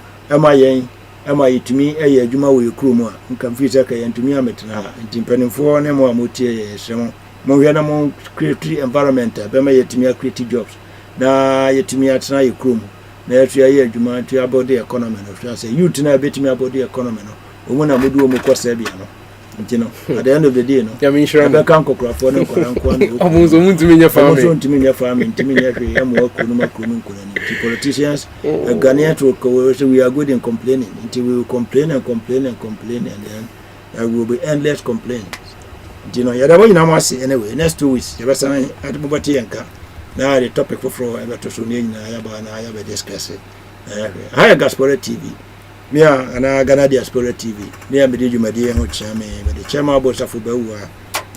ema yetumi eye adwuma wo ekrom a nka mfi se ka yentumi ametina ha ntimpanimfo ne mo amotie ye semo mo hwe na mo create environment be ma yetumi create jobs na yetumi atena ekrom na etu ye adwuma tu about the economy no so youth na betumi about the economy no omo na modu omo kwasa bia no ntino at the end of the day no ya minshira be kan kokkrafo no kwaranko no amunzo muntumi nya family amunzo muntumi nya family ntimi nya hwe ya mo akunu makunu ni politicians Ghanaian to we are good in complaining until we will complain and then there will be endless complaints ntino ya da wanyina mase anyway next 2 weeks ya basa at mobati yanka na the topic for ever so ni na ya ba na ya be discuss haya Ghaspora TV Mia ana Ghana Diaspora TV. Mia bidi jumadi ho chame, bidi chama abosafo bawu a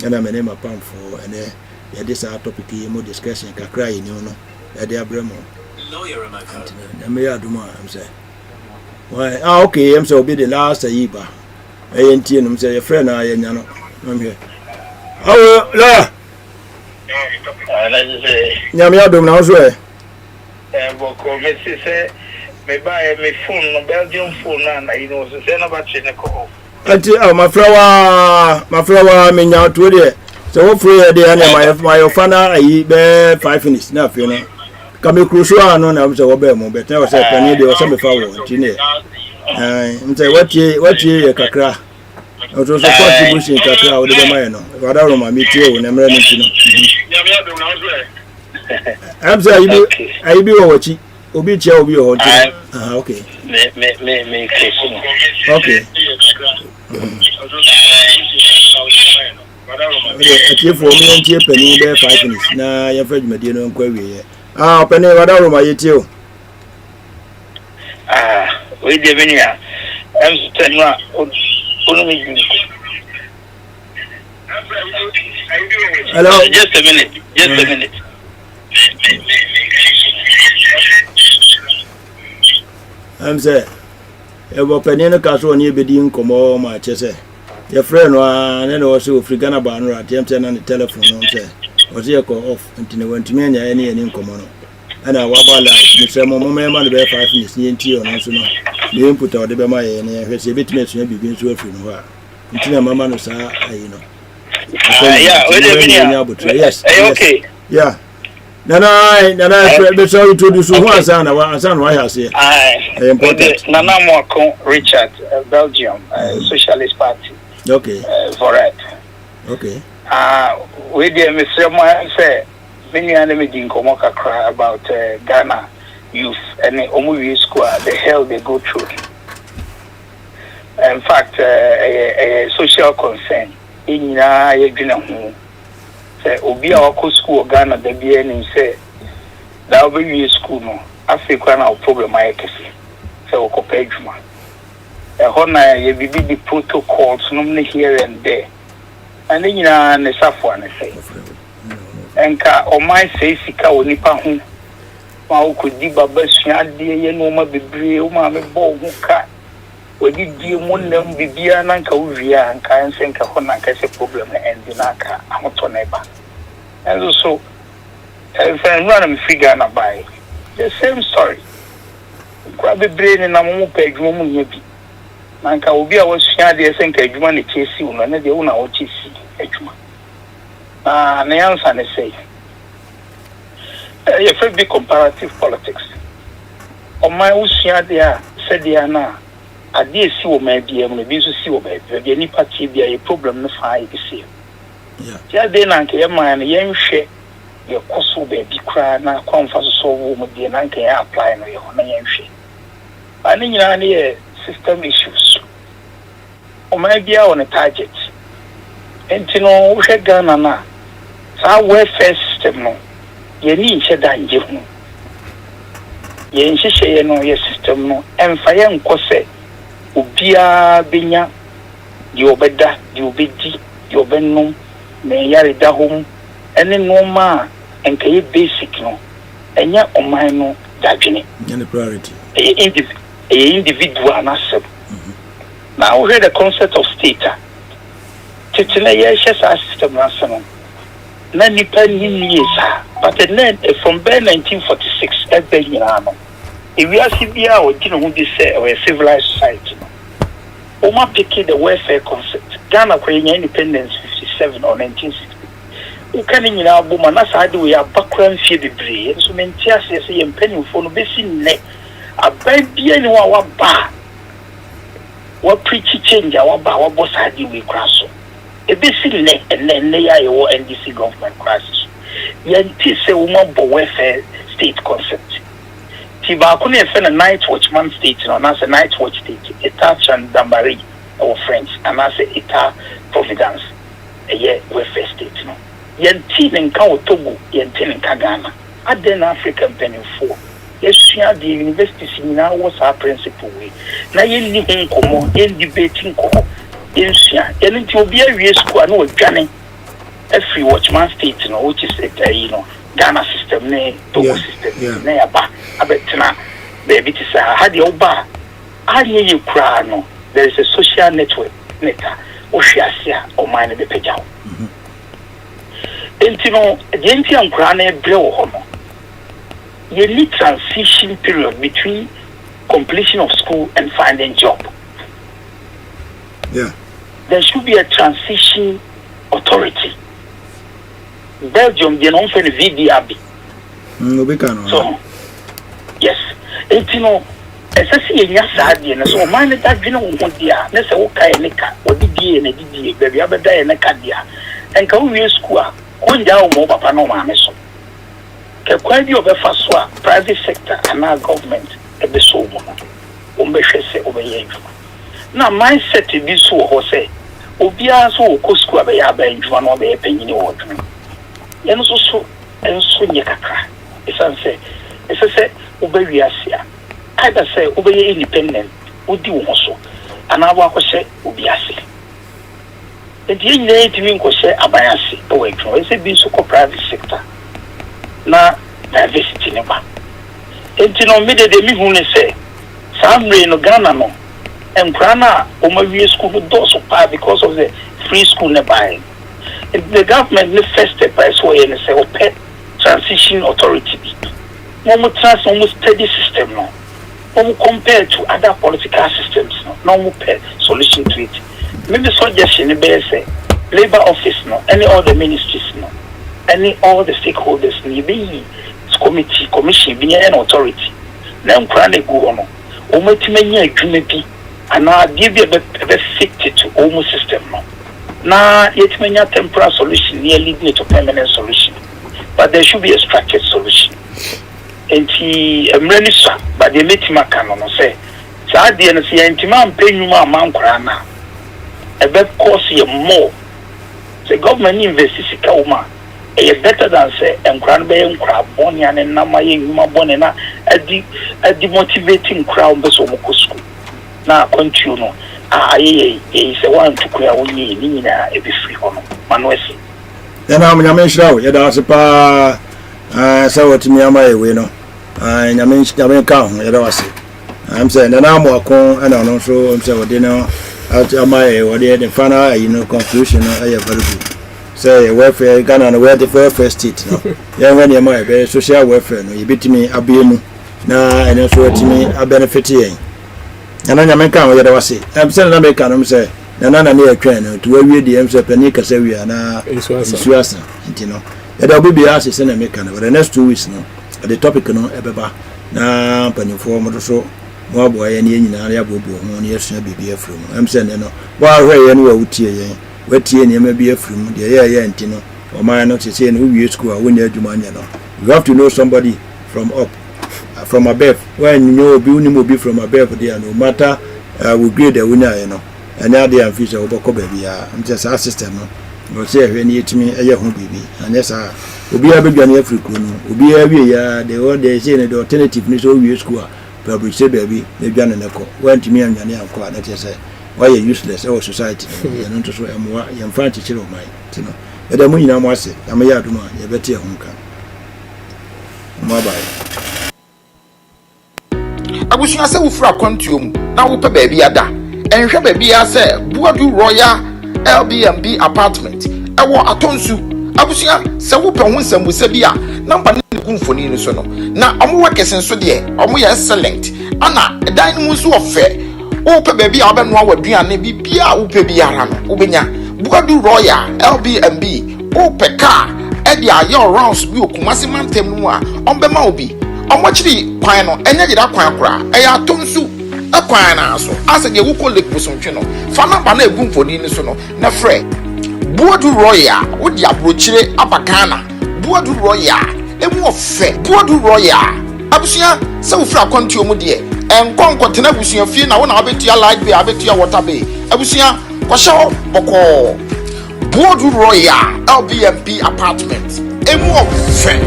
na me ne mapam for ene ya this topic yi mo discussion kakra yi ni no. Ya de abramo. Lawyer am I count. Na me ya duma am say. Why? Okay, am say obi the last yiba. E ntie no say your friend na ya nya no. I'm here. Oh, la. Nyame adom na so e. Boko me say me buy me phone no Belgium phone na you know say na battery ne ko anti my flower me nya to de so wo free de na my fana ayi be 5 minutes na fe no ka me cruise ano na so wo be mo be tell say pani de wo say me fa wo nti ne nti watie ye kakra o to so contribution kakra wo de be my no wada ro ma me tie wo na mra no nti no am say ayi bi wo wachi obi chia obi ho nti okay me okay ati for me ntie pani be 5 minutes na ya fa dwumade no nkwa wie pani wada ro ma yeti o we de benia am stanwa onu mi ju hello just a minute I'm say ebo penine ka so oni ebedi nkomo ma chese your friend wa na no so free Ghana ba no atem say na the telephone no say o say ko off ntine wantumi anya ene nkomo no ana wa ba la ni say mo me ma no be 5 minutes ni enti o no so no me input o de be ma ye ne hwe say betime so bibi nso afi no ha ntine mama no sa ayi no yeah we dey mean yes okay yeah Nana be so introduce who asana wa ya say important Nana Mwako Richard Belgium Socialist Party okay for it okay we dey Mr. Moy say many enemy din komo kakra about Ghana youth and omu school the hell they go through in fact a social concern inyina ye dwena ho say obi a wako school Ghana da bia nim say da obi school no Africa na problem ay kesi say okopa adwuma hona ye bibi di protocols no me here and there and nyina ne safo na say enka o mai say sika onipa ho ma okodi baba suade ye no ma bebre o ma me bo ho ka wadi die monam bibia na nka wia nka ense nka hona nka se problem na end na aka amoto na eba and so if I run figure na buy the same story kwa bebre na mo pa adwuma mu nya bi na nka obi a wasua de ense nka adwuma ne chesi wo na de wo na wo chesi adwuma na answer ne say you fit be comparative politics on my usua de a said dia na ade si wo ma bia mu bi so si wo ba bia ni party bia ye problem no fa e si Yeah, then I came and young share your coso baby cry now comfort so woman, the Nanka apply no your young share. I mean, you system issues. Or maybe on a target. And you know, we had Ghana now. So our welfare system, no, you need to danger. You insist, you know, your system, no, and fire and cose, Ubia Binya, your bedda, your biddy, your benum, may yarida home, and then no ma, and can you basic, no, and yet on my no, dagini. And the priority. A individual and asset. Now we heard the concept of state. Titina yes our system national. Nani penny years, but then from 1946 every year. If we are CBA or who this say or a civilized society. Oma picking the welfare concept. Ghana creating independence 57 or 1960. You can in our boom and that's how we are background fear the brain. So many tears say and penny for no basin neck. A baby anyone what bar. What preachy change our bar, what boss had you with crash. A basic neck and then lay your NDC government crisis. Yanti say woman welfare state concept. Tiba couldn't find a night watchman state, and as a night watch state, Eta Chandambari, our friends, and as a Eta Providence, a year welfare state. No. Yantin and Kao Togo, Yantin and Kagana. At then African penny 4. Yes, the universities in now was our principal way. Now you living como, in debating como, in Sia, and it will be a real school, no Ghana, a free watchman state, which is a Ghana system, Togo system, I bet now, baby, to say, I had your bar. I hear you cry, no, there is a social network, neta, Oshiasia, or mine the Pejao. And you know, the Indian Grane blow homo. You need transition period between completion of school and finding job. Yeah. There should be a transition authority. Belgium, they don't find VDRB. So, yes. And you know, as I see in your side, so mine that you know what they are. Let's say, okay, Nika, or DD and DD, baby, other day and a cadia. And come to school, going down more, Papa no mameso. The quality of a first private sector and our government at the soul. Now, my set to be so, Jose. Obia so Cosco by Benjamin or the opinion of water. And so, and so Yakaka. It's unsaid. As I said, obey Asia. Either say, obey independent, would do also. And I will say, Ubiasi. The native in say, Abayasi, away from it's a bit so private sector. Na diversity never. And you know, me de me who say, some rain of Ghana no, and Ghana, Omavi school doors of power because of the free school nearby. The government the first step by way and say, pet transition authority. More trans almost steady system no. More compared to other political systems no more pet solution to it. Maybe suggestion the best say, labor office no, any other ministries no. Any all the stakeholders need be committee, commission, be an authority. Then can go on. Almost many agreement and now give you a fit to almost system. Now yet many temporary solution nearly leading to permanent solution. But there should be a structured solution. And he really sir, but they meet my canon say. So at the end of the intimate pay you my man crana. A bet cost you more. The government invests in Kauma. It's better than say and cranberry and crab bonny and Namaye Mabonena at the motivating crowd bus of Mokosco. Now continue. Is a one to clear only in a free honor. Manuesi. Then I'm a mention, yet I suppose so to me, my way, no. I mentioned the count, yet I say. I'm saying, and I'm walking and also I'm saying, dinner out of my what the final, conclusion. I have very good. Say welfare Ghana and where the welfare state no. Yeah, when you might social welfare no, you beat me abiemu na and also to me a benefit here. And then American what I was say. I'm saying American say na near train to where we the MC Penika say we are na Suasa, you know. There will be us in American but the next 2 weeks no. The topic no ebeba na panifo mo so mo boy any nyina ya bobo ho na yesu bibia from. I'm saying no. Wa hwe ye no wa wutie yen. wetie nneɛma bi afiri mu deɛ yɛyɛ nti no ɔman no te sɛ no wowie school a wonya adwuma nyɛ no you have to know somebody from up from above when you obi from above there no matter we grade the winner no and now they am fish oboko baby just our system no say hwe ne yetimi eye ho bibi anya sa obi abedwane afrika no obi awie ya they say the alternative ni so we school public say baby na dwane ne ko wantimi anwane anko na te say why useless our society no nto so emwa yemfa chichire o mai ti no eda mu nyina mo ase amaya aduma ye bete ho nka mo abai abusunya se wofura kwantuom na wo pe baabi ada enhwe baabi ya se Buadu Royal Airbnb apartment ewo atonsu abusunya se wo pe ho nsambusa bi a namba ne kumfoni ni so no na omo wakesen so de omo ye excellent ana dan mu so ofe wo pe baabi a obenu awaduane bi bia wo pe biara no wo benya Buadu Royal Airbnb wo pe car e dia aye rounds bi okumase mantem no a ombema obi omochiri kwan no enye gida kwan akora eya atonsu akwan na so ase de wo kolek busontwe no fa namba na egumfoni ni so no na frɛ Buadu Royal wo di abrochire abakana Buadu Royal emu ofe Buadu Royal abusia se wo fra kwantuo mu de enkonkotena abusia fie na wo na abetua light bay abetua water bay abusia kwahye boko Buadu Royal Airbnb apartment emu ofe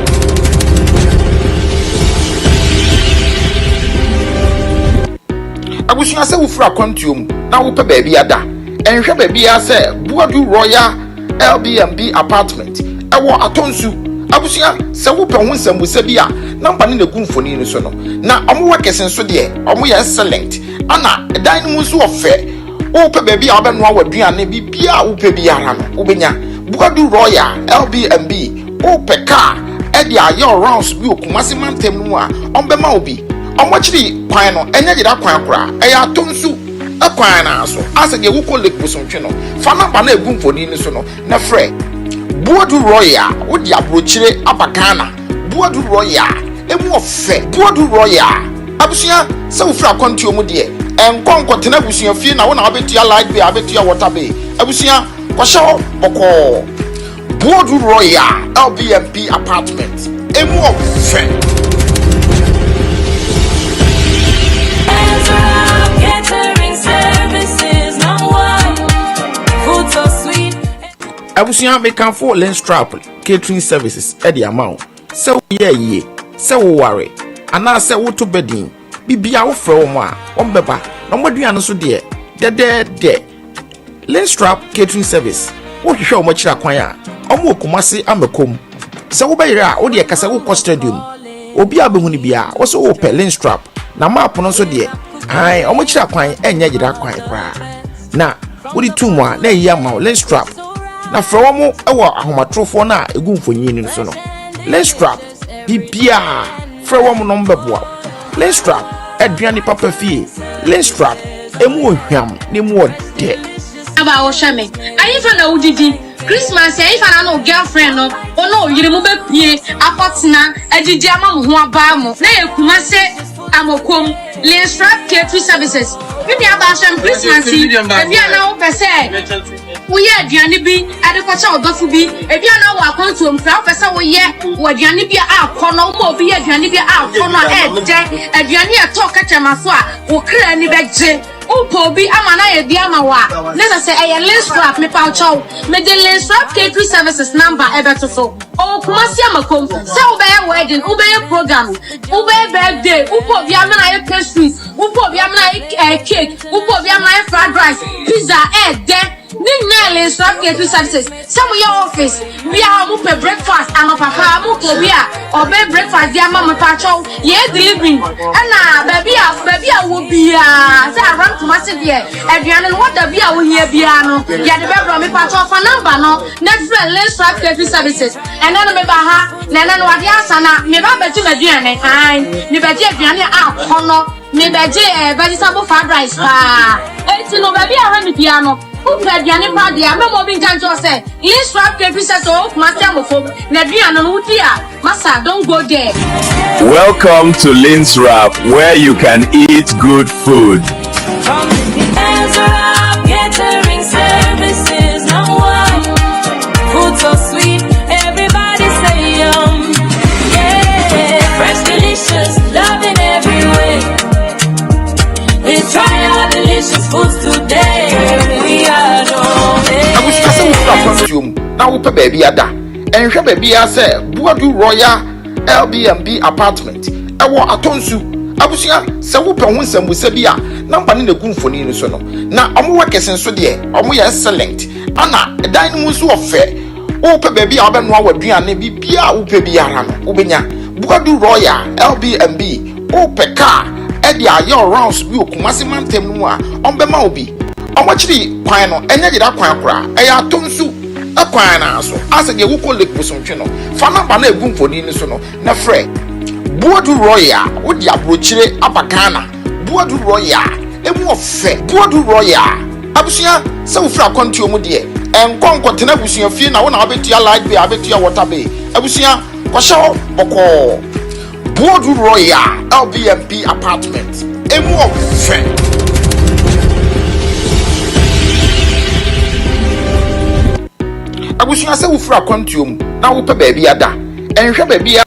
abusunya se wofura kwantuom na wo pe baabi ada enhwe baabi ya se Buadu Royal Airbnb apartment ewo atonsu abusunya se wo pe ho nsambusa bi a namba ne kumfoni ni so no na omo wakesen so de omo ye excellent ana dan mu so ofe wo pe baabi a obenu awaduane bi bia wo pe biara no wo benya Buadu Royal Airbnb wo pe car e dia aye rounds bi okumase mantem no a ombema obi omochiri kwan no enye gida kwan akora eya atonsu akwan na so ase de wo kolek busontwe no fa namba na egumfoni ni so no na frɛ Buadu Royal wo di abrochire abakana Buadu Royal emu ofe Buadu Royal abusunya se wo fra kwantuo mu de enkonkotena abusunya fie na wo na abetua light bay abetua water bay abusunya kwahye boko Buadu Royal Airbnb apartment emu ofe abusunya me kan for Lens Trap catering services e di amount se wo ye se wo ware ana se wo to bedin bibia wo frɛ wo a wo beba na mo aduane so de Lens Trap catering service wo hwehwɛ wo machira kwan a omo okumase amakom se wo bayire a wo de kasa wo ko stadium obi abehu ni bia wo so wo pe Lens Trap na map no so de ai omo chira kwan enya gida kwan kra na wo di tumu a na yi ama Lens Trap na frɛ mo ewo ahomatrofo na egumfonyi ni so no Lens Trap bibia frɛ mo no mbeboa Lens Trap aduane papa fie Lens Trap emu ohwam ne mu ode aba wo hwame ayi fa na udidi Christmas ayi fa na no girlfriend no ono yire mu bepie akotena agigi ama mo ho aba mo na ekuma se amokom Lens Trap catering services bibi aba hwam Christmas ebi ana wo pese wo ye aduane bi adekwacha odofu bi ebi ana wo akonto mfra wo pese wo ye wo aduane bi akono mo obi ye aduane bi akono eje aduane e to kachamaso a wo kra ni beje upo bi amana ye bi amawa nesa se eye Lens Trap me pa chow me de Lens Trap catering services number ebeto so o kumasi amakom se wo be wedding wo be program wo be birthday upo bi amana ye pastries upo bi amana ye cake upo bi amana ye fried rice pizza de ni Lens Trap catering services some your office we are mo pe breakfast ama papa mo ko bi a o be breakfast dia mama pa chow ye delivering na baby a wo bia say around to massive here aduane no what bia wo hia bia no ya de be bro me pa chow fa number no na friend Lens Trap catering services and then me ba ha na no wade asana me ba betu aduane ai me be je aduane a kono me be je vegetable fried rice pa enti no baby a ha me bia no aduane pa dia me mo bi njanjo say Lens Trap catering services o master mo fo na aduane no wuti a masa don't go there. Welcome to Lens Trap, where you can eat good food. From the Lens Trap catering services, no na wopɛ baabi ada ɛnhwɛ baabi a sɛ Buadu Royal Airbnb apartment ɛwɔ Atonsu abusua sɛ wopɛ ho nsɛmbusa bi a namba ne na gu mfoni no so no na ɔmo wa kɛse nso deɛ ɔmo yɛ excellent ana ɛdan no mu nso ɔfɛ wopɛ baabi a wobɛnoa waduane bibia a wopɛ biara no wobɛnya Buadu Royal Airbnb wopɛ car ɛde ayɛ rounds bi okumase mantem no mu a ɔmbɛma wo bi ɔmɔkyiri kwan no ɛnyɛ yɛda kwan kora ɛyɛ Atonsu ɛkwan na so ase deɛ wokɔ lake bosontwe no fa namba na egu mfoni no so no na frɛ Buadu Royal wodi abrochire abakana Buadu Royal emu ofe Buadu Royal abusua se wo fra kwantuo mu de enkonko tena abusua fie na wo na abetua light bay abetua water bay abusua kwahye boko Buadu Royal Airbnb apartment emu ofe abusua se wo fra kwantuo mu na wo pe baabi ada enhwe baabi